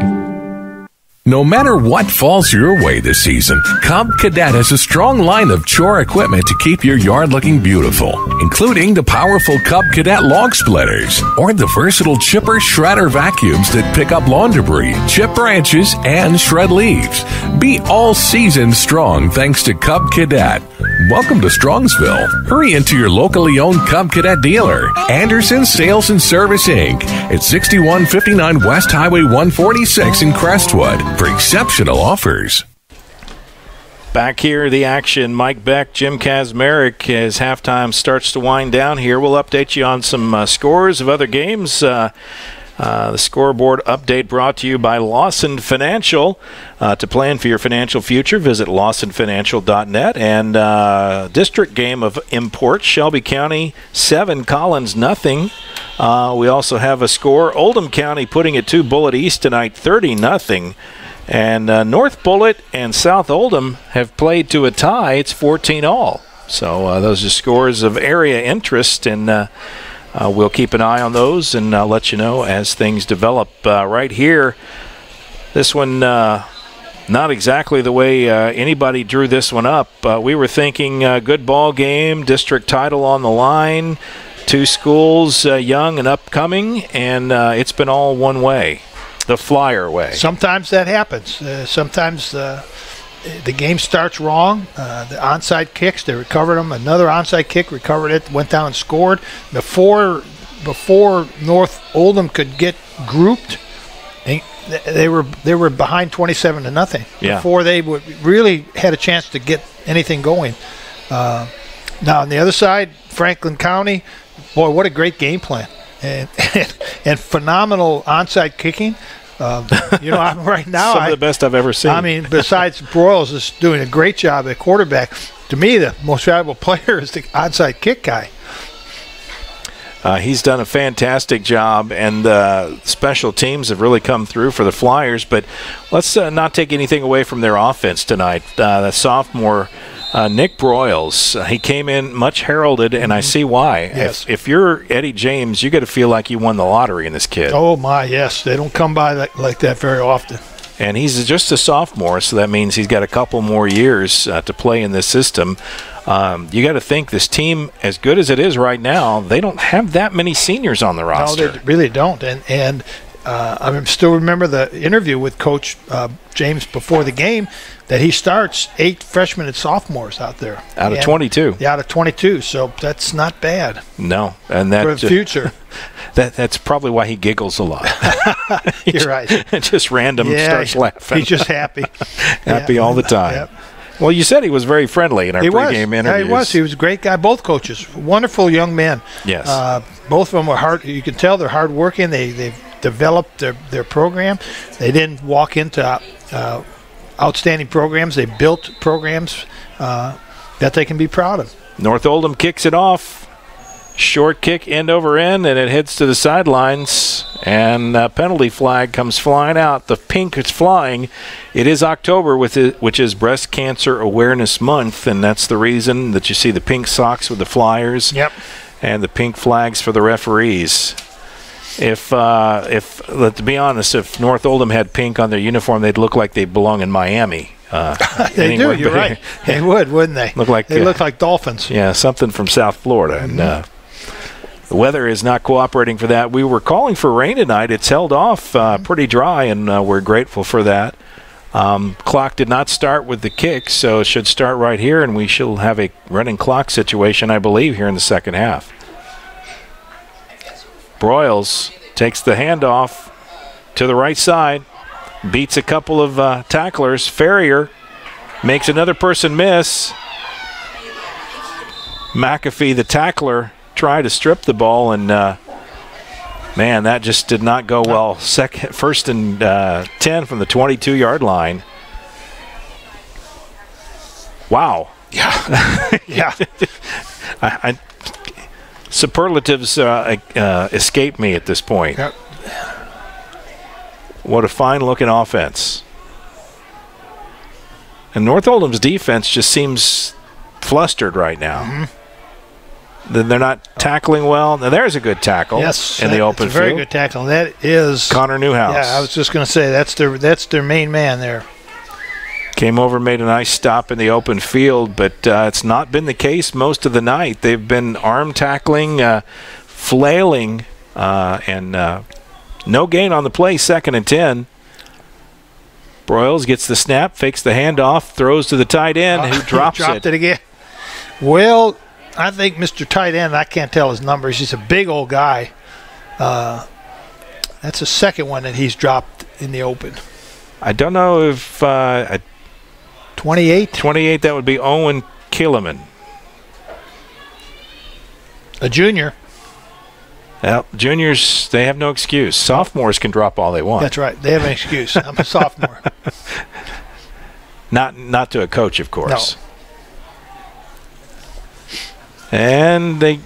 No matter what falls your way this season, Cub Cadet has a strong line of chore equipment to keep your yard looking beautiful, including the powerful Cub Cadet log splitters or the versatile chipper shredder vacuums that pick up lawn debris, chip branches, and shred leaves. Be all season strong thanks to Cub Cadet. Welcome to Strongsville. Hurry into your locally owned Cub Cadet dealer, Anderson Sales and Service Inc. at 6159 West Highway 146 in Crestwood for exceptional offers. Back here, the action. Mike Beck, Jim Kazmarek, as halftime starts to wind down here. We'll update you on some scores of other games. The scoreboard update brought to you by Lawson Financial. To plan for your financial future, visit lawsonfinancial.net. And district game of import, Shelby County 7, Collins nothing. We also have a score, Oldham County putting it to Bullitt East tonight, 30-0. And North Bullitt and South Oldham have played to a tie. It's 14-all. So those are scores of area interest, and we'll keep an eye on those and let you know as things develop. Right here, this one, not exactly the way anybody drew this one up. We were thinking good ball game, district title on the line, two schools young and upcoming, and it's been all one way, the Flyer way. Sometimes that happens. Sometimes the game starts wrong. The onside kicks, they recovered them. Another onside kick, recovered it, went down and scored. Before North Oldham could get grouped, they were behind 27-0. Yeah. Before they really had a chance to get anything going. Now on the other side, Franklin County, boy, what a great game plan and phenomenal onside kicking. Right now, some of the best I've ever seen. I mean, besides Broyles is doing a great job at quarterback. To me, the most valuable player is the onside kick guy. He's done a fantastic job, and special teams have really come through for the Flyers. But let's not take anything away from their offense tonight. The sophomore Nick Broyles, he came in much heralded, and I see why. Yes. If you're Eddie James, you got to feel like you won the lottery in this kid. Oh, my, yes. They don't come by like that very often. And he's just a sophomore, so that means he's got a couple more years to play in this system. You got to think this team, as good as it is right now, they don't have that many seniors on the roster. No, they really don't. And I still remember the interview with Coach James before the game, that he starts 8 freshmen and sophomores out there. Out of 22. Yeah, out of 22. So that's not bad. No. And that, for the future. That's probably why he giggles a lot. You're right. Just random starts laughing. He's just happy. Happy all the time. Yep. Well, you said he was very friendly in our pregame interviews. Yeah, he was. He was a great guy. Both coaches, wonderful young men. Yes. Both of them are hard. You can tell they're hardworking. They've developed their program. They didn't walk into outstanding programs. They built programs that they can be proud of. North Oldham kicks it off. Short kick end over end, and it heads to the sidelines. And a penalty flag comes flying out. The pink is flying. It is October, which is Breast Cancer Awareness Month, and that's the reason that you see the pink socks with the flyers. Yep. And the pink flags for the referees. If let's be honest, if North Oldham had pink on their uniform, they'd look like they belong in Miami. They do. You're right. They would, wouldn't they? Look like they look like dolphins. Yeah, something from South Florida. Mm-hmm. And the weather is not cooperating for that. We were calling for rain tonight. It's held off pretty dry, and we're grateful for that. Clock did not start with the kick, so it should start right here, and we shall have a running clock situation, I believe, here in the second half. Broyles takes the handoff to the right side, beats a couple of tacklers. Ferrier makes another person miss. McAfee, the tackler, tried to strip the ball, and man, that just did not go well. First and 10 from the 22-yard line. Wow. Yeah. Yeah. Superlatives escape me at this point. Yep. What a fine-looking offense. And North Oldham's defense just seems flustered right now. Mm-hmm. They're not tackling well. Now, there's a good tackle in the open field. Very good tackle. That is Connor Newhouse. Yeah, I was just going to say that's their main man there. Came over, made a nice stop in the open field, but it's not been the case most of the night. They've been arm tackling, flailing, and no gain on the play, 2nd and 10. Broyles gets the snap, fakes the handoff, throws to the tight end, who dropped it again. Well, I think Mr. Tight End, I can't tell his numbers. He's a big old guy. That's the second one that he's dropped in the open. I don't know if 28? 28, that would be Owen Killiman. A junior. Well, juniors, they have no excuse. Sophomores can drop all they want. That's right. They have an excuse. I'm a sophomore. Not to a coach, of course. No. And they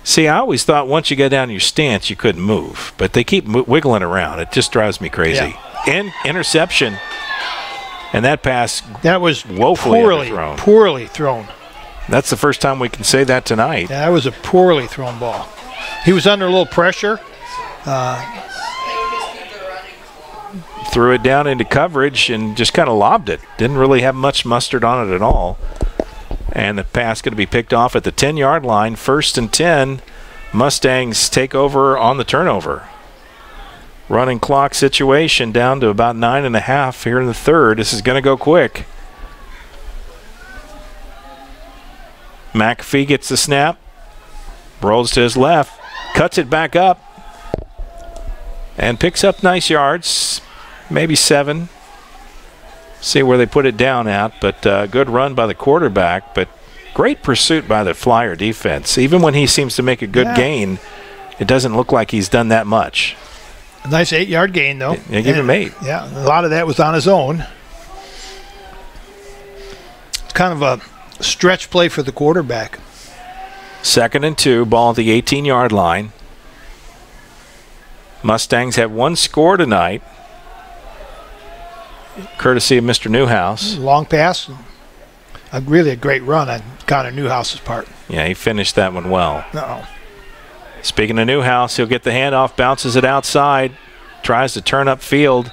see, I always thought once you get down in your stance, you couldn't move. But they keep wiggling around. It just drives me crazy. Yeah. Interception. And that pass that was woefully poorly thrown. That's the first time we can say that tonight. Yeah, that was a poorly thrown ball. He was under a little pressure. Threw it down into coverage and just kind of lobbed it. Didn't really have much mustard on it at all. And the pass going to be picked off at the 10-yard line. 1st and 10. Mustangs take over on the turnover. Running clock situation down to about 9.5 here in the third. This is going to go quick. McAfee gets the snap. Rolls to his left. Cuts it back up. And picks up nice yards. Maybe 7. See where they put it down at, but good run by the quarterback, but great pursuit by the Flyer defense. Even when he seems to make a good gain, it doesn't look like he's done that much. A nice 8-yard gain, though. They give him 8. Yeah, a lot of that was on his own. It's kind of a stretch play for the quarterback. 2nd and 2, ball at the 18-yard line. Mustangs have one score tonight, courtesy of Mr. Newhouse. Long pass. Really a great run on Connor Newhouse's part. Yeah, he finished that one well. Uh-oh. Speaking of Newhouse, he'll get the handoff, bounces it outside, tries to turn up field.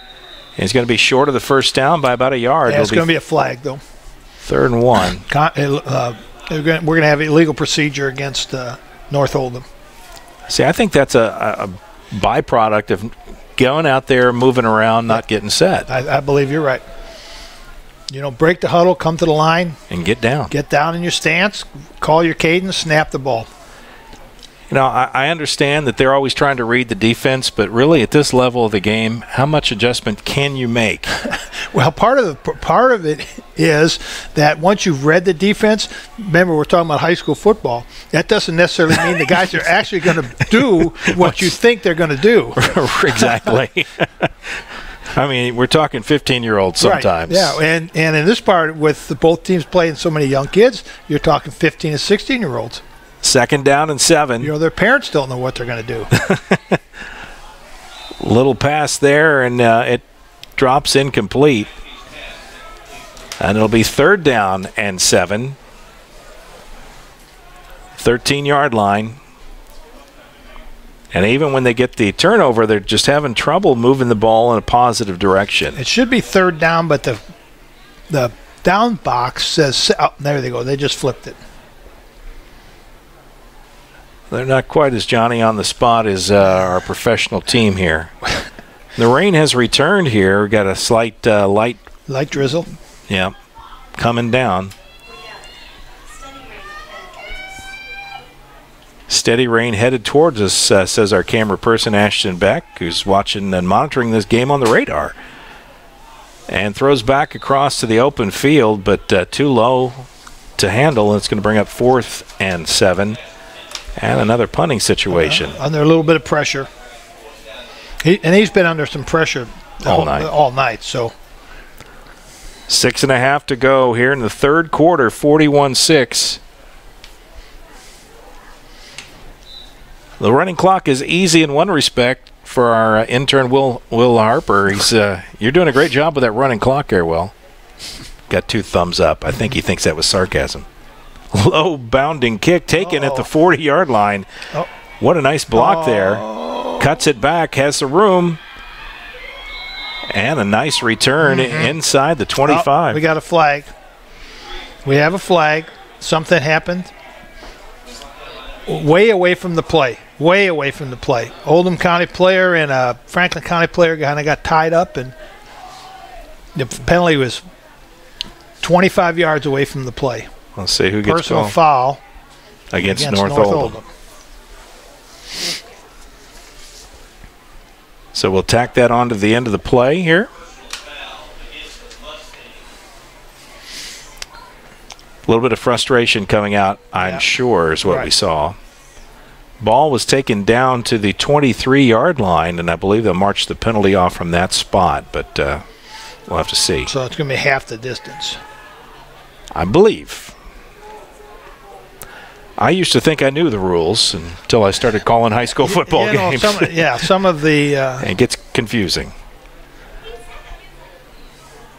He's going to be short of the first down by about a yard. Yeah, it's going to be a flag, though. 3rd and 1. We're going to have illegal procedure against North Oldham. See, I think that's a byproduct of going out there, moving around, not getting set. I believe you're right. Break the huddle, come to the line. And get down. Get down in your stance, call your cadence, snap the ball. You know, I understand that they're always trying to read the defense, but really at this level of the game, how much adjustment can you make? Well, part of it is that once you've read the defense, remember we're talking about high school football, that doesn't necessarily mean the guys are actually going to do what you think they're going to do. Exactly. I mean, we're talking 15-year-olds sometimes. Right. Yeah, and in this part, with both teams playing so many young kids, you're talking 15 and 16-year-olds. 2nd down and 7. You know, their parents don't know what they're going to do. Little pass there, and it drops incomplete. And it'll be 3rd down and 7. 13-yard line. And even when they get the turnover, they're just having trouble moving the ball in a positive direction. It should be 3rd down, but the down box says, oh, there they go. They just flipped it. They're not quite as Johnny on the spot as our professional team here. The rain has returned here. We've got a slight light drizzle. Yeah, coming down. Steady rain headed towards us, says our camera person Ashton Beck, who's watching and monitoring this game on the radar. And throws back across to the open field, but too low to handle. And it's going to bring up 4th and 7. And another punting situation. Under a little bit of pressure. He's been under some pressure all night. So 6.5 to go here in the 3rd quarter, 41-6. The running clock is easy in one respect for our intern Will Harper. He's you're doing a great job with that running clock there, Will. Got 2 thumbs up. I think he thinks that was sarcasm. Low bounding kick taken at the 40-yard line. What a nice block there. Cuts it back, has the room. And a nice return inside the 25. We got a flag. We have a flag. Something happened. Way away from the play. Way away from the play. Oldham County player and a Franklin County player kind of got tied up, and the penalty was 25 yards away from the play. Let's see who gets personal foul against North Oldham. So we'll tack that on to the end of the play here. A little bit of frustration coming out, I'm sure, is what we saw. Ball was taken down to the 23-yard line, and I believe they'll march the penalty off from that spot, but we'll have to see. So it's going to be half the distance. I believe. I used to think I knew the rules until I started calling high school football games. Some of the... it gets confusing.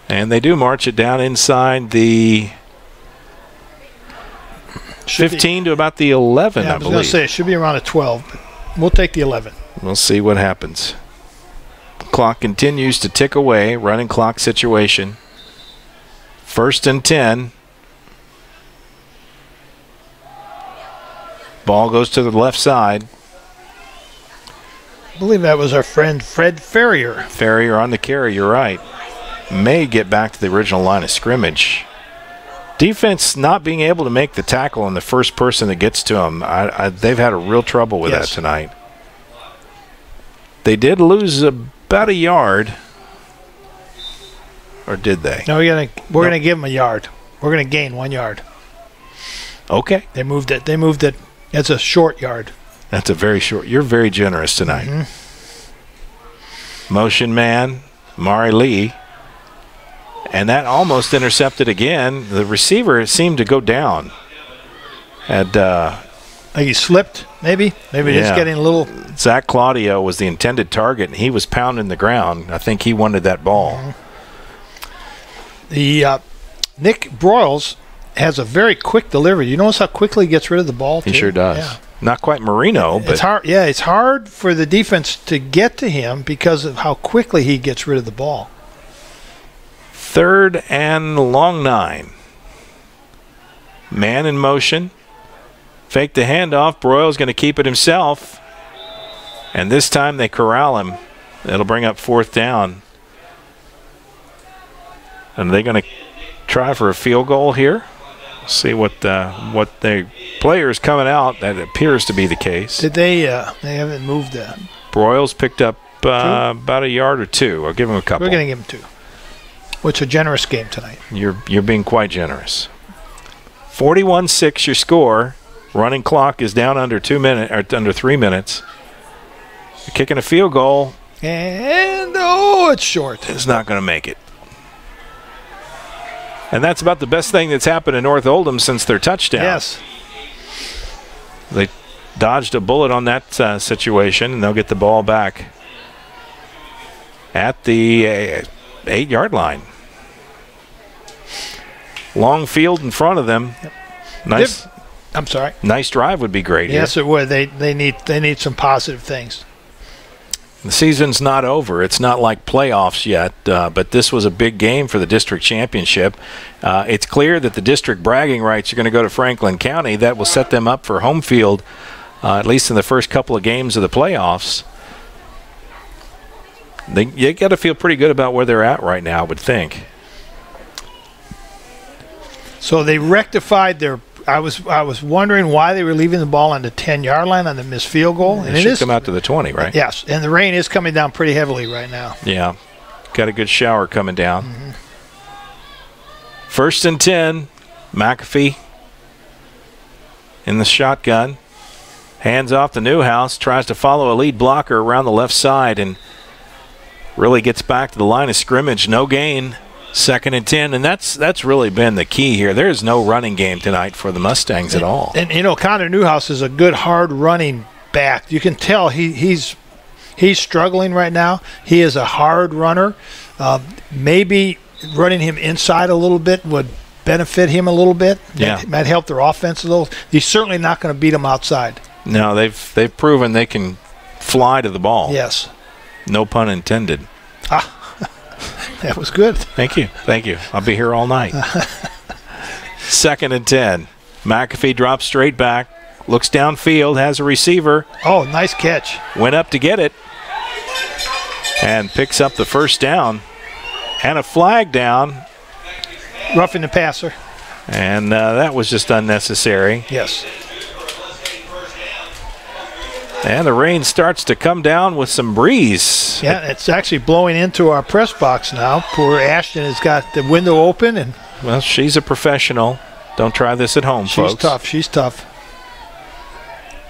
And they do march it down inside the 15 to about the 11, I believe. I was going to say it should be around a 12, but we'll take the 11. We'll see what happens. Clock continues to tick away, running clock situation. 1st and 10. Ball goes to the left side. I believe that was our friend Fred Ferrier. Ferrier on the carry, you're right. May get back to the original line of scrimmage. Defense not being able to make the tackle on the first person that gets to them. They've had a real trouble with that tonight. They did lose about a yard. Or did they? No, we're gonna give them a yard. We're gonna gain 1 yard. Okay. They moved it. It's a short yard. That's a very short. You're very generous tonight. Motion man, Mari Lee. And that almost intercepted again. The receiver seemed to go down. And like he slipped, maybe? Maybe just getting a little... Zach Claudio was the intended target, and he was pounding the ground. I think he wanted that ball. The Nick Broyles has a very quick delivery. You notice how quickly he gets rid of the ball, too? He sure does. Yeah. Not quite Marino, but... It's hard. Yeah, it's hard for the defense to get to him because of how quickly he gets rid of the ball. 3rd and long 9. Man in motion. Fake the handoff. Broyles going to keep it himself. And this time they corral him. It'll bring up 4th down. And are they going to try for a field goal here? See what the players coming out. That appears to be the case. Did they haven't moved that. Broyles picked up about a yard or two. I'll give him a couple. We're going to give him 2. It's a generous game tonight. You're being quite generous. 41-6 your score. Running clock is down under 2 minutes or under 3 minutes. You're kicking a field goal. And it's short. It's not going to make it. And that's about the best thing that's happened in North Oldham since their touchdown. Yes. They dodged a bullet on that situation, and they'll get the ball back at the 8-yard line. Long field in front of them. Yep. Nice. I'm sorry. Nice drive would be great. Yes, here. it would. They need some positive things. The season's not over. It's not like playoffs yet, but this was a big game for the district championship. It's clear that the district bragging rights are going to go to Franklin County. That will set them up for home field, at least in the first couple of games of the playoffs. You got to feel pretty good about where they're at right now, I would think. So they rectified their. I was wondering why they were leaving the ball on the 10-yard line on the missed field goal. And it should come out to the 20, right? Yes, and the rain is coming down pretty heavily right now. Yeah, got a good shower coming down. Mm-hmm. 1st and 10, McAfee in the shotgun. Hands off to Newhouse, tries to follow a lead blocker around the left side and really gets back to the line of scrimmage. No gain. 2nd and 10, and that's really been the key here. There is no running game tonight for the Mustangs at all. And Connor Newhouse is a good hard running back. You can tell he's struggling right now. He is a hard runner. Maybe running him inside a little bit would benefit him a little bit. Yeah, might help their offense a little. He's certainly not going to beat them outside. No, they've proven they can fly to the ball. Yes. No pun intended. That was good. Thank you. I'll be here all night. 2nd and 10. McAfee drops straight back, looks downfield, has a receiver. Oh, nice catch. Went up to get it and picks up the first down and a flag down. Roughing the passer. And that was just unnecessary. Yes. And the rain starts to come down with some breeze. Yeah, it's actually blowing into our press box now. Poor Ashton has got the window open. And well, she's a professional. Don't try this at home, folks. She's tough.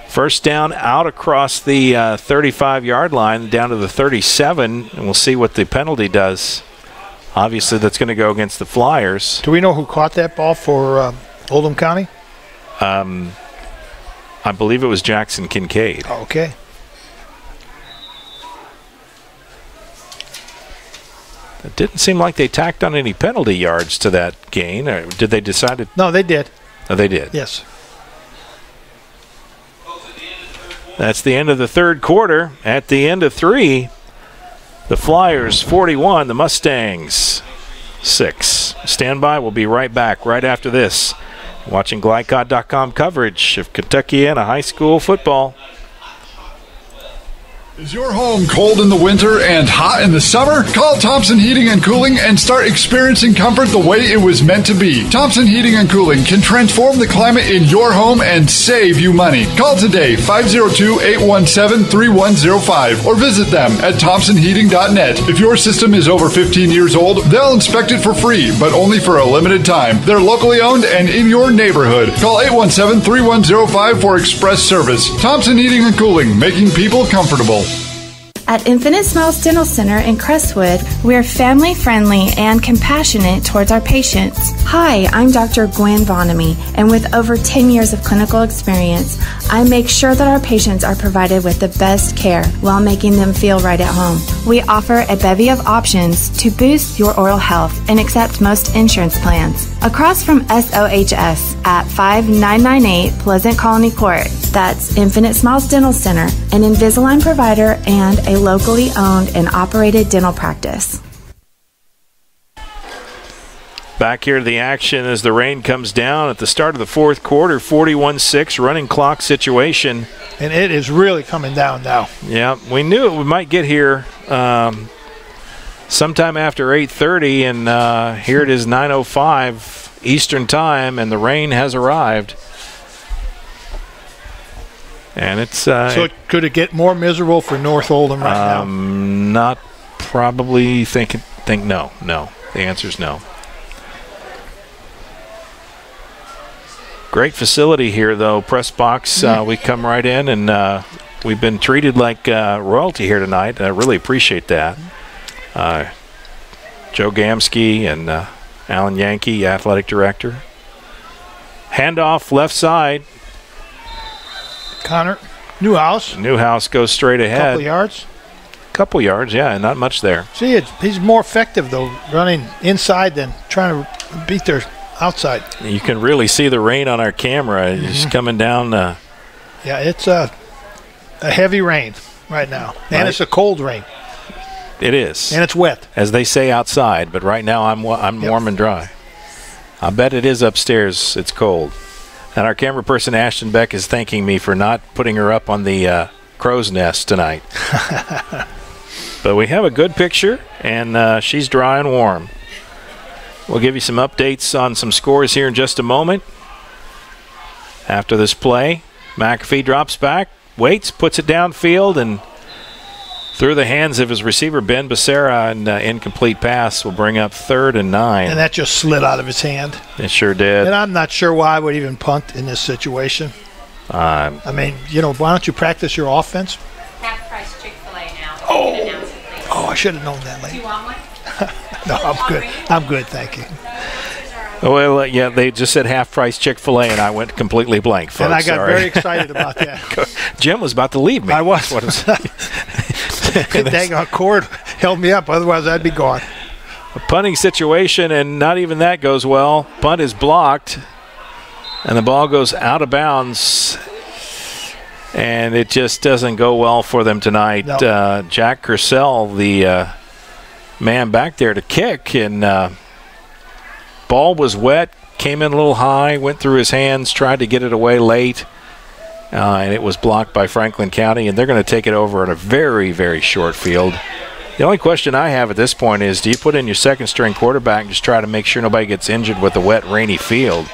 First down out across the 35-yard line down to the 37, and we'll see what the penalty does. Obviously, that's going to go against the Flyers. Do we know who caught that ball for Oldham County? I believe it was Jackson Kincaid. Okay. It didn't seem like they tacked on any penalty yards to that gain. Or did they decide to? No, they did. Oh, they did. Yes. That's the end of the third quarter. At the end of 3, the Flyers 41, the Mustangs 6. Stand by. We'll be right back right after this. Watching GLICOD.com coverage of Kentuckiana high school football. Is your home cold in the winter and hot in the summer? Call Thompson Heating and Cooling and start experiencing comfort the way it was meant to be. Thompson Heating and Cooling can transform the climate in your home and save you money. Call today, 502-817-3105, or visit them at thompsonheating.net. If your system is over 15 years old, they'll inspect it for free, but only for a limited time. They're locally owned and in your neighborhood. Call 817-3105 for express service. Thompson Heating and Cooling, making people comfortable. At Infinite Smiles Dental Center in Crestwood, we're family friendly and compassionate towards our patients. Hi, I'm Dr. Gwen Vonamy, and with over 10 years of clinical experience, I make sure that our patients are provided with the best care while making them feel right at home. We offer a bevy of options to boost your oral health and accept most insurance plans. Across from SOHS at 5998 Pleasant Colony Court, that's Infinite Smiles Dental Center, an Invisalign provider and a locally owned and operated dental practice. Back here to the action as the rain comes down at the start of the fourth quarter, 41-6 running clock situation. And it is really coming down now. Yeah, we knew we might get here sometime after 8:30, and here it is 9:05. Eastern Time, and the rain has arrived. And it's so could it get more miserable for North Oldham right now? Not probably. Think no. The answer is no. Great facility here, though. Press box. We come right in, and we've been treated like royalty here tonight. I really appreciate that. Joe Gamsky and Alan Yankee, athletic director. Handoff left side. Connor Newhouse. Newhouse goes straight ahead. Couple yards, yeah, not much there. See, he's more effective, though, running inside than trying to beat their outside. You can really see the rain on our camera. It's coming down. Yeah, it's a heavy rain right now. And it's a cold rain. It is. And it's wet. As they say outside, but right now I'm warm and dry. I bet it is upstairs. It's cold. And our camera person, Ashton Beck, is thanking me for not putting her up on the crow's nest tonight. But we have a good picture, and she's dry and warm. We'll give you some updates on some scores here in just a moment. After this play, McAfee drops back, waits, puts it downfield, and through the hands of his receiver, Ben Becerra, an incomplete pass will bring up 3rd and 9. And that just slid out of his hand. It sure did. And I'm not sure why I would even punt in this situation. I mean, why don't you practice your offense? Half-price Chick-fil-A now. I should have known that, lady. Do you want one? No, I'm good. I'm good, thank you. Well, yeah, they just said half-price Chick-fil-A, and I went completely blank, folks. And I got very excited about that. Jim was about to leave me. I was. Dang on cord held me up, otherwise I'd be gone. A punting situation, and not even that goes well. Punt is blocked, and the ball goes out of bounds. And it just doesn't go well for them tonight. No. Jack Kersell, the man back there to kick, and ball was wet, came in a little high, went through his hands, tried to get it away late, and it was blocked by Franklin County, and they're going to take it over in a very, very short field. The only question I have at this point is, do you put in your second-string quarterback and just try to make sure nobody gets injured with a wet, rainy field?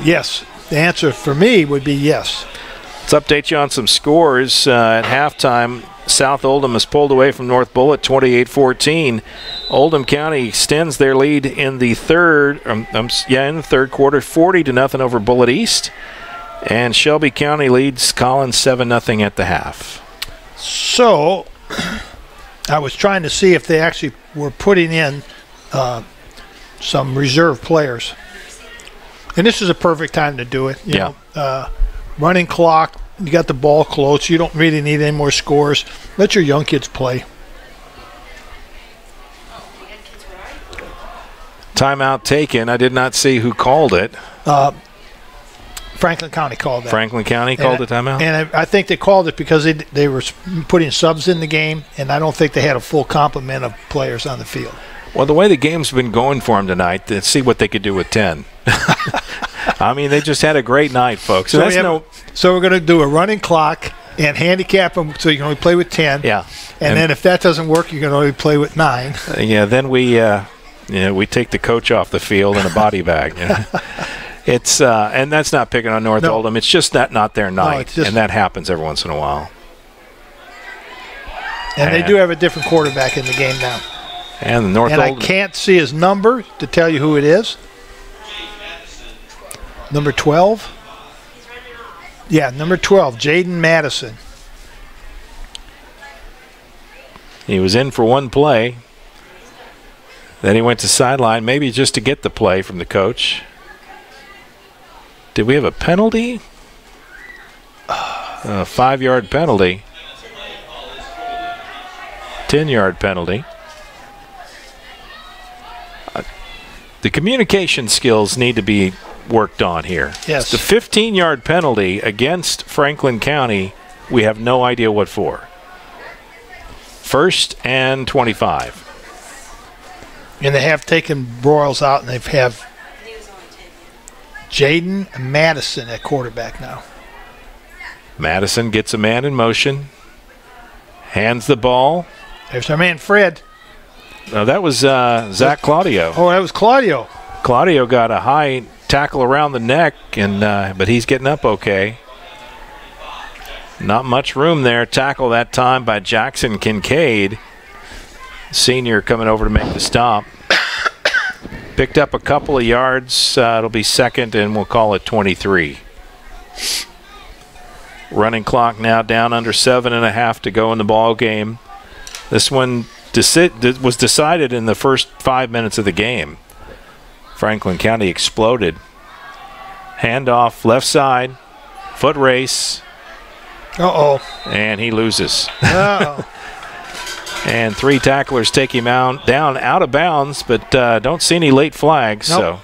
Yes. The answer for me would be yes. Let's update you on some scores. At halftime, South Oldham has pulled away from North Bullitt 28-14. Oldham County extends their lead in the third quarter, 40-0 over Bullitt East. And Shelby County leads Collins 7-0 at the half. So, I was trying to see if they actually were putting in some reserve players. And this is a perfect time to do it. You know, running clock, you got the ball close. You don't really need any more scores. Let your young kids play. Timeout taken. I did not see who called it. Franklin County called that. Franklin County called the timeout? And I think they called it because they were putting subs in the game, and I don't think they had a full complement of players on the field. Well, the way the game's been going for them tonight, let's see what they could do with 10. I mean, they just had a great night, folks. So we're going to do a running clock and handicap them so you can only play with 10. Yeah. And then if that doesn't work, you can only play with 9. Then we take the coach off the field in a body bag. It's and that's not picking on North Oldham. It's just not their night, and that happens every once in a while. And they do have a different quarterback in the game now. And the North Oldham. I can't see his number to tell you who it is. Number 12? Yeah, number 12, Jaden Madison. He was in for one play. Then he went to sideline, maybe just to get the play from the coach. Did we have a penalty? A 5-yard penalty. 10-yard penalty. The communication skills need to be worked on here. Yes. The 15-yard penalty against Franklin County, we have no idea what for. 1st and 25. And they have taken Broyles out, and they have Jaden Madison at quarterback now. Madison gets a man in motion. Hands the ball. There's our man Fred. No, that was Zach Claudio. Oh, that was Claudio. Claudio got a high tackle around the neck, and but he's getting up okay. Not much room there. Tackle that time by Jackson Kincaid. Senior coming over to make the stop. Picked up a couple of yards. It'll be second, and we'll call it 23. Running clock now down under 7.5 to go in the ball game. This one was decided in the first 5 minutes of the game. Franklin County exploded. Handoff left side, foot race. Uh-oh. And he loses. Uh-oh. And 3 tacklers take him down out of bounds, but don't see any late flags. Nope. So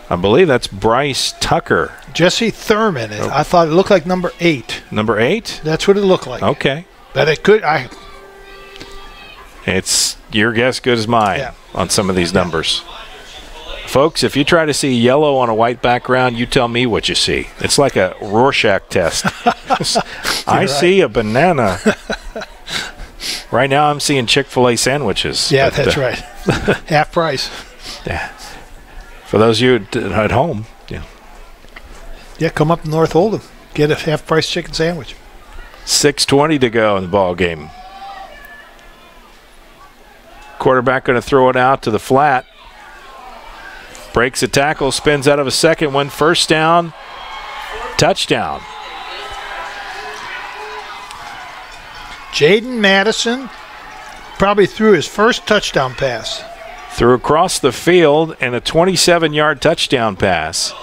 I believe that's Bryce Tucker. Jesse Thurman. I thought it looked like number 8. Number 8? That's what it looked like. Okay. But it could. It's your guess good as mine on some of these numbers. Folks, if you try to see yellow on a white background, you tell me what you see. It's like a Rorschach test. I see a banana. Right now I'm seeing Chick-fil-A sandwiches. Yeah, that's right. Half price. Yeah. For those of you at home. Yeah, come up to North Oldham. Get a half-price chicken sandwich. 6:20 to go in the ball game. Quarterback going to throw it out to the flat. Breaks a tackle, spins out of a second one. First down, touchdown. Jaden Madison probably threw his first touchdown pass. Threw across the field and a 27-yard touchdown pass.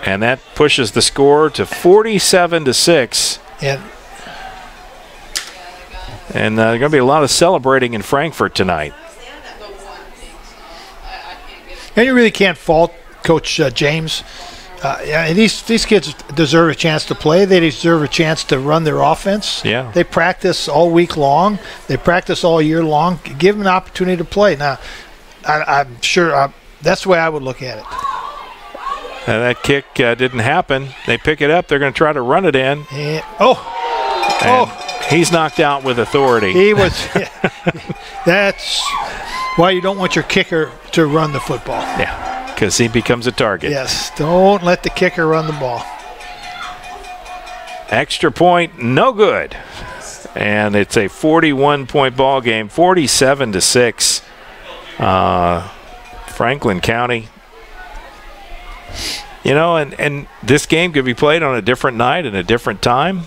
And that pushes the score to 47-6. And there's going to be a lot of celebrating in Frankfort tonight. And you really can't fault Coach James. These kids deserve a chance to play. They deserve a chance to run their offense. Yeah. They practice all week long. They practice all year long. Give them an opportunity to play. Now, I'm sure that's the way I would look at it. And that kick didn't happen. They pick it up. They're going to try to run it in. And, he's knocked out with authority. He was. That's why you don't want your kicker to run the football. Yeah, because he becomes a target. Yes, don't let the kicker run the ball. Extra point, no good. And it's a 41-point ball game, 47-6. Franklin County. You know, and this game could be played on a different night and a different time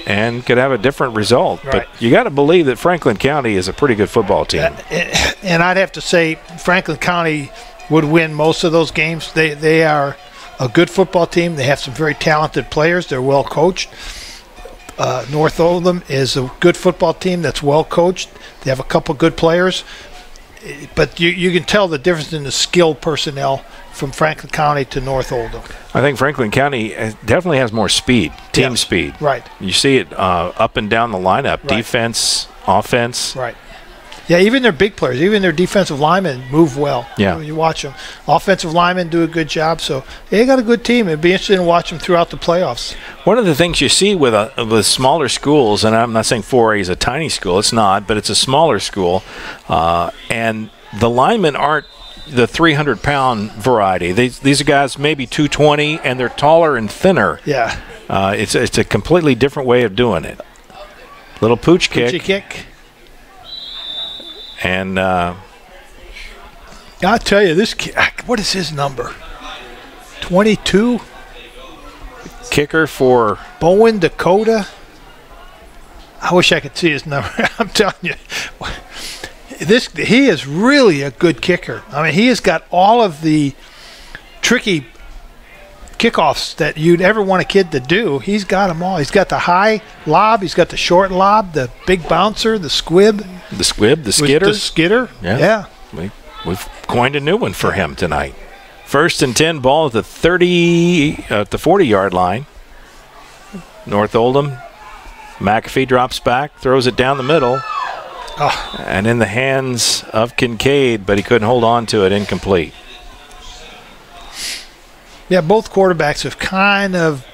and could have a different result. Right. But you got to believe that Franklin County is a pretty good football team. And I'd have to say Franklin County would win most of those games. They are a good football team. They have some very talented players. They're well coached. North Oldham is a good football team that's well coached. They have a couple good players. But you can tell the difference in the skilled personnel from Franklin County to North Oldham. I think Franklin County definitely has more speed, team speed. Right. You see it up and down the lineup, Right. defense, offense. Right. Yeah, even their big players, even their defensive linemen move well. Yeah. You watch them. Offensive linemen do a good job, so they got a good team. It'd be interesting to watch them throughout the playoffs. One of the things you see with smaller schools, and I'm not saying 4A is a tiny school, it's not, but it's a smaller school, and the linemen aren't the 300-pound variety. These are guys maybe 220, and they're taller and thinner. Yeah. It's a completely different way of doing it. Little pooch kick. Poochie kick. And I'll tell you, this kid, what is his number? 22? Kicker for Bowen, Dakota. I wish I could see his number. I'm telling you. He is really a good kicker. I mean, he has got all of the tricky kickoffs that you'd ever want a kid to do. He's got them all. He's got the high lob. He's got the short lob, the big bouncer, the squib. The squib, the skidder. The skidder. Yeah. We've coined a new one for him tonight. 1st and 10, ball at the 40-yard line. North Oldham. McAfee drops back, throws it down the middle. Oh. And in the hands of Kincaid, but he couldn't hold on to it, incomplete. Yeah, both quarterbacks have kind of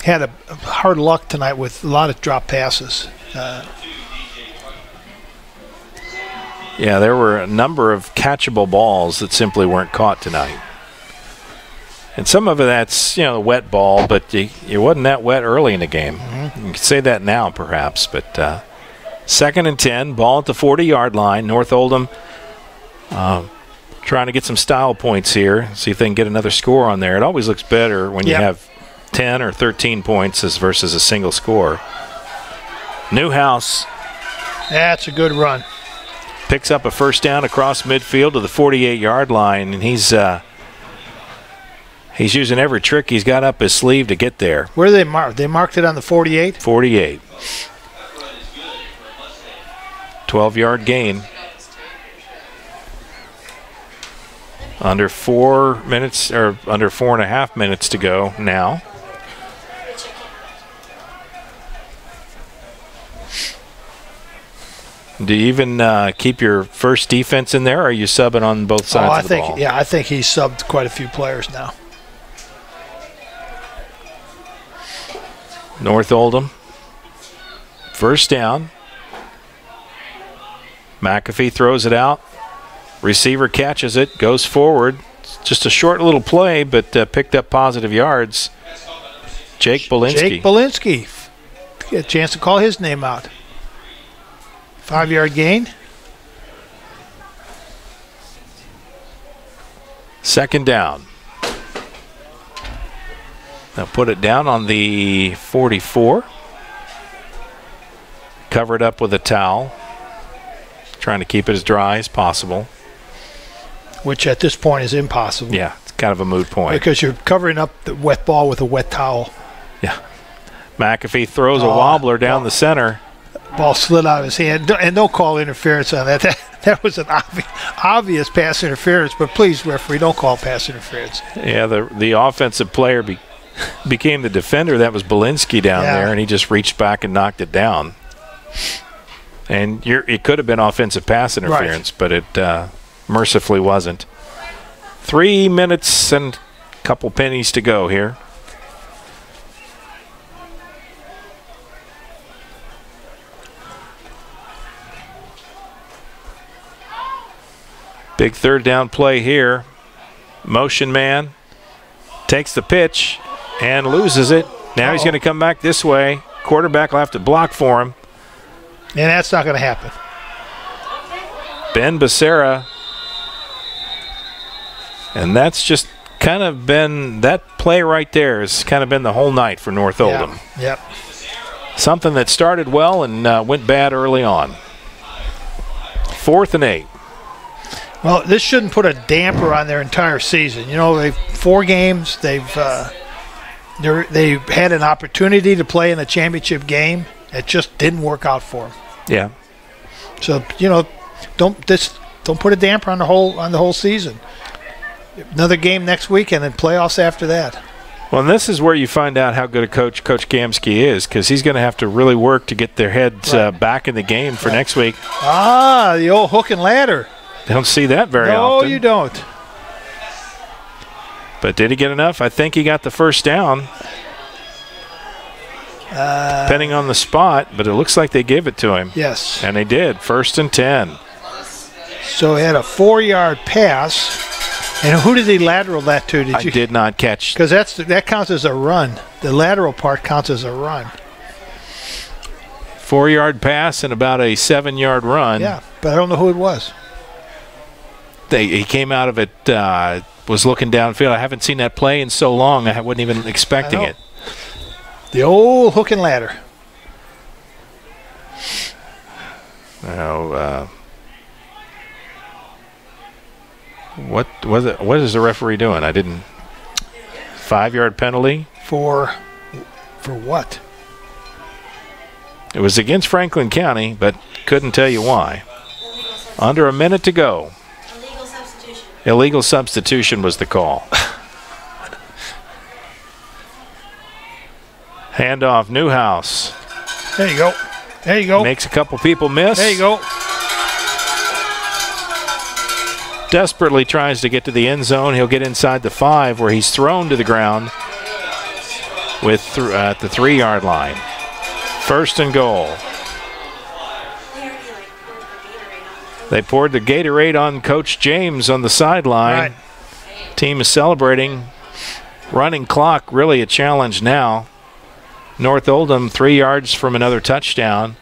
had a hard luck tonight with a lot of drop passes. Yeah, there were a number of catchable balls that simply weren't caught tonight. And some of that's, the wet ball, but it wasn't that wet early in the game. You could say that now, perhaps. But 2nd and 10, ball at the 40-yard line. North Oldham trying to get some style points here, see if they can get another score on there. It always looks better when you have 10 or 13 points versus a single score. Newhouse. That's a good run. Picks up a first down across midfield to the 48-yard line, and he's using every trick he's got up his sleeve to get there. Where did they mark? They marked it on the 48? 48. 12-yard gain. Under 4 minutes, or under 4.5 minutes to go now. Do you even keep your first defense in there, or are you subbing on both sides of the ball? I think he's subbed quite a few players now. North Oldham. First down. McAfee throws it out. Receiver catches it, goes forward. It's just a short little play, but picked up positive yards. Jake Belinsky. Jake Belinsky. Get a chance to call his name out. 5-yard gain. 2nd down. They'll put it down on the 44. Cover it up with a towel. Trying to keep it as dry as possible. Which at this point is impossible. Yeah, it's kind of a moot point. Because you're covering up the wet ball with a wet towel. Yeah. McAfee throws a wobbler down the center. Ball slid out of his hand. And don't call interference on that. That was an obvious pass interference. But please, referee, don't call pass interference. Yeah, the offensive player became the defender. That was Belinsky down there, and he just reached back and knocked it down. And it could have been offensive pass interference, but it mercifully wasn't. 3 minutes and a couple pennies to go here. Big 3rd down play here. Motion man takes the pitch and loses it. Now he's going to come back this way. Quarterback will have to block for him. And that's not going to happen. Ben Becerra. And that's just kind of been, that play right there has kind of been the whole night for North Oldham. Yep. Something that started well and went bad early on. 4th and 8. Well, this shouldn't put a damper on their entire season. They've 4 games. They've had an opportunity to play in a championship game. It just didn't work out for them. Yeah. So don't put a damper on the whole season. Another game next week and then playoffs after that. Well, and this is where you find out how good a coach Coach Gamsky is, because he's going to have to really work to get their heads back in the game for next week. The old hook and ladder. Don't see that very often. No, you don't. But did he get enough? I think he got the first down. Depending on the spot, but it looks like they gave it to him. Yes. And they did. 1st and 10. So he had a 4-yard pass. And who did he lateral that to? I did not catch. Because that counts as a run. The lateral part counts as a run. 4-yard pass and about a 7-yard run. Yeah, but I don't know who it was. He came out of it, was looking downfield. I haven't seen that play in so long. I wasn't even expecting it. The old hook and ladder. Now, what was it? What is the referee doing? I didn't. 5-yard penalty for what? It was against Franklin County, but couldn't tell you why. Under a minute to go. Illegal substitution. Illegal substitution was the call. Handoff, Newhouse. There you go. There you go. Makes a couple people miss. There you go. Desperately tries to get to the end zone. He'll get inside the 5 where he's thrown to the ground. at the 3-yard line. 1st and goal. They poured the Gatorade on Coach James on the sideline. Right. Team is celebrating. Running clock, really a challenge now. North Oldham 3 yards from another touchdown.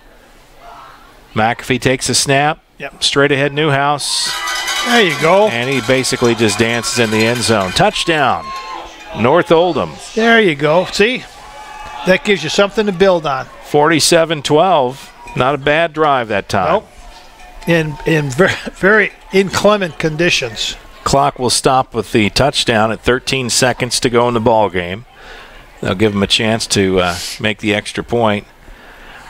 McAfee takes a snap. Yep. Straight ahead Newhouse. There you go. And he basically just dances in the end zone. Touchdown, North Oldham. There you go. See? That gives you something to build on. 47-12. Not a bad drive that time. Nope. In very, very inclement conditions. Clock will stop with the touchdown at 13 seconds to go in the ball game. They'll give them a chance to make the extra point.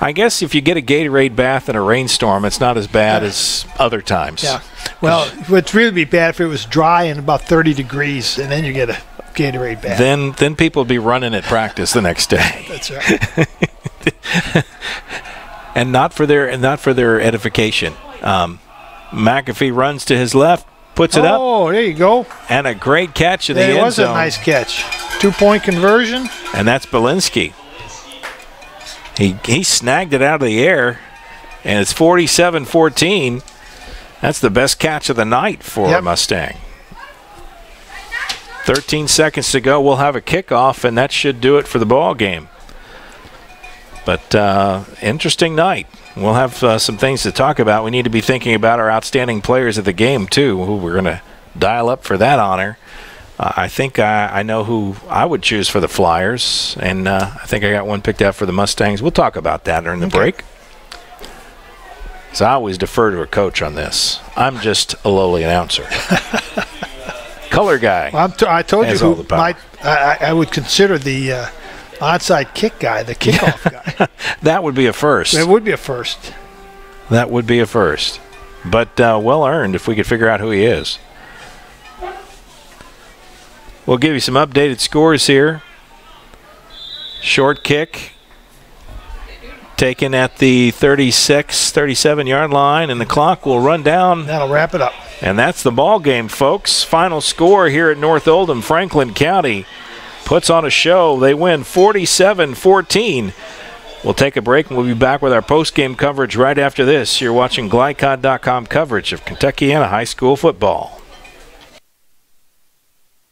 I guess if you get a Gatorade bath in a rainstorm, it's not as bad as other times. Yeah. Well, it would really be bad if it was dry and about 30 degrees, and then you get a Gatorade bath. Then people would be running at practice the next day. That's right. And not for their edification. McAfee runs to his left, puts it up. Oh, there you go. And a great catch in the end zone. It was a nice catch. 2-point conversion. And that's Belinsky. He snagged it out of the air, and it's 47-14. That's the best catch of the night for Mustang. 13 seconds to go. We'll have a kickoff, and that should do it for the ball game. But interesting night. We'll have some things to talk about. We need to be thinking about our outstanding players of the game, too, who we're going to dial up for that honor. I think I know who I would choose for the Flyers, and I think I got one picked out for the Mustangs. We'll talk about that during the break. So I always defer to a coach on this. I'm just a lowly announcer. Color guy. Well, I told you who I would consider the onside kick guy, the kickoff guy. That would be a first. It would be a first. That would be a first. But well earned if we could figure out who he is. We'll give you some updated scores here. Short kick taken at the 37-yard line, and the clock will run down. That'll wrap it up. And that's the ball game, folks. Final score here at North Oldham. Franklin County puts on a show. They win 47-14. We'll take a break, and we'll be back with our post-game coverage right after this. You're watching GLICOD.com coverage of Kentuckiana high school football.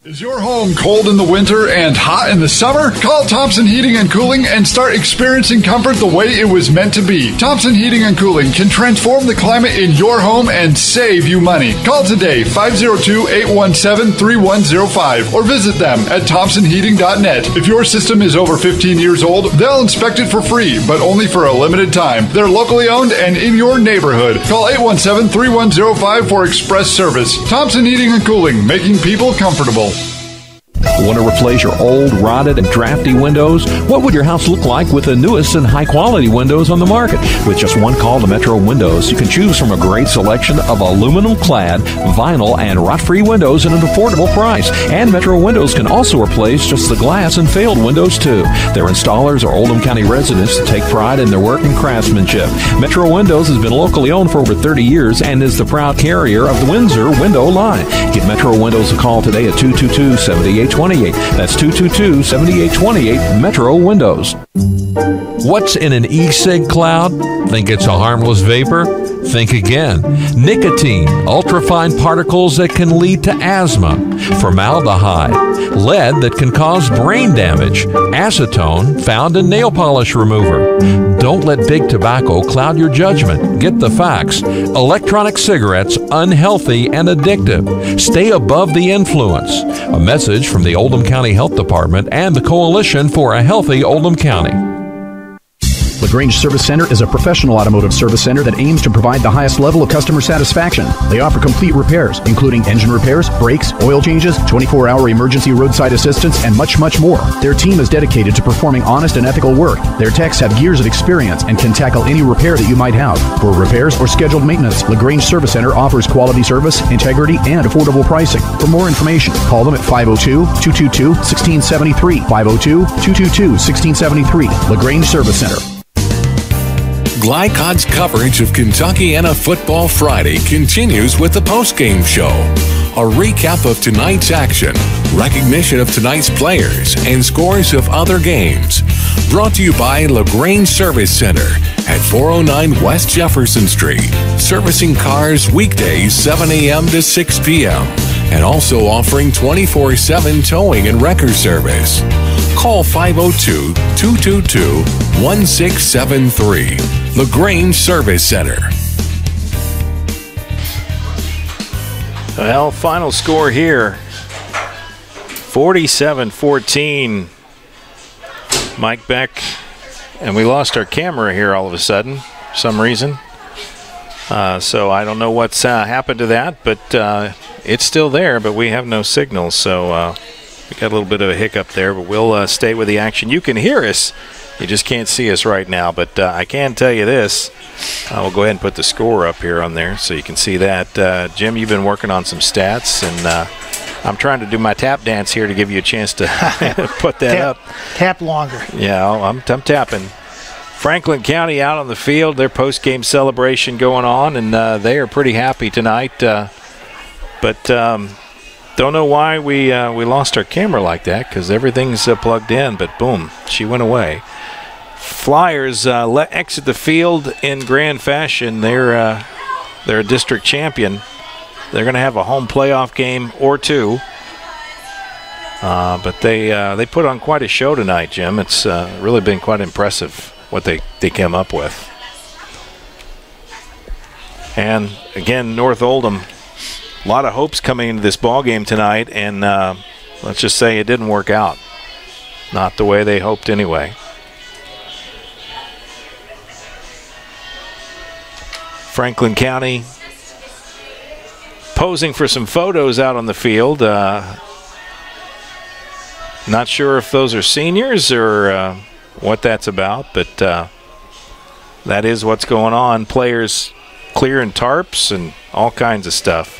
Is your home cold in the winter and hot in the summer? Call Thompson Heating and Cooling and start experiencing comfort the way it was meant to be. Thompson Heating and Cooling can transform the climate in your home and save you money. Call today, 502-817-3105, or visit them at thompsonheating.net. If your system is over 15 years old, they'll inspect it for free, but only for a limited time. They're locally owned and in your neighborhood. Call 817-3105 for express service. Thompson Heating and Cooling, making people comfortable. Want to replace your old, rotted, and drafty windows? What would your house look like with the newest and high-quality windows on the market? With just one call to Metro Windows, you can choose from a great selection of aluminum-clad, vinyl, and rot-free windows at an affordable price. And Metro Windows can also replace just the glass and failed windows, too. Their installers are Oldham County residents that take pride in their work and craftsmanship. Metro Windows has been locally owned for over 30 years and is the proud carrier of the Windsor window line. Give Metro Windows a call today at 222-7828. That's 222-7828 Metro Windows. What's in an e-cig cloud? Think it's a harmless vapor? Think again. Nicotine, ultrafine particles that can lead to asthma, formaldehyde, lead that can cause brain damage, acetone found in nail polish remover. Don't let big tobacco cloud your judgment. Get the facts. Electronic cigarettes, unhealthy and addictive. Stay above the influence. A message from the Oldham County Health Department and the Coalition for a Healthy Oldham County. LaGrange Service Center is a professional automotive service center that aims to provide the highest level of customer satisfaction. They offer complete repairs, including engine repairs, brakes, oil changes, 24-hour emergency roadside assistance, and much, much more. Their team is dedicated to performing honest and ethical work. Their techs have years of experience and can tackle any repair that you might have. For repairs or scheduled maintenance, LaGrange Service Center offers quality service, integrity, and affordable pricing. For more information, call them at 502-222-1673. 502-222-1673. LaGrange Service Center. GLICOD's coverage of Kentuckiana Football Friday continues with the postgame show. A recap of tonight's action, recognition of tonight's players, and scores of other games. Brought to you by LaGrange Service Center at 409 West Jefferson Street. Servicing cars weekdays 7 a.m. to 6 p.m. and also offering 24/7 towing and wrecker service. Call 502-222-1673. LaGrange Service Center. Well, final score here, 47-14. Mike Beck, and we lost our camera here all of a sudden for some reason. So I don't know what's happened to that, but it's still there, but we have no signal. So we got a little bit of a hiccup there, but we'll stay with the action. You can hear us. You just can't see us right now, but I can tell you this. We'll go ahead and put the score up here on there so you can see that. Jim, you've been working on some stats, and I'm trying to do my tap dance here to give you a chance to put that up. Tap longer. Yeah, I'm tapping. Franklin County out on the field, their post-game celebration going on, and they are pretty happy tonight. But don't know why we lost our camera like that, because everything's plugged in, but boom, she went away. Flyers exit the field in grand fashion. They're a district champion. They're going to have a home playoff game or two. But they put on quite a show tonight, Jim. It's really been quite impressive what they came up with. And again, North Oldham, a lot of hopes coming into this ball game tonight, and let's just say it didn't work out. Not the way they hoped anyway. Franklin County posing for some photos out on the field. Not sure if those are seniors or what that's about, but that is what's going on. Players clearing tarps and all kinds of stuff.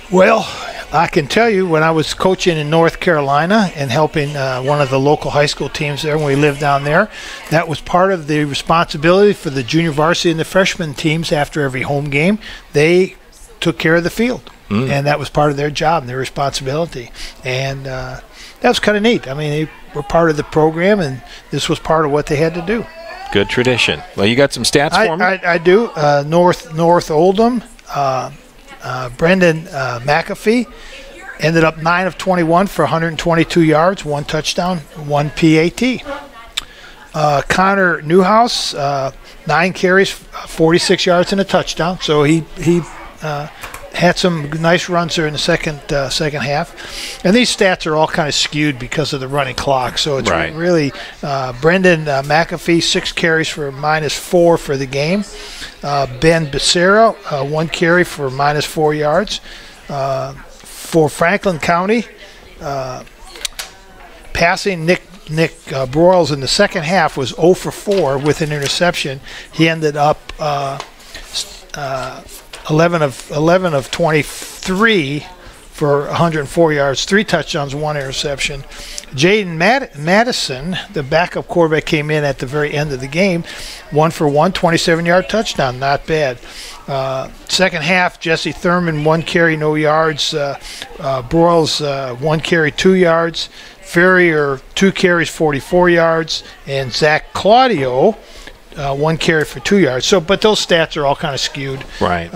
Well, I can tell you, when I was coaching in North Carolina and helping one of the local high school teams there when we lived down there, that was part of the responsibility for the junior varsity and the freshman teams. After every home game, they took care of the field, and that was part of their job and their responsibility. And that was kind of neat. I mean, they were part of the program, and this was part of what they had to do. Good tradition. Well, you got some stats for me? I do. North Oldham, Brendan McAfee ended up 9 of 21 for 122 yards, 1 touchdown, 1 PAT. Connor Newhouse, 9 carries, 46 yards and a touchdown. So he had some nice runs there in the second half. And these stats are all kind of skewed because of the running clock. So it's really Brendan McAfee, 6 carries for -4 for the game. Ben Becerra, 1 carry for -4 yards. For Franklin County, passing Nick Broyles in the second half was 0 for 4 with an interception. He ended up 11 of 23 for 104 yards, 3 touchdowns, 1 interception. Jaden Madison, the backup quarterback, came in at the very end of the game, 1 for 1, 27-yard touchdown, not bad. Second half, Jesse Thurman, 1 carry, no yards. Broyles, 1 carry, 2 yards. Ferrier, 2 carries, 44 yards. And Zach Claudio, 1 carry for 2 yards. So, but those stats are all kind of skewed. Right.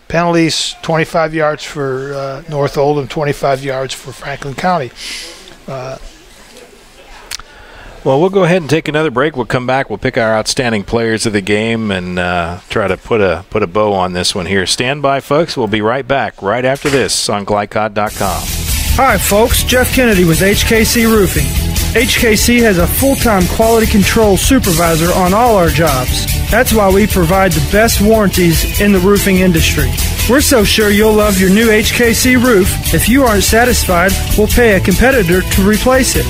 Penalties, 25 yards for North Oldham, 25 yards for Franklin County. Well, we'll go ahead and take another break. We'll come back. We'll pick our outstanding players of the game and try to put a bow on this one here. Stand by, folks. We'll be right back right after this on GLICOD.com. Hi, folks. Jeff Kennedy with HKC Roofing. HKC has a full-time quality control supervisor on all our jobs. That's why we provide the best warranties in the roofing industry. We're so sure you'll love your new HKC roof. If you aren't satisfied, we'll pay a competitor to replace it.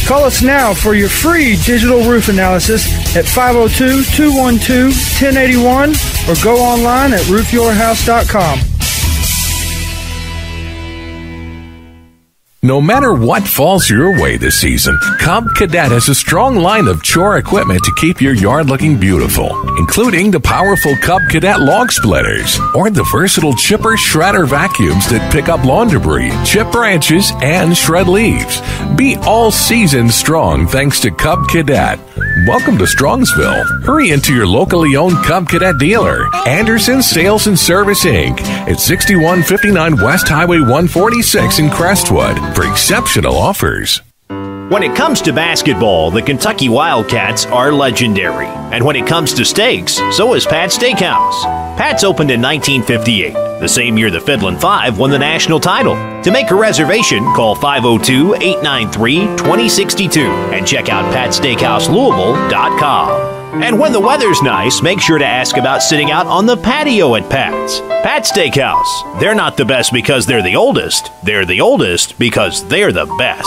Call us now for your free digital roof analysis at 502-212-1081 or go online at roofyourhouse.com. No matter what falls your way this season, Cub Cadet has a strong line of chore equipment to keep your yard looking beautiful, including the powerful Cub Cadet log splitters or the versatile chipper shredder vacuums that pick up lawn debris, chip branches, and shred leaves. Be all season strong thanks to Cub Cadet. Welcome to Strongsville. Hurry into your locally owned Cub Cadet dealer, Anderson Sales and Service Inc. at 6159 West Highway 146 in Crestwood for exceptional offers. When it comes to basketball, the Kentucky Wildcats are legendary. And when it comes to steaks, so is Pat's Steakhouse. Pat's opened in 1958, the same year the Fiddlin' Five won the national title. To make a reservation, call 502-893-2062 and check out patsteakhouselouisville.com. And when the weather's nice, make sure to ask about sitting out on the patio at Pat's. Pat's Steakhouse. They're not the best because they're the oldest. They're the oldest because they're the best.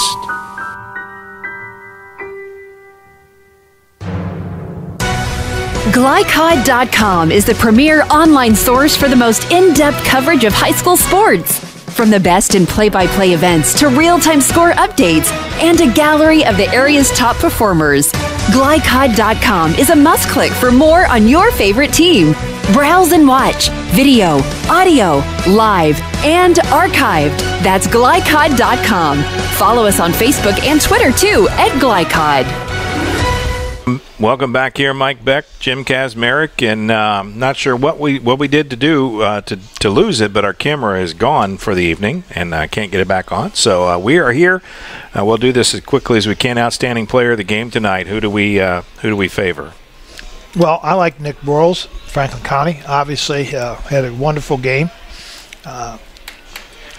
GLICOD.com is the premier online source for the most in-depth coverage of high school sports. From the best in play-by-play events to real-time score updates and a gallery of the area's top performers, GLICOD.com is a must-click for more on your favorite team. Browse and watch video, audio, live, and archived. That's GLICOD.com. Follow us on Facebook and Twitter, too, at GLICOD. Welcome back here, Mike Beck, Jim Kazmarek, and not sure what we did to do to lose it, but our camera is gone for the evening, and I can't get it back on. So we are here. We'll do this as quickly as we can. Outstanding player of the game tonight. Who do we favor? Well, I like Nick Broyles, Franklin County. Obviously, had a wonderful game.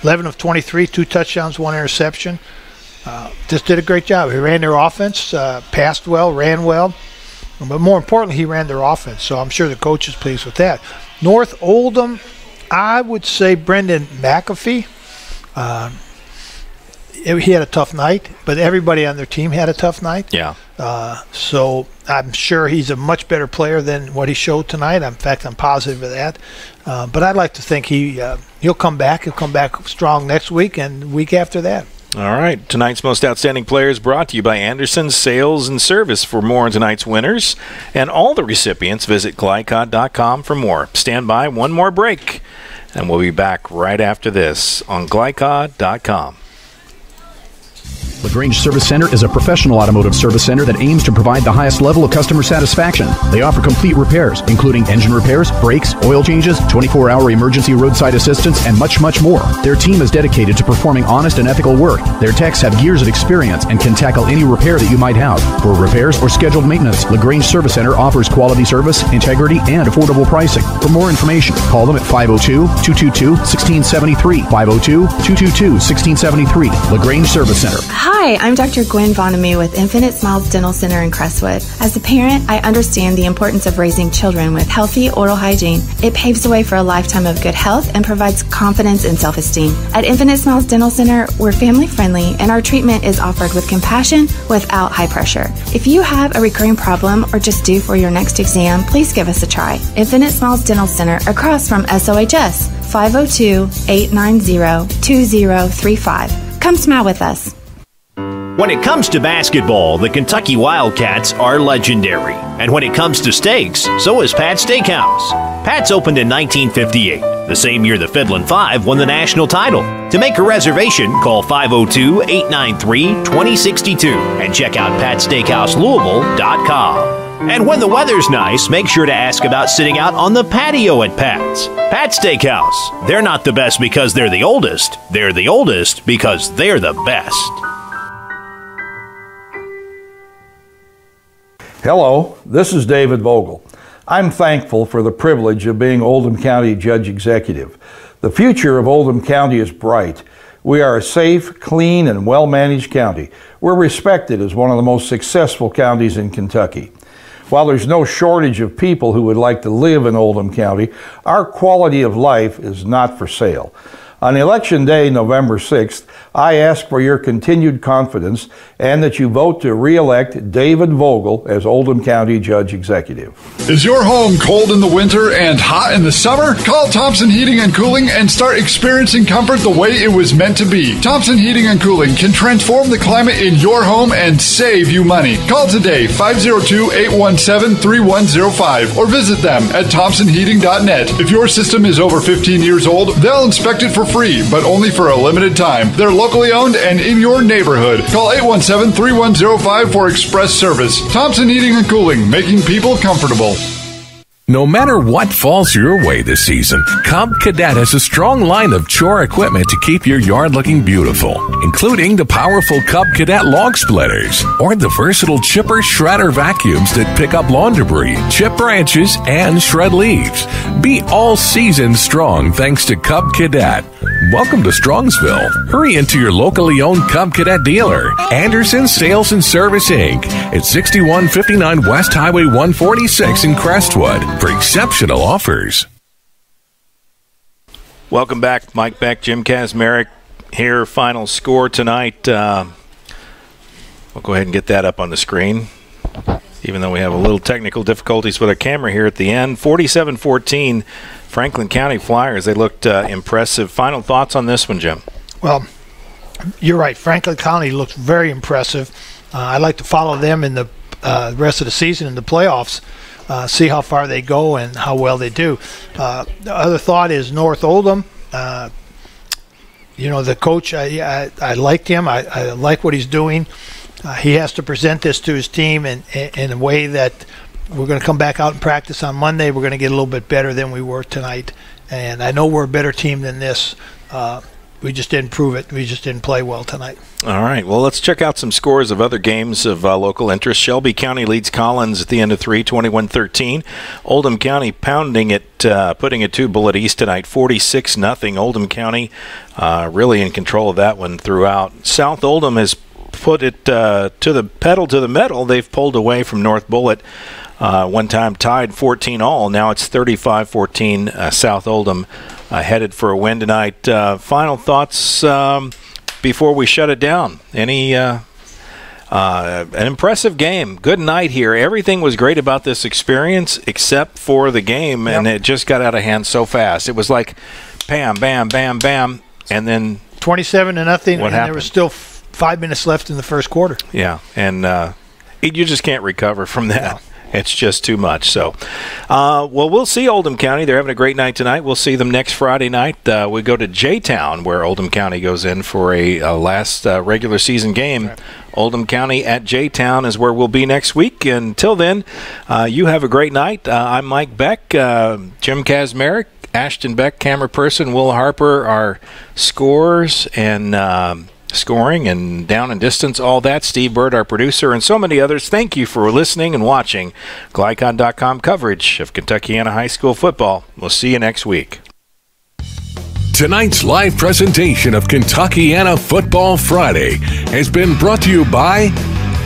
11 of 23, 2 touchdowns, 1 interception. Just did a great job. He ran their offense, passed well, ran well. But more importantly, he ran their offense. So I'm sure the coach is pleased with that. North Oldham, I would say Brendan McAfee. He had a tough night, but everybody on their team had a tough night. Yeah. So I'm sure he's a much better player than what he showed tonight. In fact, I'm positive of that. But I'd like to think he'll come back. He'll come back strong next week and the week after that. All right. Tonight's Most Outstanding Players brought to you by Anderson Sales and Service. For more on tonight's winners and all the recipients, visit GLICOD.com for more. Stand by, one more break, and we'll be back right after this on GLICOD.com. LaGrange Service Center is a professional automotive service center that aims to provide the highest level of customer satisfaction. They offer complete repairs, including engine repairs, brakes, oil changes, 24-hour emergency roadside assistance, and much, much more. Their team is dedicated to performing honest and ethical work. Their techs have years of experience and can tackle any repair that you might have. For repairs or scheduled maintenance, LaGrange Service Center offers quality service, integrity, and affordable pricing. For more information, call them at 502-222-1673. 502-222-1673. LaGrange Service Center. Hi, I'm Dr. Gwen Vonamy with Infinite Smiles Dental Center in Crestwood. As a parent, I understand the importance of raising children with healthy oral hygiene. It paves the way for a lifetime of good health and provides confidence and self-esteem. At Infinite Smiles Dental Center, we're family-friendly and our treatment is offered with compassion without high pressure. If you have a recurring problem or just due for your next exam, please give us a try. Infinite Smiles Dental Center across from SOHS, 502-890-2035. Come smile with us. When it comes to basketball, the Kentucky Wildcats are legendary. And when it comes to steaks, so is Pat's Steakhouse. Pat's opened in 1958, the same year the Fiddlin' Five won the national title. To make a reservation, call 502-893-2062 and check out patsteakhouselouisville.com. And when the weather's nice, make sure to ask about sitting out on the patio at Pat's. Pat's Steakhouse. They're not the best because they're the oldest. They're the oldest because they're the best. Hello, this is David Vogel. I'm thankful for the privilege of being Oldham County Judge Executive. The future of Oldham County is bright. We are a safe, clean, and well-managed county. We're respected as one of the most successful counties in Kentucky. While there's no shortage of people who would like to live in Oldham County, our quality of life is not for sale. On Election Day, November 6th, I ask for your continued confidence and that you vote to re-elect David Vogel as Oldham County Judge Executive. Is your home cold in the winter and hot in the summer? Call Thompson Heating and Cooling and start experiencing comfort the way it was meant to be. Thompson Heating and Cooling can transform the climate in your home and save you money. Call today, 502-817-3105, or visit them at thompsonheating.net. If your system is over 15 years old, they'll inspect it for free, but only for a limited time. They're locally owned and in your neighborhood. Call 817-3105 for express service. Thompson Heating and Cooling, making people comfortable. No matter what falls your way this season, Cub Cadet has a strong line of chore equipment to keep your yard looking beautiful, including the powerful Cub Cadet log splitters or the versatile chipper shredder vacuums that pick up lawn debris, chip branches, and shred leaves. Be all season strong thanks to Cub Cadet. Welcome to Strongsville. Hurry into your locally owned Cub Cadet dealer, Anderson Sales and Service Inc. at 6159 West Highway 146 in Crestwood for exceptional offers. Welcome back. Mike Beck, Jim Kazmarek here. Final score tonight. We'll go ahead and get that up on the screen, even though we have a little technical difficulties with our camera here at the end. 47-14, Franklin County Flyers. They looked impressive. Final thoughts on this one, Jim? Well, you're right. Franklin County looks very impressive. I'd like to follow them in the rest of the season in the playoffs. See how far they go and how well they do. The other thought is North Oldham. The coach, I liked him. I like what he's doing. He has to present this to his team in a way that we're going to come back out and practice on Monday. We're going to get a little bit better than we were tonight. And I know we're a better team than this. We just didn't prove it. We just didn't play well tonight. All right. Well, let's check out some scores of other games of local interest. Shelby County leads Collins at the end of 3, 21-13. Oldham County pounding it, putting it to Bullitt East tonight, 46-0. Oldham County really in control of that one throughout. South Oldham has put it to the pedal to the metal. They've pulled away from North Bullitt. One time tied 14-all. Now it's 35-14. South Oldham headed for a win tonight. Final thoughts before we shut it down. Any an impressive game. Good night here. Everything was great about this experience except for the game, and it just got out of hand so fast. It was like bam, bam, bam, bam, and then 27-0. What and happened? There was still 5 minutes left in the first quarter. Yeah, and you just can't recover from that. No. It's just too much. So, we'll see Oldham County. They're having a great night tonight. We'll see them next Friday night. We go to J-Town, where Oldham County goes in for a last regular season game. Right. Oldham County at J-Town is where we'll be next week. Until then, you have a great night. I'm Mike Beck, Jim Kazmarek, Ashton Beck, camera person, Will Harper, our scores and scoring and down and distance, all that. Steve Bird, our producer, and so many others. Thank you for listening and watching GLICOD.com coverage of Kentuckiana High School football. We'll see you next week. Tonight's live presentation of Kentuckiana Football Friday has been brought to you by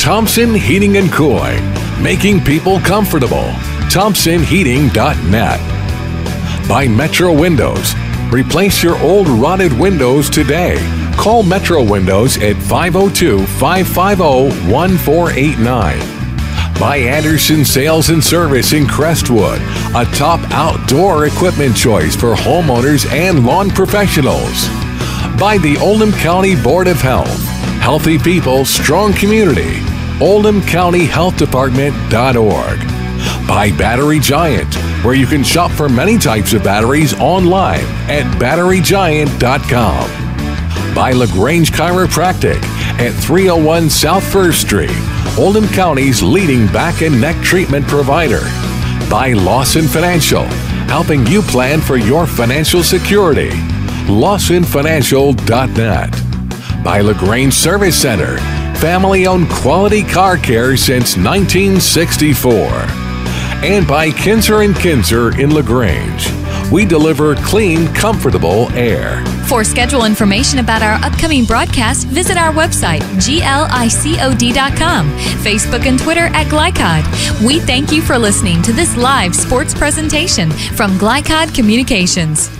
Thompson Heating and Cooling, making people comfortable. ThompsonHeating.net. By Metro Windows. Replace your old rotted windows today. Call Metro Windows at 502-550-1489. By Anderson Sales and Service in Crestwood, a top outdoor equipment choice for homeowners and lawn professionals. By the Oldham County Board of Health. Healthy people, strong community. OldhamCountyHealthDepartment.org. By Battery Giant, where you can shop for many types of batteries online at BatteryGiant.com. By LaGrange Chiropractic at 301 South First Street, Oldham County's leading back and neck treatment provider. By Lawson Financial, helping you plan for your financial security. LawsonFinancial.net. By LaGrange Service Center, family-owned quality car care since 1964. And by Kinzer & Kinzer in LaGrange. We deliver clean, comfortable air. For schedule information about our upcoming broadcast, visit our website, GLICOD.com, Facebook and Twitter at GLICOD. We thank you for listening to this live sports presentation from GLICOD Communications.